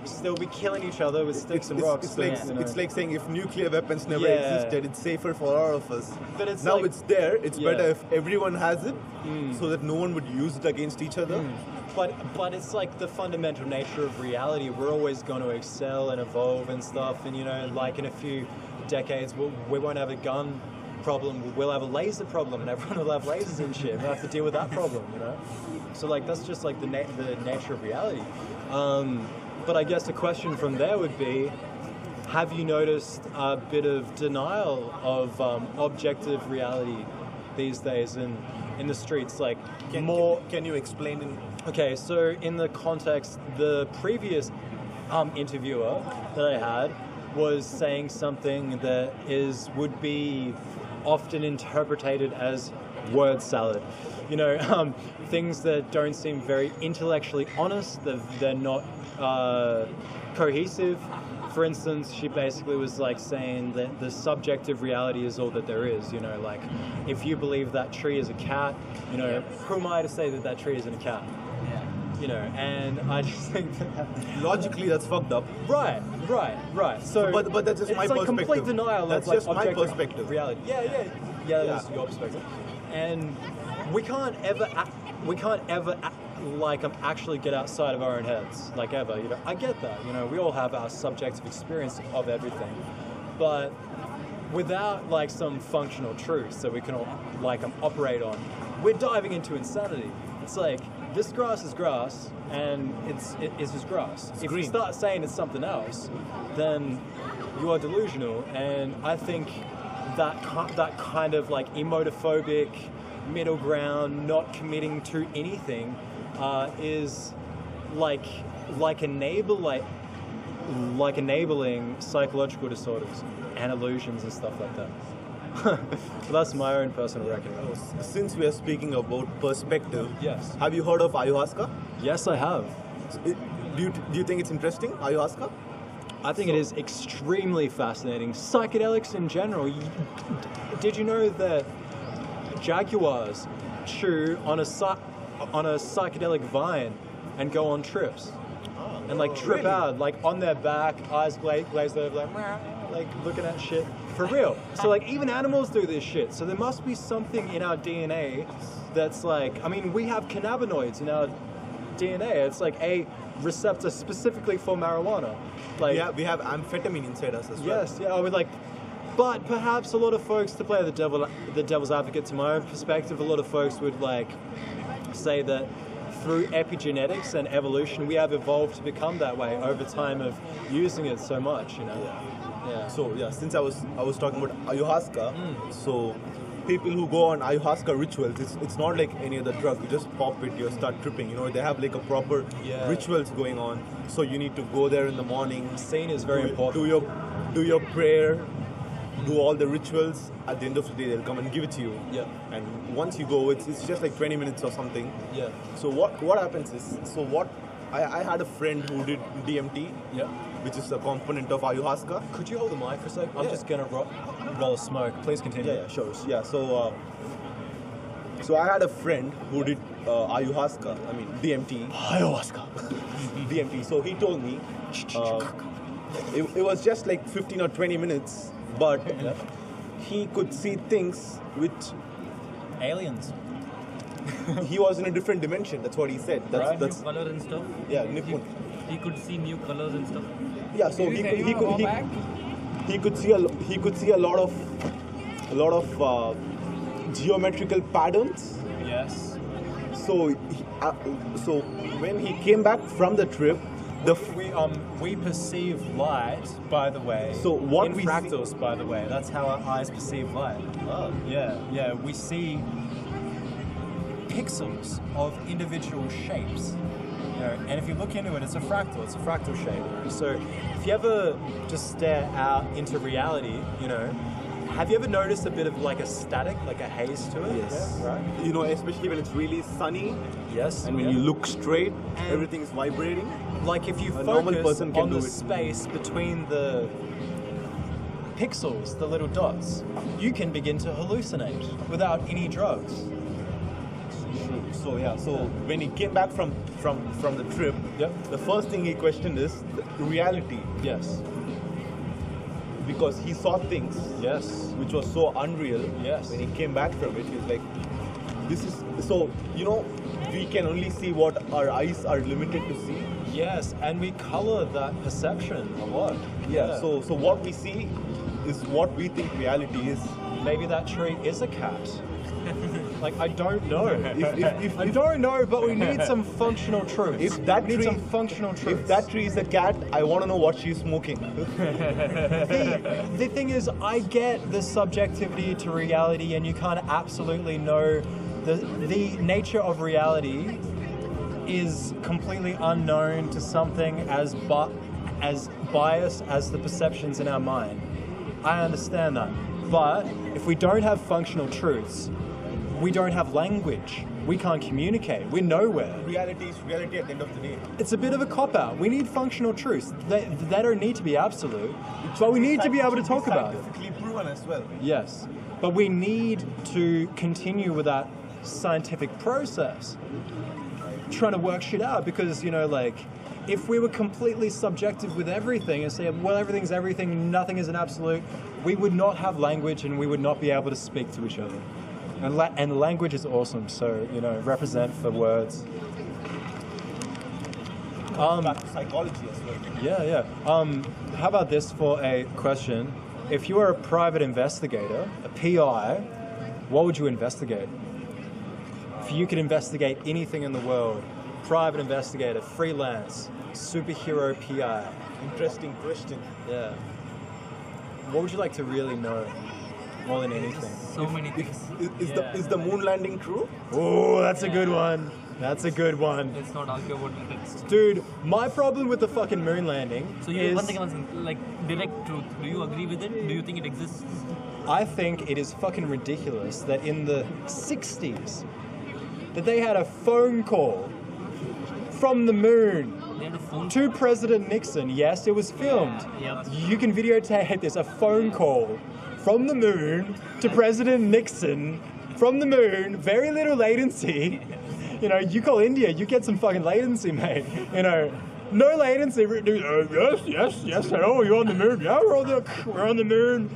still be killing each other with sticks and rocks. It's like saying if nuclear weapons never Yeah. existed, it's safer for all of us. But it's now like- it's there. It's Yeah. better if everyone has it, so that no one would use it against each other. But it's like the fundamental nature of reality. We're always going to excel and evolve and stuff. And you know, like in a few decades, we won't have a gun problem. We'll have a laser problem, and everyone will have lasers and shit. We'll have to deal with that problem, you know. So like that's just like the nature of reality. But I guess the question from there would be, have you noticed a bit of denial of objective reality these days in the streets? Like Can you explain in? Okay, so in the context, the previous interviewer that I had was saying something that would be often interpreted as word salad. You know, things that don't seem very intellectually honest, they're not cohesive. For instance, she basically was like saying that the subjective reality is all that there is, you know, like if you believe that tree is a cat, you know, who am I to say that tree isn't a cat? You know, and I just think that logically that's fucked up. Right. So, but that's just it's my like perspective. complete denial That's of like just my objective perspective. reality. Yeah, that's your perspective. And we can't ever like actually get outside of our own heads, like ever. You know, I get that. You know, we all have our subjective experience of everything, but without like some functional truth that we can all like operate on, we're diving into insanity. It's like this grass is grass, and it's just grass. If you start saying it's something else, then you are delusional. And I think that kind of like emotophobic middle ground, not committing to anything, is like enabling psychological disorders and illusions and stuff like that. But that's my own personal reckoning. Since we are speaking about perspective, yes. Have you heard of ayahuasca? Yes, I have. Do you think it's interesting, ayahuasca? I think it is extremely fascinating. Psychedelics in general. Did you know that jaguars chew on a psychedelic vine and go on trips? And like trip really? out, like on their back, eyes glazed over, like looking at shit. For real. So like even animals do this shit. So there must be something in our DNA that's like, I mean, we have cannabinoids in our DNA. It's like a receptor specifically for marijuana. Like we have amphetamine inside us as well. Yes, yeah, I would like. But perhaps a lot of folks, to play the devil's advocate, to my own perspective, a lot of folks would like say that through epigenetics and evolution, we have evolved to become that way over time of using it so much, you know. Yeah. So yeah, since I was talking about ayahuasca, so people who go on ayahuasca rituals, it's not like any other drug. You just pop it, you start tripping. You know, they have like a proper rituals going on. So you need to go there in the morning. Scene is very important. Do your prayer, do all the rituals. At the end of the day, they'll come and give it to you. Yeah. And once you go, it's just like 20 minutes or something. Yeah. So what happens is, I had a friend who did DMT, which is a component of ayahuasca. Could you hold the mic for a sec? I'm just gonna roll smoke. Please continue. Yeah, sure. Yeah, so I had a friend who did ayahuasca. I mean DMT. Ayahuasca. DMT. So he told me it was just like 15 or 20 minutes, but he could see things which aliens. He was in a different dimension. That's what he said. That's new color and stuff. Yeah, Nippon. He could see new colors and stuff. Yeah, so he could see a lot of geometrical patterns. Yes. So when he came back from the trip, we perceive light, by the way. So what in we fractals, see, by the way, that's how our eyes perceive light. Oh. Yeah. We see pixels of individual shapes. And if you look into it, it's a fractal shape. So if you ever just stare out into reality, have you ever noticed a bit of like a static, like a haze to it? Yes. Yeah, right. Especially when it's really sunny. Yes. And when you look straight, everything is vibrating. Like if you focus on the space between the pixels, the little dots, you can begin to hallucinate without any drugs. So when he came back from the trip, the first thing he questioned is the reality. Yes. Because he saw things, which was so unreal. Yes. When he came back from it, he's like, "This is so." We can only see what our eyes are limited to see. Yes, and we color that perception a lot. Yeah. So what we see is what we think reality is. Maybe that tree is a cat. Like, I don't know. I don't know, but we need some functional truths. If that tree is a cat, I want to know what she's smoking. The thing is, I get the subjectivity to reality, and you can't absolutely know the nature of reality is completely unknown to something as biased as the perceptions in our mind. I understand that. But if we don't have functional truths, we don't have language. We can't communicate. We're nowhere. Reality is reality at the end of the day. It's a bit of a cop-out. We need functional truths. They don't need to be absolute, but we need to be able to talk about it. Scientifically proven as well. Yes, but we need to continue with that scientific process, trying to work shit out, because, if we were completely subjective with everything and say, well, everything's everything, nothing is an absolute, we would not have language and we would not be able to speak to each other. And language is awesome, so, represent for words. Psychology as well. Yeah. How about this for a question? If you were a private investigator, a PI, what would you investigate? If you could investigate anything in the world, private investigator, freelance, superhero PI. Interesting question. Yeah. What would you like to really know more than anything? So many things. Is the moon landing true? Oh, that's a good one. That's a good one. Let's not argue about it. Dude, my problem with the fucking moon landing is... One thing, like, direct truth. Do you agree with it? Do you think it exists? I think it is fucking ridiculous that in the 60s, that they had a phone call from the moon to President Nixon. Yes, it was filmed. Yeah. You can videotape this, a phone call from the moon to President Nixon from the moon, very little latency. You call India, you get some fucking latency, mate. No latency. Yes, hello, you're on the moon. Yeah, we're on the moon.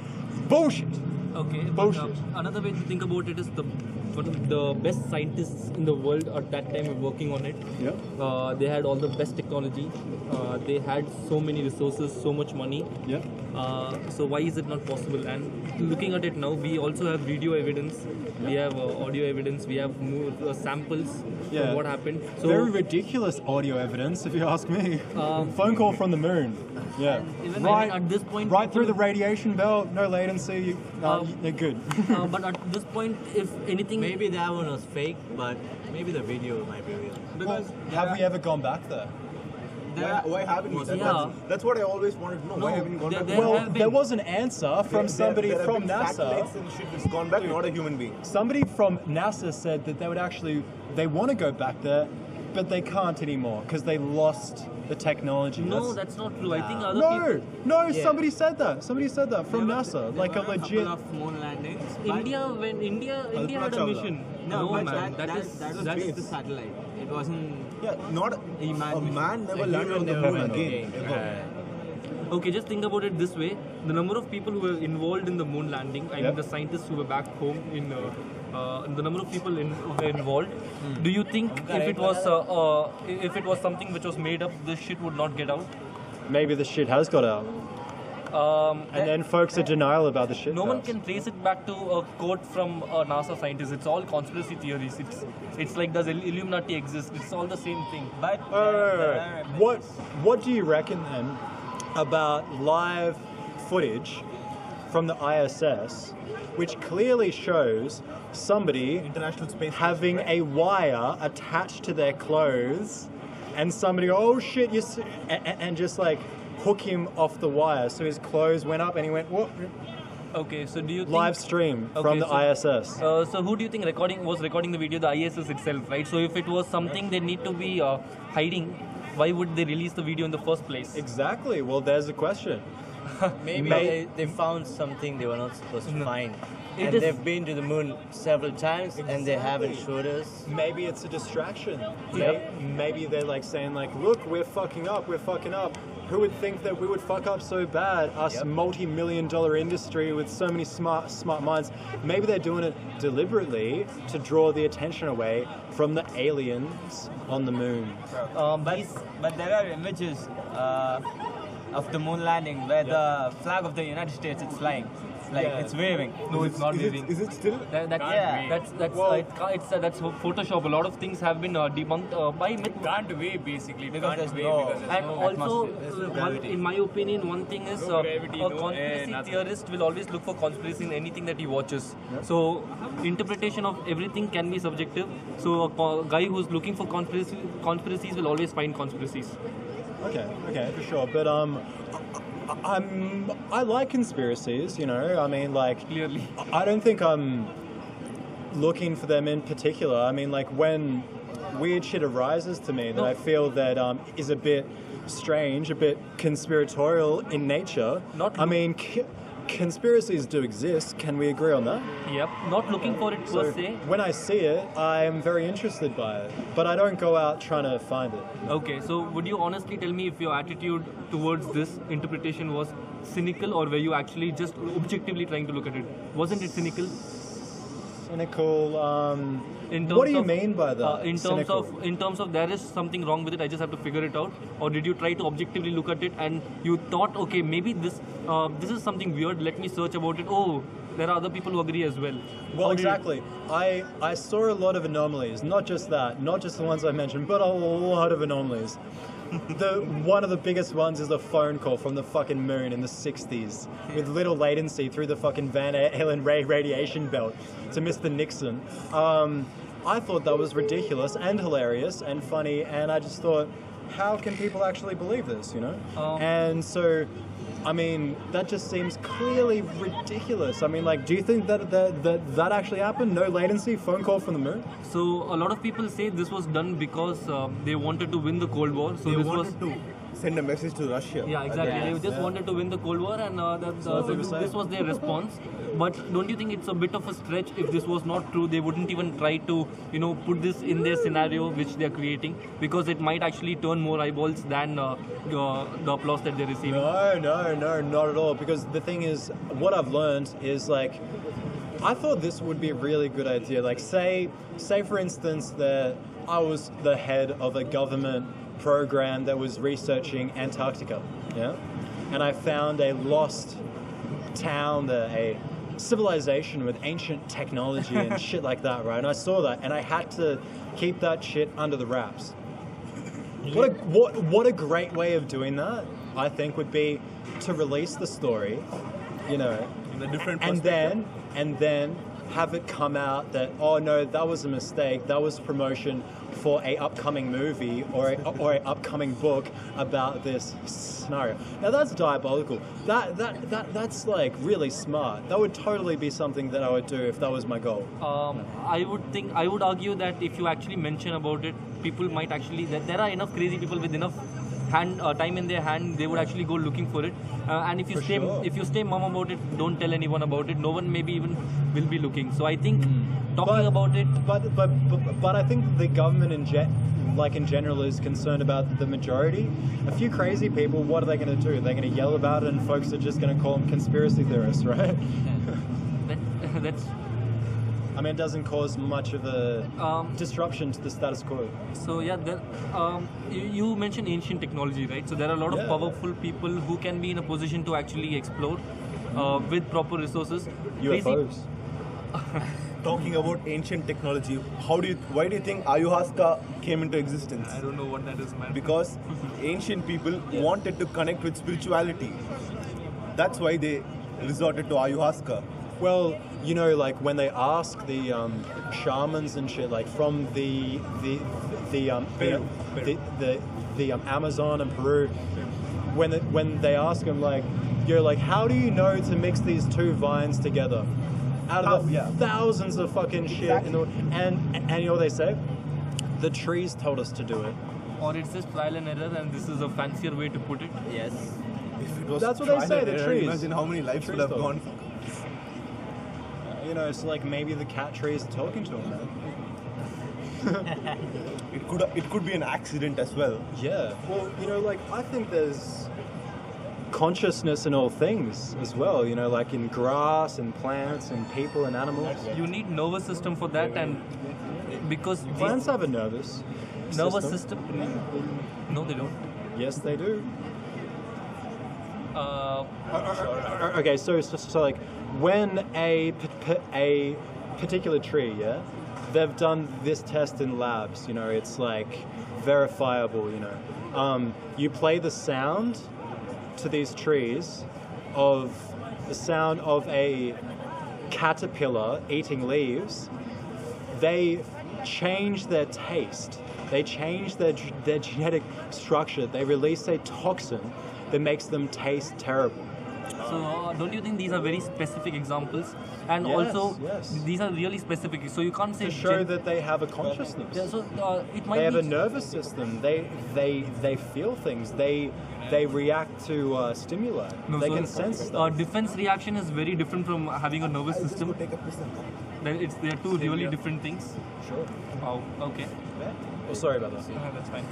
Bullshit. Okay, bullshit. Another way to think about it is one of the best scientists in the world at that time were working on it. Yeah. They had all the best technology. They had so many resources, so much money. Yeah. So why is it not possible? And looking at it now, we also have video evidence. We have audio evidence. We have samples of what happened. So very ridiculous audio evidence, if you ask me. Phone call from the moon. Yeah. Even at this point, right through the radiation belt, no latency. They're good. But at this point, if anything, maybe that one was fake, but maybe the video might be real. Because have we ever gone back there? Why haven't you? That's what I always wanted to know. Why haven't you gone back? Well, there was an answer from somebody from NASA. And shit has gone back, not a human being. Somebody from NASA said that they want to go back there, but they can't anymore because they lost the technology. No, that's not true. I think other No, people. no, Yeah. somebody said that. Somebody said that from NASA. Like a legit. Couple of moon landings. India had a mission. No, but man, that was that's just the satellite. It wasn't. Yeah, not a man never landed on the moon again. Ever. Okay, just think about it this way: the number of people who were involved in the moon landing, I mean, the scientists who were back home in. The number of people who were involved. Do you think if it was something which was made up, this shit would not get out? Maybe the shit has got out. And then folks are denial about the shit. No one can trace it back to a quote from a NASA scientist. It's all conspiracy theories. It's like, does Illuminati exist? It's all the same thing. But what do you reckon then about live footage from the ISS, which clearly shows somebody International Space having a wire attached to their clothes, and somebody, oh shit, you see, and just like hook him off the wire, so his clothes went up and he went, what? Okay, so do you think... Live stream from the ISS. So who do you think was recording the video? The ISS itself, right? So if it was something they need to be hiding, why would they release the video in the first place? Exactly, well there's the question. Maybe they found something they were not supposed to find. And they've been to the moon several times and they haven't showed us. Maybe it's a distraction. Yep. Maybe they're like saying like, look, we're fucking up. Who would think that we would fuck up so bad? Us multi-million-dollar industry with so many smart minds. Maybe they're doing it deliberately to draw the attention away from the aliens on the moon. But there are images of the moon landing where the flag of the United States is flying. It's waving. No, it's not waving. Is it still? That's Photoshop. A lot of things have been debunked by myth. Can't wave basically. Because there's and also, in my opinion, one thing is a conspiracy theorist will always look for conspiracy in anything that he watches. So interpretation of everything can be subjective. So a guy who's looking for conspiracies will always find conspiracies. Okay, for sure. But I like conspiracies, you know. I mean, like, clearly, I don't think I'm looking for them in particular. I mean, like, when weird shit arises to me that I feel that is a bit strange, a bit conspiratorial in nature. I mean, conspiracies do exist. Can we agree on that? Yep. Not looking for it per se. When I see it, I'm very interested by it, but I don't go out trying to find it. Okay, so would you honestly tell me if your attitude towards this interpretation was cynical, or were you actually just objectively trying to look at it? Wasn't it cynical? Cynical. What do you mean by that? In terms of there is something wrong with it, I just have to figure it out, or did you try to objectively look at it and you thought, okay, maybe this is something weird, let me search about it. Oh, there are other people who agree as well. Well, exactly. I saw a lot of anomalies, not just the ones I mentioned, but a lot of anomalies. One of the biggest ones is the phone call from the fucking moon in the 60s with little latency through the fucking Van Allen radiation belt to Mr. Nixon. I thought that was ridiculous and hilarious and funny, and I just thought, how can people actually believe this, you know? And so, I mean, that just seems clearly ridiculous. I mean, like, do you think that actually happened? No latency, phone call from the moon? So a lot of people say this was done because they wanted to win the Cold War. So they wanted to send a message to Russia. Yeah, exactly. They just wanted to win the Cold War, and this was their response. But don't you think it's a bit of a stretch if this was not true? They wouldn't even try to, put this in their scenario which they're creating, because it might actually turn more eyeballs than the applause that they're receiving. No, not at all. Because the thing is, what I've learned is, like, I thought this would be a really good idea. Like, say for instance that I was the head of a government program that was researching Antarctica, yeah, and I found a lost town, a civilization with ancient technology and shit like that, right? And I saw that, and I had to keep that shit under the wraps. What a great way of doing that, I think, would be to release the story, in a different and then have it come out that, oh no, that was a mistake, that was promotion for a upcoming movie or a upcoming book about this scenario. Now that's diabolical. That's like really smart. That would totally be something that I would do if that was my goal. I would argue that if you actually mention about it, people might actually, there are enough crazy people with enough time in their hand, they would actually go looking for it. And if you stay mum about it, don't tell anyone about it, no one maybe even will be looking. So I think talking about it. But I think the government in general is concerned about the majority. A few crazy people, what are they going to do? They're going to yell about it, and folks are just going to call them conspiracy theorists, right? That's. I mean, it doesn't cause much of a disruption to the status quo. So yeah, you mentioned ancient technology, right? So there are a lot of powerful people who can be in a position to actually explore with proper resources. UFOs. Talking about ancient technology, why do you think ayahuasca came into existence? I don't know what that is, man. Because ancient people wanted to connect with spirituality. That's why they resorted to ayahuasca. Well, you know, like when they ask the shamans and shit, like from the Amazon and Peru, when they ask them, like, you're like, how do you know to mix these two vines together? Out of the thousands of fucking shit, and you know what they say? The trees told us to do it. Or it's just trial and error, and this is a fancier way to put it. Yes. If it was That's what they say. The trees. Imagine how many lives would have gone. You know, it's like maybe the cat trees are talking to him, man. It could be an accident as well. Yeah. Well, you know, like I think there's consciousness in all things as well. You know, like in grass and plants and people and animals. You need nervous system for that, and because plants have a nervous system. No, they don't. Yes, they do. Okay, so like when a particular tree, they've done this test in labs. You know, it's like verifiable. You know, you play the sound to these trees of the sound of a caterpillar eating leaves. They change their taste. They change their genetic structure. They release a toxin that makes them taste terrible. So don't you think these are very specific examples? And these are really specific. So you can't say to show that they have a consciousness. Yeah, so it might they have a nervous system. They feel things. They react to stimuli. No, they can sense stuff. Defense reaction is very different from having a nervous system. They are two really different things. Sure. Oh, okay. Oh, sorry about that. That's fine.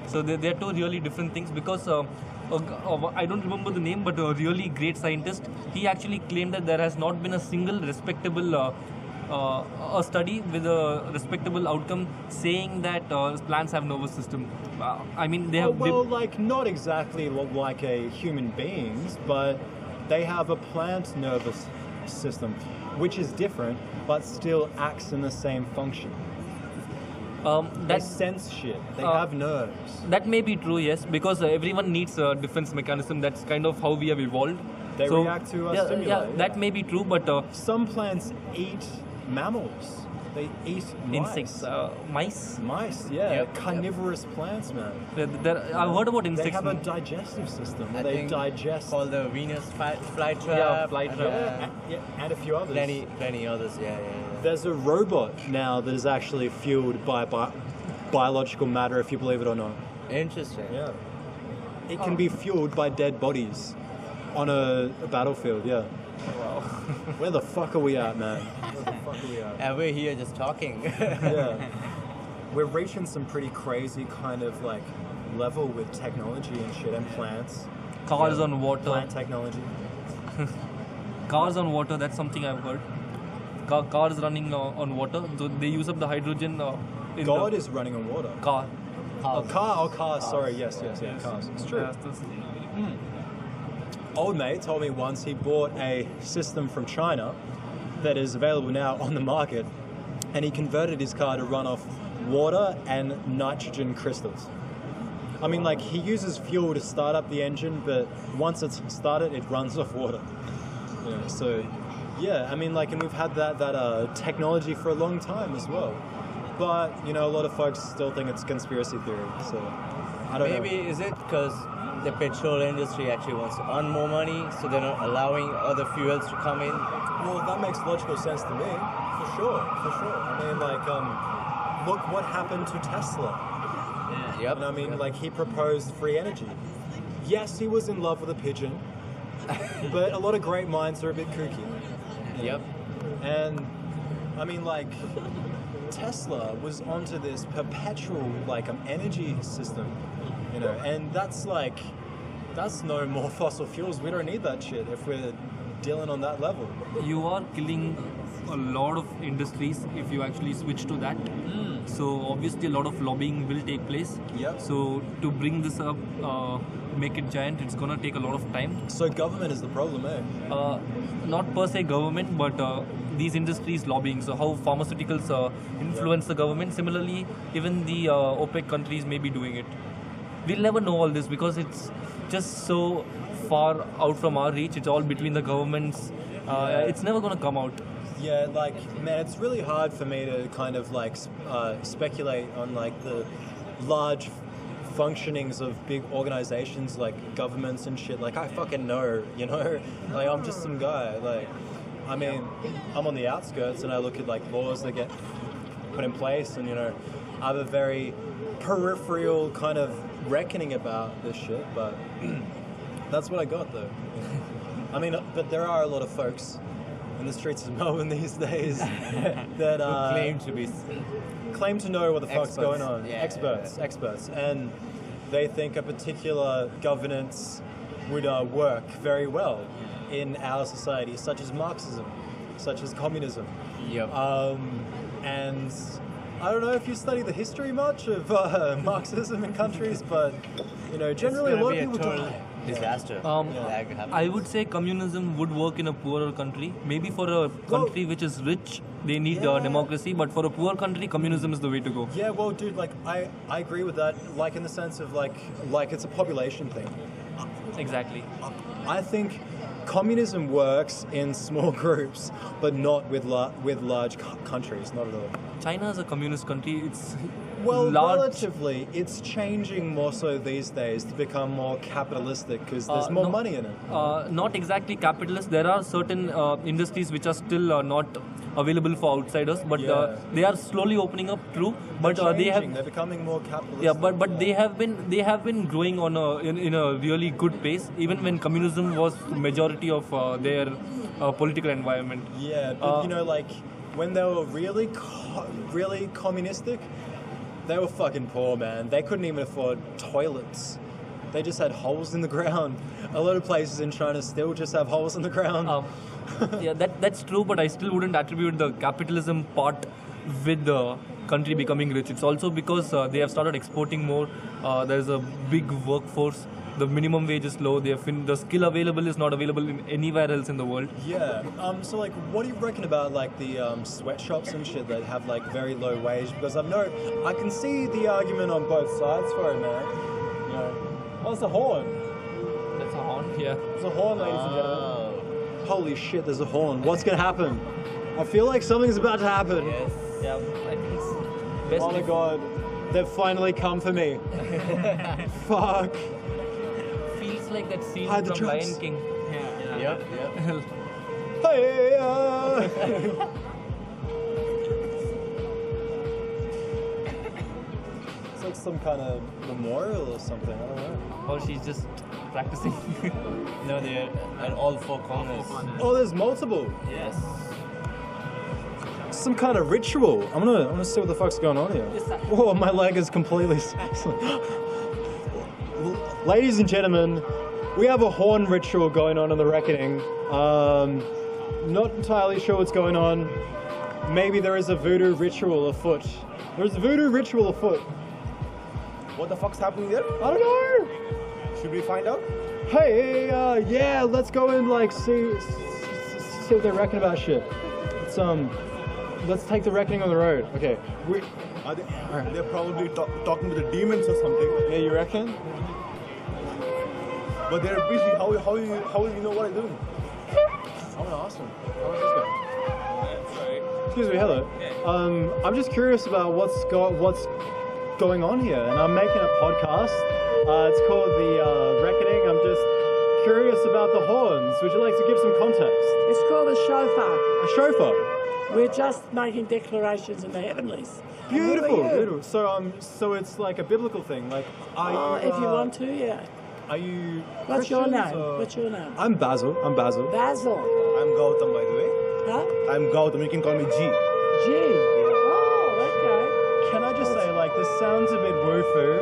So they are two really different things because I don't remember the name, but a really great scientist, he actually claimed that there has not been a single respectable a study with a respectable outcome saying that plants have nervous system. I mean, they have... like not exactly like a human beings, but they have a plant nervous system, which is different, but still acts in the same function. They sense shit. They have nerves. That may be true, yes, because everyone needs a defense mechanism. That's kind of how we have evolved. They react to stimuli. Yeah, that may be true, but some plants eat mammals. They eat insects, mice. Mice, yeah, carnivorous plants, man. I've heard about insects. They have a digestive system. They digest. Called the Venus flytrap. Yeah, flytrap. And a few others. Plenty others. Yeah. There's a robot now that is actually fueled by biological matter, if you believe it or not. Interesting. Yeah. It can be fueled by dead bodies on a battlefield. Yeah. Wow. Where the fuck are we at, man? Where the fuck are we at? And we're here just talking. Yeah. We're reaching some pretty crazy kind of like level with technology and shit and plants. Cars on water. Plant technology. Cars on water, that's something I've heard. Cars running on water, so they use up the hydrogen. God is running on water. Cars. Cars. Sorry, yes, cars. It's true. Old mate told me once he bought a system from China that is available now on the market, and he converted his car to run off water and nitrogen crystals. I mean, like, he uses fuel to start up the engine, but once it's started, it runs off water. Yeah, so Yeah, I mean, like, and we've had that technology for a long time as well. But, you know, a lot of folks still think it's conspiracy theory, so I don't know. Maybe is it because the petrol industry actually wants to earn more money, so they're not allowing other fuels to come in? Well, that makes logical sense to me, for sure. I mean, like, look what happened to Tesla. Yep. And I mean, like, he proposed free energy. Yes, he was in love with a pigeon, but a lot of great minds are a bit kooky. Yep. And, I mean, like, Tesla was onto this perpetual, like, energy system, you know, and that's no more fossil fuels. We don't need that shit if we're dealing on that level. You are killing a lot of industries if you actually switch to that. So obviously a lot of lobbying will take place. Yep. So to bring this up, make it giant, it's gonna take a lot of time. So government is the problem, eh? Not per se government, but these industries lobbying. So how pharmaceuticals influence the government. Similarly, even the OPEC countries may be doing it. We'll never know all this because it's just so far out from our reach. It's all between the governments. It's never gonna come out. Yeah, like, man, it's really hard for me to kind of like speculate on like the large functionings of big organizations like governments and shit. Like, I fucking know, you know? Like, I'm just some guy. Like, I mean, I'm on the outskirts and I look at like laws that get put in place, and, you know, I have a very peripheral kind of reckoning about this shit, but that's what I got though. I mean, but there are a lot of folks in the streets of Melbourne these days that claim to know what the fuck's going on. Yeah, experts, and they think a particular governance would work very well in our society, such as Marxism, such as communism. Yep. And I don't know if you study the history much of Marxism in countries, but, you know, generally a lot of people die. Disaster. I would say communism would work in a poorer country. Maybe for a country which is rich, they need democracy, but for a poor country, communism is the way to go. Yeah, well, dude, like, I agree with that, like, in the sense of, like it's a population thing. Exactly. I think communism works in small groups, but not with large countries, not at all. China is a communist country. It's well, large. relatively, it's changing more so these days to become more capitalistic because there's more money in it. Not exactly capitalist. There are certain industries which are still not available for outsiders, but they are slowly opening up. True, but they're becoming more capitalist. Yeah, but they have been growing on in a really good pace. Even when communism was the majority of their political environment. Yeah, but you know, like when they were really communistic, they were fucking poor, man. They couldn't even afford toilets. They just had holes in the ground. A lot of places in China still just have holes in the ground. Yeah, that's true, but I still wouldn't attribute the capitalism part with the country becoming rich. It's also because they have started exporting more. There's a big workforce. The minimum wage is low. The skill available is not available in anywhere else in the world. Yeah. So, like, what do you reckon about, like, the sweatshops and shit that have, like, very low wage? Because I can see the argument on both sides for it, man. You know, it's a horn. That's a horn. Yeah. It's a horn, ladies and gentlemen. Holy shit! There's a horn. What's gonna happen? I feel like something's about to happen. Yes. Yeah. I think it's best. Oh my god! They've finally come for me. Fuck. Feels like that scene from Lion King. Yeah. Yep. Hey. It's like some kind of memorial or something. I don't know. Or she's just practicing. No, they're at all four corners. Oh, there's multiple. Yes. Some kind of ritual. I'm gonna see what the fuck's going on here. Whoa, my leg is completely. Ladies and gentlemen, we have a horn ritual going on in the reckoning. Not entirely sure what's going on. Maybe there is a voodoo ritual afoot. There's a voodoo ritual afoot. What the fuck's happening there? I don't know. Should we find out? Hey, yeah, let's go and like see what they reckon about shit. Let's take the reckoning on the road. Okay. They're probably talking to the demons or something. Yeah, you reckon? But they're busy. How will you know what I'm doing? I'm gonna ask him. How is this going? Excuse me, hello. I'm just curious about what's going on here, and I'm making a podcast. It's called The Reckoning. I'm just curious about the horns. Would you like to give some context? It's called a shofar. A shofar? We're just making declarations in the heavenlies. Beautiful, beautiful. So it's like a biblical thing. Like, are you, if you want to, yeah. Are you? What's your Christians, name? or- What's your name? I'm Basil. Basil. I'm Gautam, by the way. Huh? I'm Gautam. You can call me G. G. Oh, Can I just say, like, this sounds a bit woo-foo,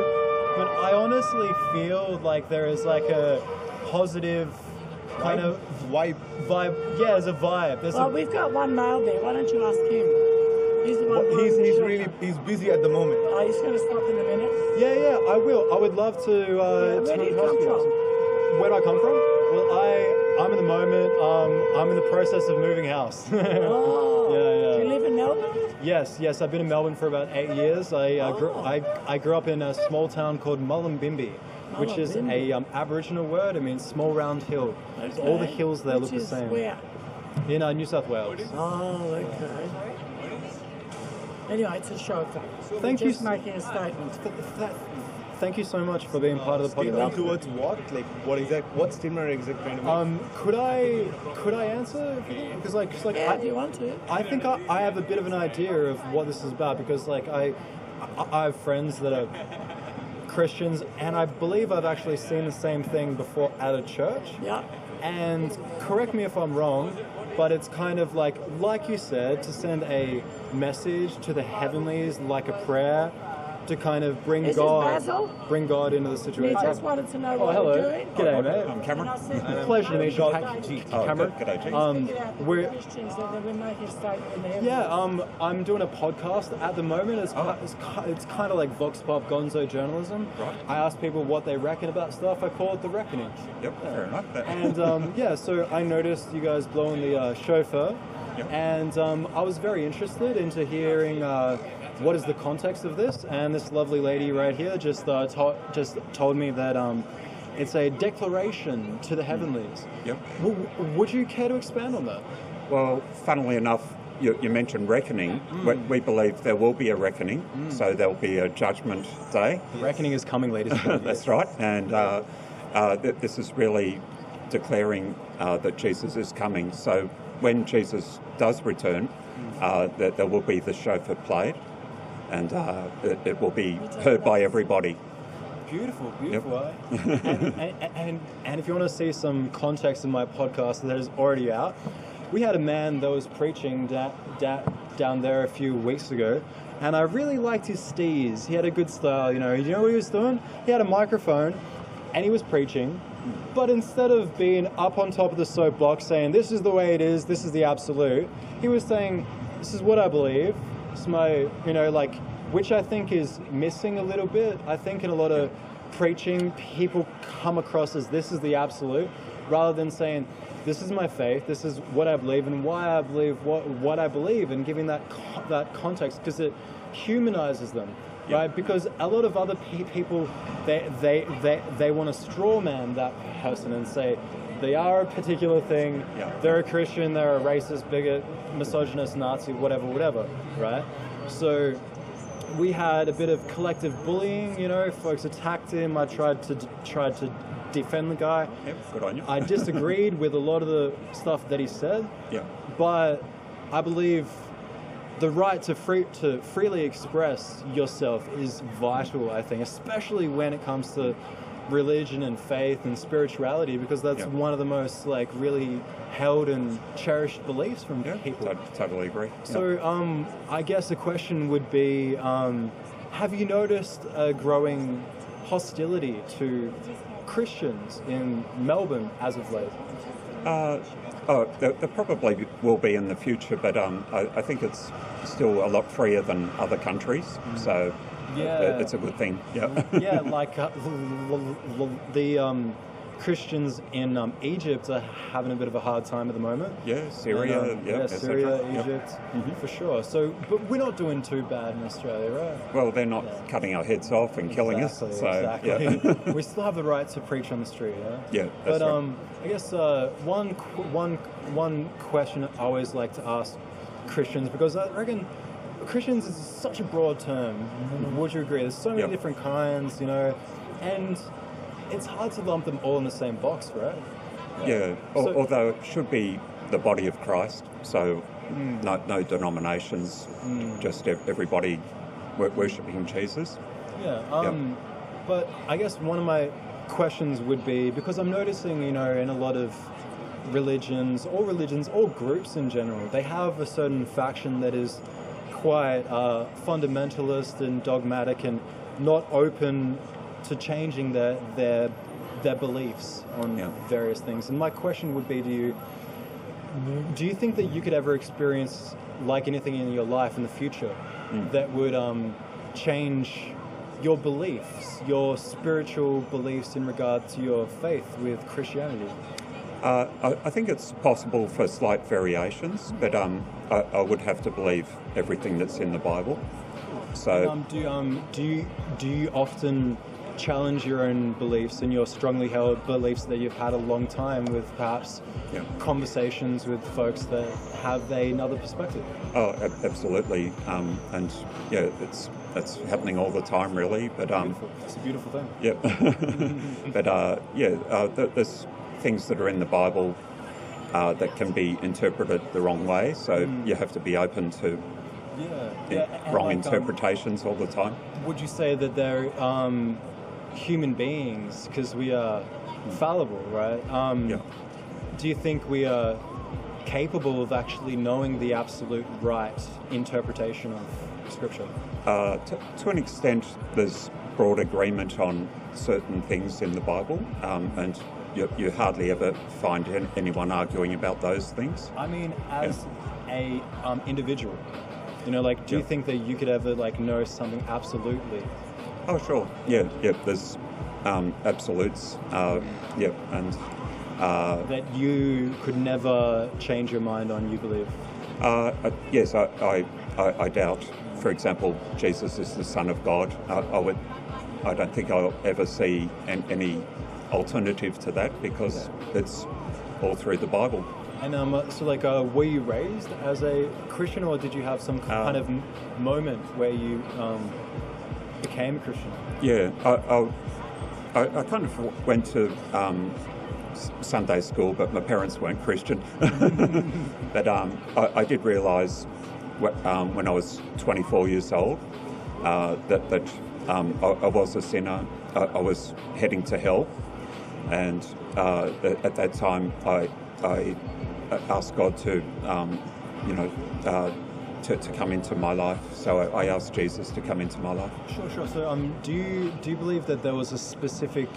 but I honestly feel like there is like a positive kind of vibe. Yeah, there's a vibe. There's Well, we've got one male there. Why don't you ask him? He's the one. He's busy at the moment. Oh, he's going to stop in a minute. Yeah, I will. I would love to. Where do you come from? Where do I come from? Well, I'm in the moment. I'm in the process of moving house. Oh. Yeah. Do you live in Melbourne? Yes. I've been in Melbourne for about 8 years. I grew up in a small town called Mullumbimby, which is a Aboriginal word. It means small round hill. Okay. So all the hills there look the same. Where? In New South Wales. Oh, okay. Anyway, it's a shofar. Thank We're you. Just making a statement. Thank you so much for being part of the Statement podcast. towards what? Like, what statement are you exactly trying to make? Could I answer? Because Yeah, if you want to. I think I have a bit of an idea of what this is about, because like I have friends that are Christians, and I believe I've actually seen the same thing before at a church. Yeah. And correct me if I'm wrong, but it's kind of like you said, to send a message to the heavenlies, like a prayer, to kind of bring This is God Basil? Into the We situation. just wanted to know Oh, what hello. you're doing. G'day, mate. I'm Cameron. Pleasure to meet you. Cameron. We're Christians, that we're making a statement in there. yeah. I'm doing a podcast at the moment. It's kind of like Vox Pop Gonzo journalism. Right. I ask people what they reckon about stuff. I call it The Reckoning. Yep, fair enough. And yeah, so I noticed you guys blowing the chauffeur, and I was very interested into hearing what is the context of this. And this lovely lady right here just told me that it's a declaration to the heavenlies. Yep. Would you care to expand on that? Well, funnily enough, you mentioned reckoning. We believe there will be a reckoning, so there'll be a judgment day. The reckoning is coming, ladies and gentlemen. That's right, and this is really declaring that Jesus is coming. So when Jesus does return, that there will be the shofar played, and it will be heard by everybody. Beautiful. Yep. And if you want to see some context in my podcast that is already out, we had a man that was preaching down there a few weeks ago, and I really liked his steez. He had a good style, you know what he was doing? He had a microphone, and he was preaching, but instead of being up on top of the soapbox saying, this is the way it is, this is the absolute, he was saying, this is what I believe, it's my, which I think is missing a little bit. I think in a lot of preaching, people come across as this is the absolute, rather than saying, this is my faith, this is what I believe, and why I believe what I believe, and giving that context, because it humanizes them, right? Because a lot of other people, they want to straw man that person and say they are a particular thing, they're a Christian, they're a racist, bigot, misogynist, Nazi, whatever, right? So we had a bit of collective bullying, folks attacked him. I tried to defend the guy. Yep, good on you. I disagreed with a lot of the stuff that he said. Yeah. But I believe the right to freely express yourself is vital, I think, especially when it comes to religion and faith and spirituality, because that's one of the most really held and cherished beliefs from people. Totally agree. So I guess the question would be, have you noticed a growing hostility to Christians in Melbourne as of late? There probably will be in the future, but I think it's still a lot freer than other countries, so it's a good thing. Yeah. Yeah, like Christians in Egypt are having a bit of a hard time at the moment. Yeah, Syria, Syria, yep. Egypt, for sure. So, but we're not doing too bad in Australia, right? Well, they're not cutting our heads off and killing us. So, Exactly. yeah. We still have the right to preach on the street, yeah? Yeah, that's but right. I guess one question I always like to ask Christians, because I reckon Christians is such a broad term. Would you agree? There's so many different kinds, you know, and it's hard to lump them all in the same box, right? Yeah, So- although it should be the body of Christ, so no denominations, just everybody worshipping Jesus. Yeah, but I guess one of my questions would be, because I'm noticing, you know, in a lot of religions, or groups in general, they have a certain faction that is quite fundamentalist and dogmatic and not open to changing their beliefs on various things. And my question would be to you, do you think that you could ever experience, like anything in your life in the future, that would change your beliefs, your spiritual beliefs in regard to your faith with Christianity? I think it's possible for slight variations, but I would have to believe everything that's in the Bible. So, do you often challenge your own beliefs and your strongly held beliefs that you've had a long time with perhaps conversations with folks that have another perspective? Oh, absolutely, and yeah, that's happening all the time, really. But it's a beautiful thing. Yeah, but there's things that are in the Bible that can be interpreted the wrong way, so you have to be open to wrong interpretations all the time. Would you say that they're human beings, because we are fallible, right? Do you think we are capable of actually knowing the absolute right interpretation of Scripture? To an extent, there's broad agreement on certain things in the Bible, and you hardly ever find anyone arguing about those things. I mean, as a individual, you know, like, do you think that you could ever know something absolutely? Oh, sure. Yeah. There's absolutes. And that you could never change your mind on, you believe? Yes, I doubt. For example, Jesus is the Son of God. I don't think I'll ever see any alternative to that, because it's all through the Bible. And were you raised as a Christian, or did you have some kind of moment where you became a Christian? Yeah, I kind of went to Sunday school, but my parents weren't Christian. But I did realise when I was 24 years old that I was a sinner. I was heading to hell, and at that time I asked God to to come into my life. So I asked Jesus to come into my life. Sure. So do you believe that there was a specific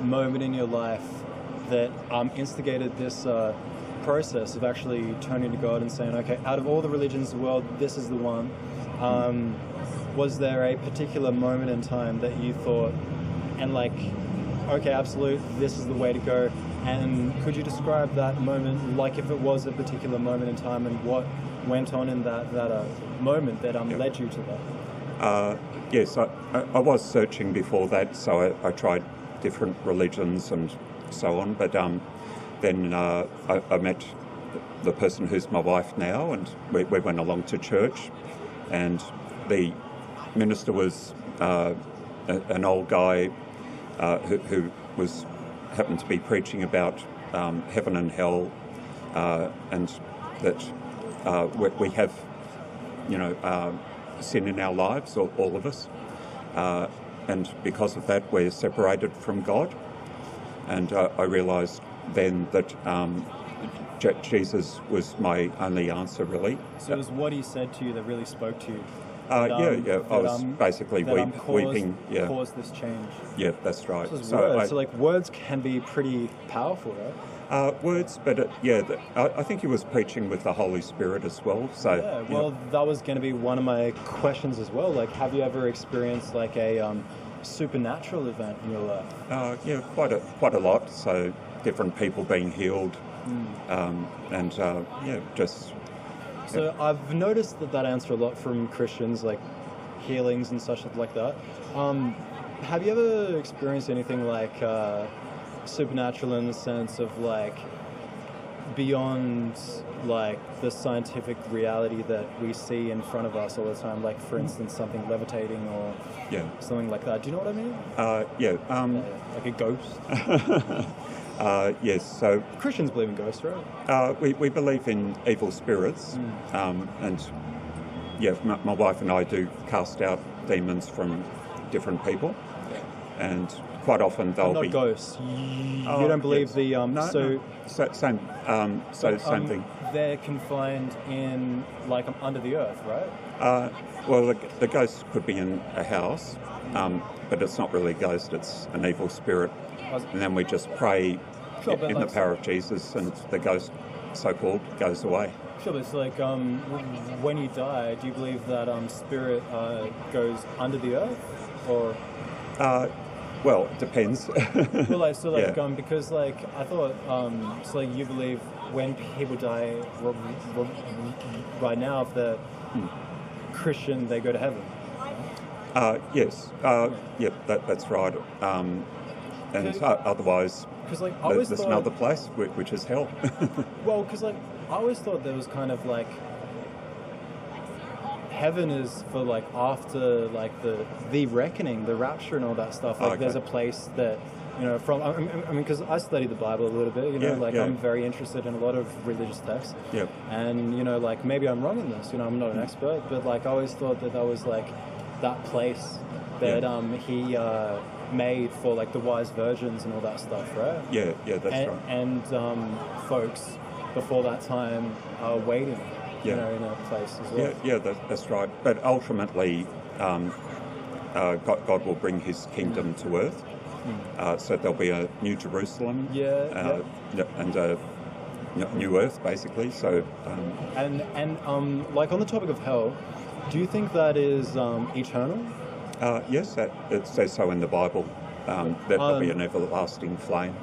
moment in your life that instigated this process of actually turning to God and saying, okay, out of all the religions in the world, this is the one? Was there a particular moment in time that you thought, and okay, absolute, this is the way to go? And could you describe that moment, like if it was a particular moment in time, and what went on in that moment that led you to that? Yes, I was searching before that, so I tried different religions and so on, but then I met the person who's my wife now, and we went along to church, and the minister was an old guy who happened to be preaching about heaven and hell, and that we have, sin in our lives, all of us, and because of that we're separated from God. And I realised then that Jesus was my only answer, really. So it was what he said to you that really spoke to you? I was basically weeping. Yeah, caused this change. Yeah, that's right. So words can be pretty powerful, right? Words, but I think he was preaching with the Holy Spirit as well. So that was going to be one of my questions as well. Like, have you ever experienced a supernatural event in your life? Yeah, quite a lot. So different people being healed, and yeah, just. So I've noticed that answer a lot from Christians, like healings and such like that. Have you ever experienced anything like supernatural in the sense of like beyond like the scientific reality that we see in front of us all the time, like for instance something levitating or something like that? Do you know what I mean? Like a ghost? Yes, so Christians believe in ghosts, right? We believe in evil spirits, and yeah, my wife and I do cast out demons from different people, and quite often they'll not be ghosts. You don't believe the same thing. They're confined in like under the earth, right? Well, the ghost could be in a house, but it's not really a ghost; it's an evil spirit. And then we just pray in the power of Jesus, and the ghost, so-called, goes away. Sure, but it's like when you die, do you believe that spirit goes under the earth, or? Well, it depends. Well, because like I thought, so like you believe when people die right now, if they're Christian, they go to heaven. Yes. Yep. That's right. And otherwise, like, there's another place which is hell. Well, because like I always thought there was kind of like heaven is for like after like the reckoning, the rapture, and all that stuff. Like there's a place that from. I mean, because I study the Bible a little bit. I'm very interested in a lot of religious texts. Yep. And like maybe I'm wrong in this. I'm not an expert, but like I always thought that was like that place that he made for like the wise virgins and all that stuff, right? Yeah, that's right. And folks before that time are waiting, in a place as well. Yeah, that's right. But ultimately, God will bring His kingdom to earth. So there'll be a new Jerusalem, and a new earth, basically. So, like on the topic of hell, do you think that is eternal? Yes, it says so in the Bible. That there'll be an everlasting flame.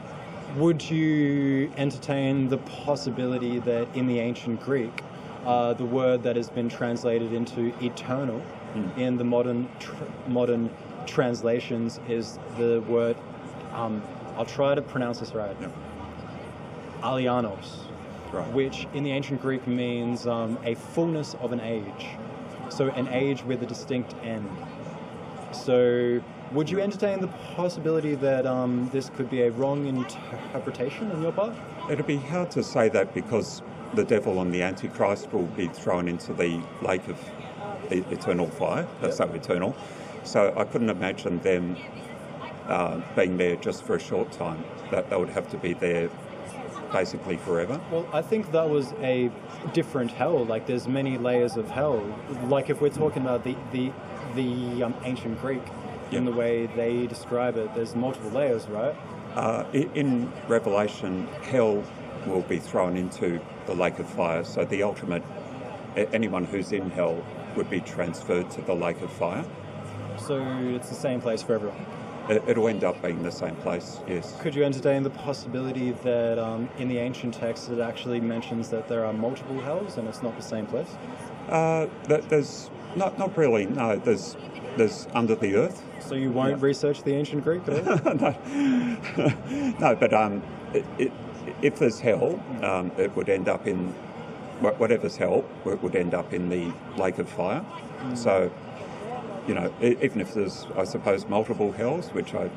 Would you entertain the possibility that in the ancient Greek, the word that has been translated into eternal in the modern translations is the word, I'll try to pronounce this right, alianos, which in the ancient Greek means a fullness of an age. So an age with a distinct end. So would you entertain the possibility that this could be a wrong interpretation on your part? It'd be hard to say that because the devil and the Antichrist will be thrown into the lake of eternal fire. That's so eternal. So I couldn't imagine them being there just for a short time. That they would have to be there basically forever. Well, I think that was a different hell. Like there's many layers of hell. Like if we're talking about the ancient Greek, in the way they describe it, there's multiple layers, right? In Revelation, hell will be thrown into the lake of fire. So the ultimate, anyone who's in hell would be transferred to the lake of fire. So it's the same place for everyone? It'll end up being the same place, yes. Could you entertain the possibility that in the ancient text it actually mentions that there are multiple hells and it's not the same place? There's not really, no. There's under the earth. So you won't research the ancient Greek at all? No, but if there's hell, it would end up in, whatever's hell, it would end up in the lake of fire. So, even if there's, I suppose, multiple hells, which I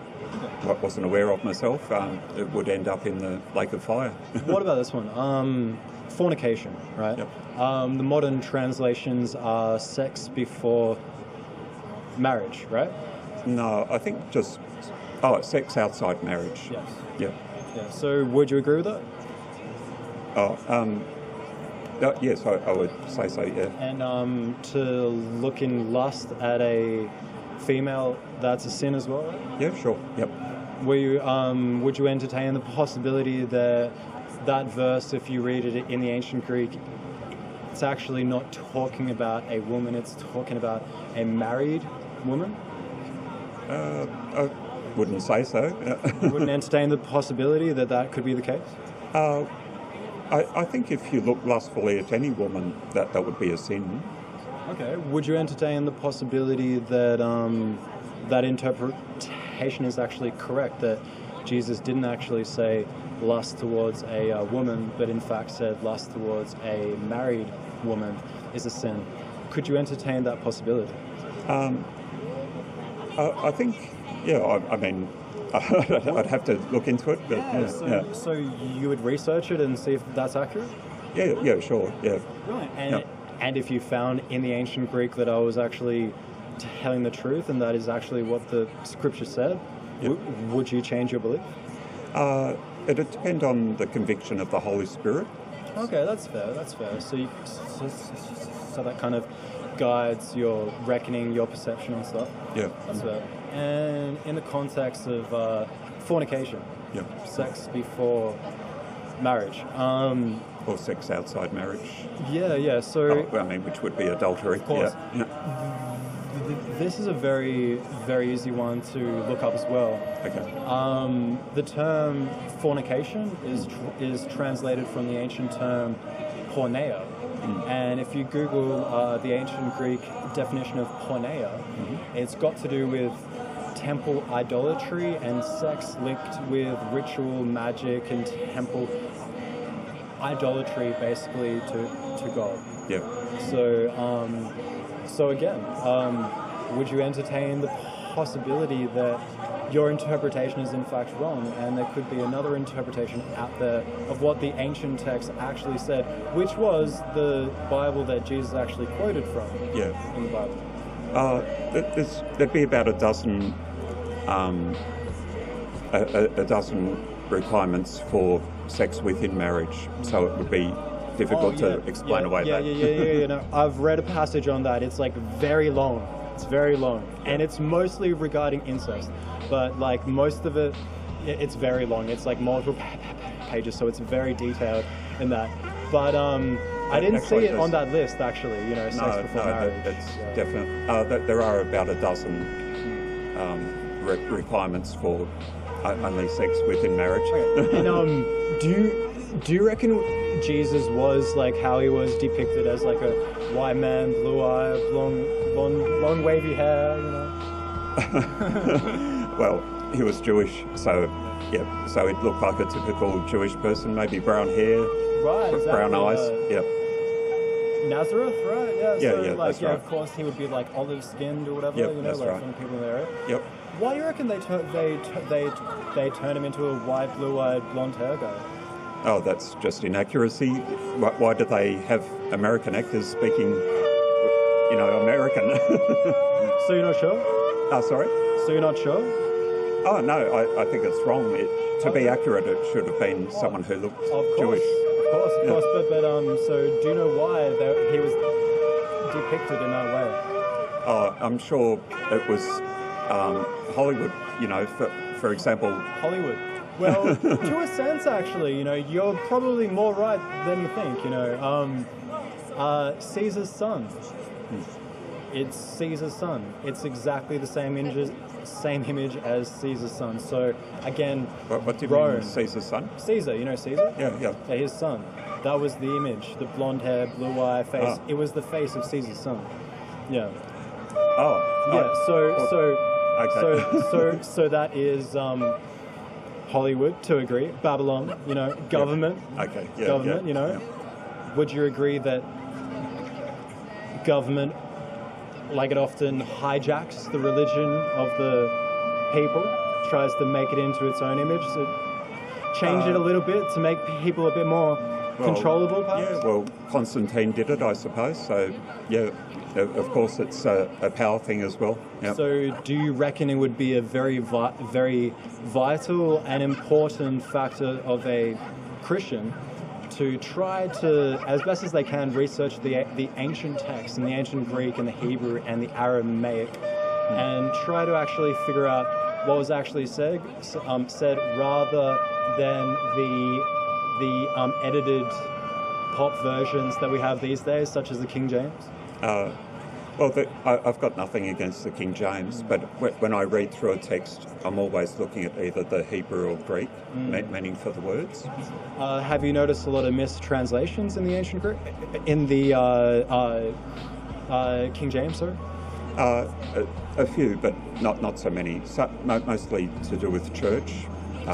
wasn't aware of myself, it would end up in the lake of fire. What about this one? Fornication, right? Yep. The modern translations are sex before marriage, right? No, I think just, sex outside marriage. Yes. Yeah. So would you agree with that? Yes, I would say so, yeah. And to look in lust at a female, that's a sin as well, right? Yeah, sure, yep. Would you entertain the possibility that verse, if you read it in the ancient Greek, it's actually not talking about a woman, it's talking about a married woman? I wouldn't say so. You wouldn't entertain the possibility that that could be the case? I think if you look lustfully at any woman, that would be a sin. Okay. Would you entertain the possibility that that interpretation is actually correct, that Jesus didn't actually say lust towards a woman, but in fact said lust towards a married woman is a sin? Could you entertain that possibility? I think, yeah, I mean, I'd have to look into it. But, so you would research it and see if that's accurate? Yeah, sure, yeah. Right, and if you found in the ancient Greek that I was actually telling the truth and that is actually what the scripture said, would you change your belief? It'd depend on the conviction of the Holy Spirit. Okay, that's fair. So that kind of guides your reckoning, your perception and stuff. Yeah. That's fair. And in the context of fornication, sex before marriage. Or sex outside marriage. Yeah, so... I mean, which would be adultery. Of course. Yeah. This is a very, very easy one to look up as well. Okay. The term fornication is translated from the ancient term porneia. And if you Google the ancient Greek definition of porneia, it's got to do with temple idolatry and sex linked with ritual, magic, and temple idolatry, basically, to God. Yeah. So again, would you entertain the possibility that your interpretation is in fact wrong, and there could be another interpretation out there of what the ancient text actually said, which was the Bible that Jesus actually quoted from? Yeah. In the Bible. There'd be about a dozen requirements for sex within marriage, so it would be difficult to explain away that. Yeah. No, I've read a passage on that. It's like very long. It's very long, and it's mostly regarding incest. But like most of it, it's very long. It's like multiple pages, so it's very detailed in that. But I didn't see it on that list actually. Sex before marriage. That's definite. There are about a dozen requirements for only sex within marriage. Okay. And do you reckon Jesus was like how he was depicted as like a white man, blue eye, long wavy hair? Well, he was Jewish, so so he'd look like a typical Jewish person, maybe brown hair, right, exactly, brown eyes, Nazareth, right? That's right. Of course, he would be like olive-skinned or whatever, that's right. from the people in the area. Yep. Why do you reckon they turn him into a white, blue-eyed, blonde hair guy? Oh, that's just inaccuracy. Why do they have American actors speaking, American? So you're not sure? Oh, sorry? So you're not sure? Oh, no, I think it's wrong. To be accurate, it should have been someone who looked Jewish. Of course. But so do you know why he was depicted in that way? Oh, I'm sure it was Hollywood, for example. Hollywood. Well, to a sense, actually, you're probably more right than you think, Caesar's son. It's Caesar's son. It's exactly the same image as Caesar's son. So, again, what do you Rome. mean, Caesar's son? Caesar, Caesar? Yeah. His son. That was the image, the blonde hair, blue eye face. It was the face of Caesar's son. Yeah. Oh. Yeah, so that is Hollywood, to agree. Babylon, government. Okay, government, Would you agree that government, like it often hijacks the religion of the people, tries to make it into its own image, change it a little bit to make people a bit more controllable, perhaps? Yeah, well, Constantine did it, I suppose. So, of course, it's a power thing as well. Yep. So, do you reckon it would be a very vital and important factor of a Christian to try to, as best as they can, research the ancient texts and the ancient Greek and the Hebrew and the Aramaic, and try to actually figure out what was actually said rather than the edited pop versions that we have these days, such as the King James? Well, I've got nothing against the King James, but when I read through a text, I'm always looking at either the Hebrew or Greek meaning for the words. Have you noticed a lot of mistranslations in the ancient Greek? In the King James, sorry? A few, but not so many. So, mostly to do with church.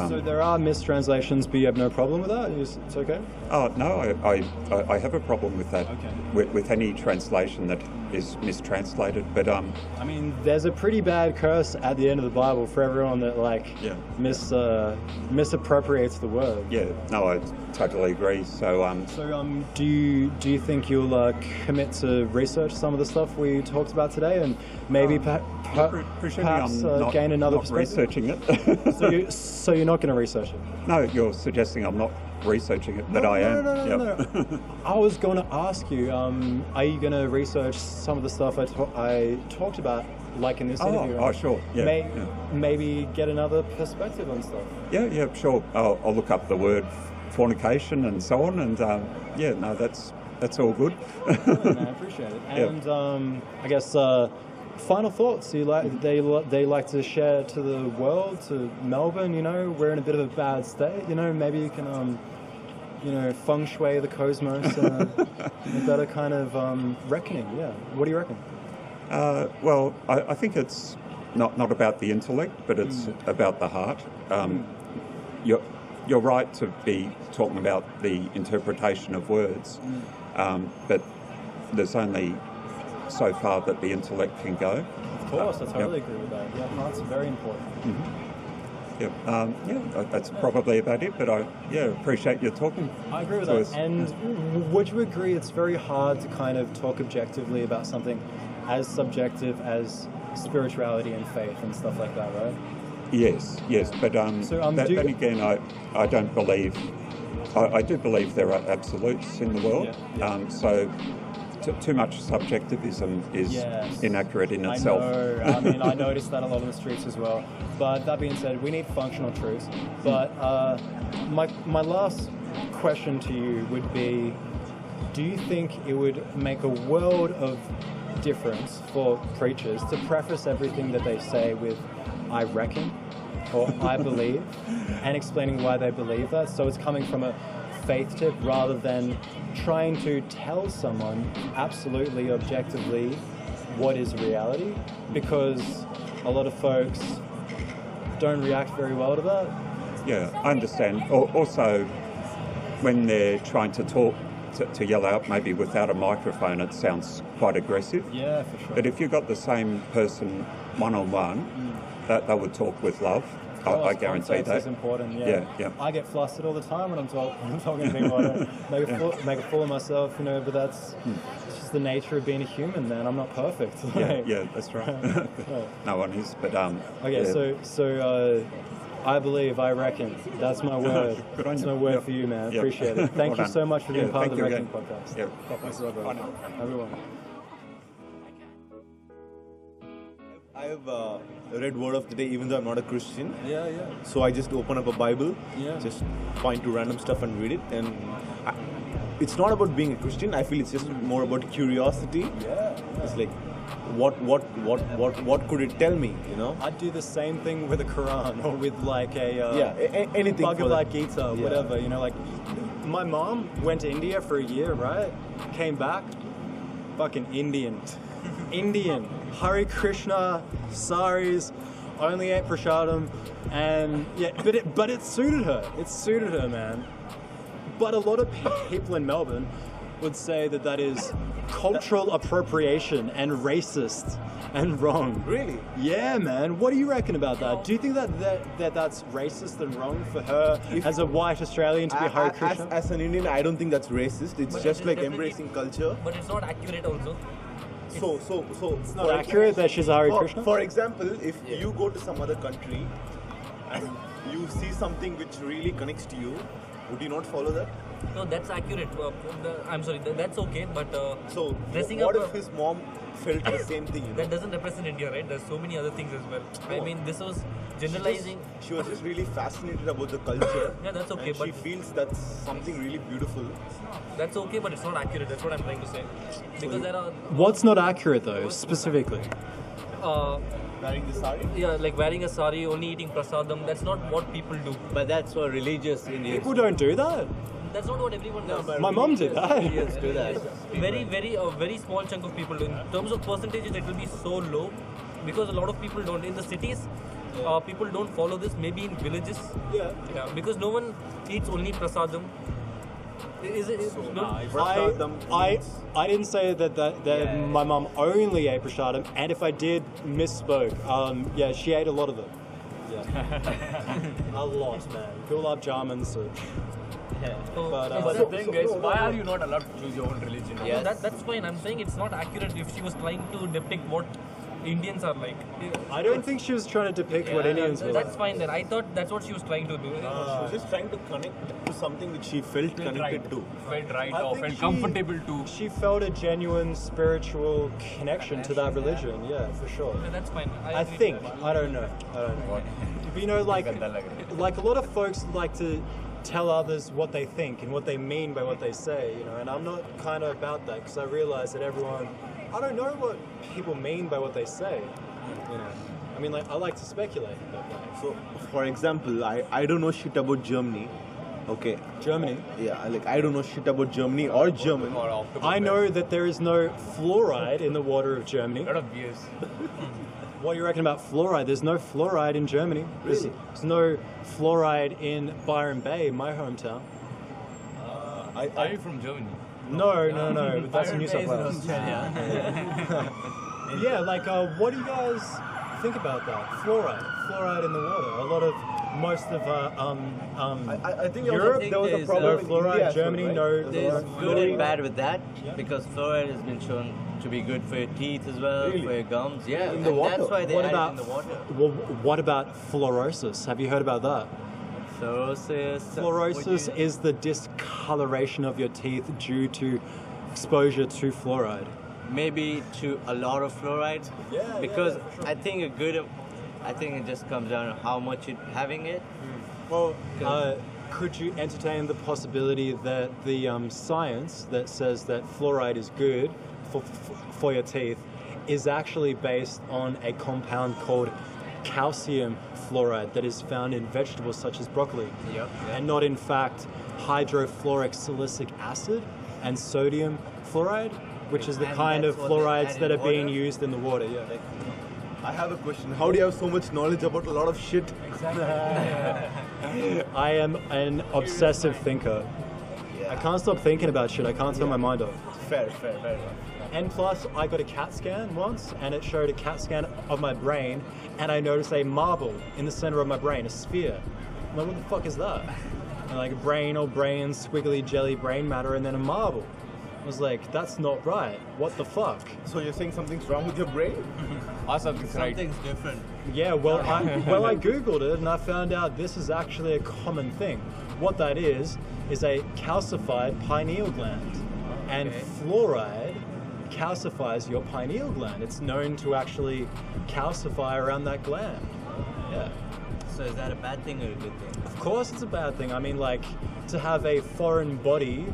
So there are mistranslations, but you have no problem with that? It's okay? Oh, no, I have a problem with that, with any translation that is mistranslated, but... I mean, there's a pretty bad curse at the end of the Bible for everyone that, like, misappropriates the word. Yeah, no, I totally agree, so... do you think you'll commit to research some of the stuff we talked about today, and maybe perhaps gain another perspective? Researching it. So you're not going to research it? No, you're suggesting I'm not researching it, but I am. No. I was going to ask you, are you going to research some of the stuff I talked about, like in this interview? Oh, sure. Yeah, maybe get another perspective on stuff. Yeah, sure. I'll look up the word fornication and so on, and that's all good. Man, I appreciate it. And I guess final thoughts. They like to share to the world, to Melbourne. You know, we're in a bit of a bad state. You know, maybe you can feng shui the cosmos in a better kind of reckoning. Yeah. What do you reckon? Well, I think it's not about the intellect, but it's about the heart. You're right to be talking about the interpretation of words, but there's only so far that the intellect can go. Of course, I totally agree with that. Yeah, heart's very important. That's probably about it, but I appreciate your talking. I agree with that. And would you agree it's very hard to kind of talk objectively about something as subjective as spirituality and faith and stuff like that, right? Yes, but then again, I don't believe... I do believe there are absolutes in the world, so too much subjectivism is inaccurate in itself. I know. I mean, I noticed that a lot on the streets as well. But that being said, we need functional truths. But my last question to you would be, do you think it would make a world of difference for preachers to preface everything that they say with "I reckon" or "I believe" and explaining why they believe that? So it's coming from a faith tip rather than trying to tell someone absolutely objectively what is reality, because a lot of folks don't react very well to that. Yeah, I understand. Also, when they're trying to talk, to yell out maybe without a microphone, it sounds quite aggressive. Yeah, for sure. But if you've got the same person one-on-one, that they would talk with love. I guarantee that. Is important. Yeah. I get flustered all the time when I'm talking to people. I don't make a fool of myself, but that's it's just the nature of being a human, man. I'm not perfect. Yeah, that's right. No one is, but okay, so I believe, I reckon. That's my word. That's my word for you, man. Appreciate it. Thank you so much for being part of the Reckoning podcast. Yeah. Thanks a lot, bro. Everyone. I have read Word of the Day even though I'm not a Christian. Yeah. So I just open up a Bible, Yeah. just point to random stuff and read it. And it's not about being a Christian. I feel it's just more about curiosity. Yeah. It's like, what could it tell me? I'd do the same thing with a Quran or with like anything. Bhagavad Gita, whatever. Like my mom went to India for a year, right? Came back, fucking Indian. Hare Krishna, saris, only ate prasadam, and but it suited her. It suited her, man. But a lot of people in Melbourne would say that is cultural appropriation and racist and wrong. Really? Yeah, man. What do you reckon about that? Do you think that's racist and wrong for her as a white Australian to be Hare Krishna? As an Indian, I don't think that's racist. It's just like embracing culture. But it's not accurate also. So it's not accurate that she's a Hare Krishna? For example, if you go to some other country and you see something which really connects to you, would you not follow that? No, that's accurate. I'm sorry, that's okay, but so dressing what up. if his mom felt the same thing? That doesn't represent India, right? There's so many other things as well. I mean, this was generalizing. She was just really fascinated about the culture. Yeah, that's okay. And But she feels that's something really beautiful. that's okay, but it's not accurate. That's what I'm trying to say. Because there are What's not accurate though, specifically? Wearing the sari? Yeah, like wearing a sari, only eating prasadam. That's not what people do. But that's what religious Indians. People don't do that. That's not what everyone does. My mom did that. Indians do that. Very small chunk of people do. In terms of percentages, it will be so low because a lot of people don't. In the cities, people don't follow this. Maybe in villages. Yeah. Because no one eats only prasadam. I didn't say that my mum only ate prasadam, and if I did, misspoke. Yeah, she ate a lot of them. Yeah. A lot, man. Gulab jamun and such. Yeah. But the thing is, why are you not allowed to choose your own religion? Yes. That's fine. I'm saying it's not accurate if she was trying to depict what Indians are like. I don't think she was trying to depict what Indians were. That's fine then. I thought that's what she was trying to do. She was just trying to connect to something which she felt connected to. Felt right I or think felt comfortable to. She felt a genuine spiritual connection to that religion. Yeah, for sure. Yeah, that's fine. I think. I don't know. But you know, like a lot of folks like to tell others what they think and what they mean by what they say, you know, and I'm not kind of about that because I realize that I don't know what people mean by what they say, you know. I mean, like, I like to speculate. So, for example, I don't know shit about Germany. Okay. Germany? Yeah, I don't know shit about Germany or German. I know that there is no fluoride in the water of Germany. A lot of beers. What do you reckon about fluoride? There's no fluoride in Germany. Really? There's no fluoride in Byron Bay, my hometown. Are you from Germany? No. That's in New South Wales. Yeah, like, what do you guys think about that? Fluoride in the water. Most of I think Europe, there was a no fluoride. India Germany, right? no. There's good and bad with that because fluoride has been shown to be good for your teeth as well, for your gums. Yeah, In the water. that's why they What add about it in the water. What about fluorosis? Have you heard about that? Fluorosis is the discoloration of your teeth due to exposure to fluoride. Maybe to a lot of fluoride. Yeah, because yeah, for sure. I think it just comes down to how much you're having it. Well, could you entertain the possibility that the science that says that fluoride is good for your teeth is actually based on a compound called calcium fluoride that is found in vegetables such as broccoli, and not in fact hydrofluoric silicic acid and sodium fluoride, which is the kind of fluorides that are being used in the water. Yeah. I have a question. How do you have so much knowledge about a lot of shit? Exactly. I am an obsessive thinker. I can't stop thinking about shit. I can't turn my mind off. Fair. And plus, I got a CAT scan once, and it showed a CAT scan of my brain, and I noticed a marble in the center of my brain, a sphere. I'm like, what the fuck is that? And like a brain or brains, squiggly jelly brain matter, and then a marble. I was like, that's not right. What the fuck? So you're saying something's wrong with your brain? Or something's right. Something's different. Yeah, well, I googled it and I found out this is actually a common thing. What that is a calcified pineal gland, and fluoride calcifies your pineal gland. It's known to actually calcify around that gland. Yeah. So is that a bad thing or a good thing? Of course, it's a bad thing. I mean, like, to have a foreign body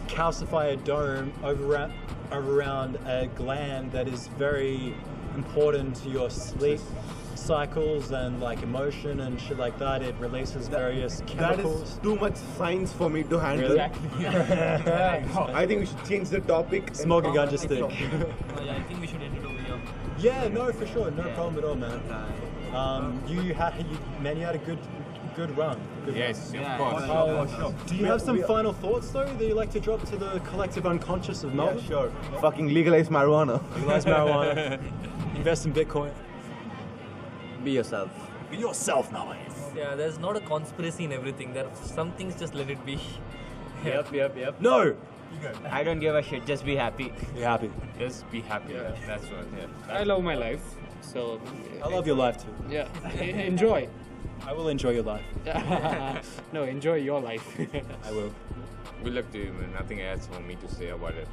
calcify a dome around a gland that is very important to your sleep cycles and like emotion and shit like that. It releases various chemicals. That is too much science for me to handle. Really? I think we should change the topic. Smoke a ganja stick. I think we should end it over here. Yeah, no, for sure, no problem at all, man. You had a good run. Yes, of course. Do you have some final thoughts though that you'd like to drop to the collective unconscious of Melbourne? Yeah, sure. Fucking legalize marijuana. Legalize marijuana. Invest in Bitcoin. Be yourself. Be yourself, Melbourne. Yeah, there's not a conspiracy in everything. There are some things, just let it be. Yep. No! I don't give a shit, just be happy. Be happy. Just be happy. Yeah. That's what, I love my life, so... I love your life too. Yeah, enjoy. I will enjoy your life. No, enjoy your life. I will. Good luck to you, man. Nothing else for me to say about it.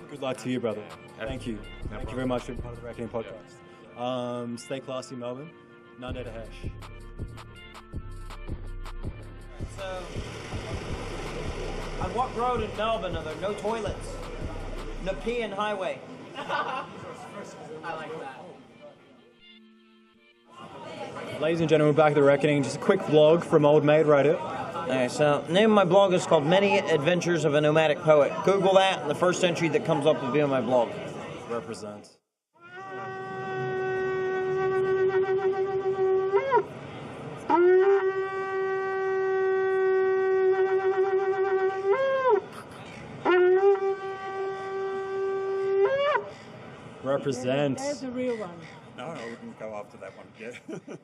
Good luck to you, brother. Thank you. Thank you very much for being part of the Reckoning podcast. Stay classy, Melbourne. None at Hash. So, on what road in Melbourne are there no toilets? Nepean Highway. I like that. Ladies and gentlemen, back at the reckoning. Just a quick vlog from Old Mate right here. Alright, so name of my blog is called Many Adventures of a Nomadic Poet. Google that, and the first entry that comes up will be on my blog. Represent. Represent. There's the real one. No, I wouldn't go after that one. Yeah.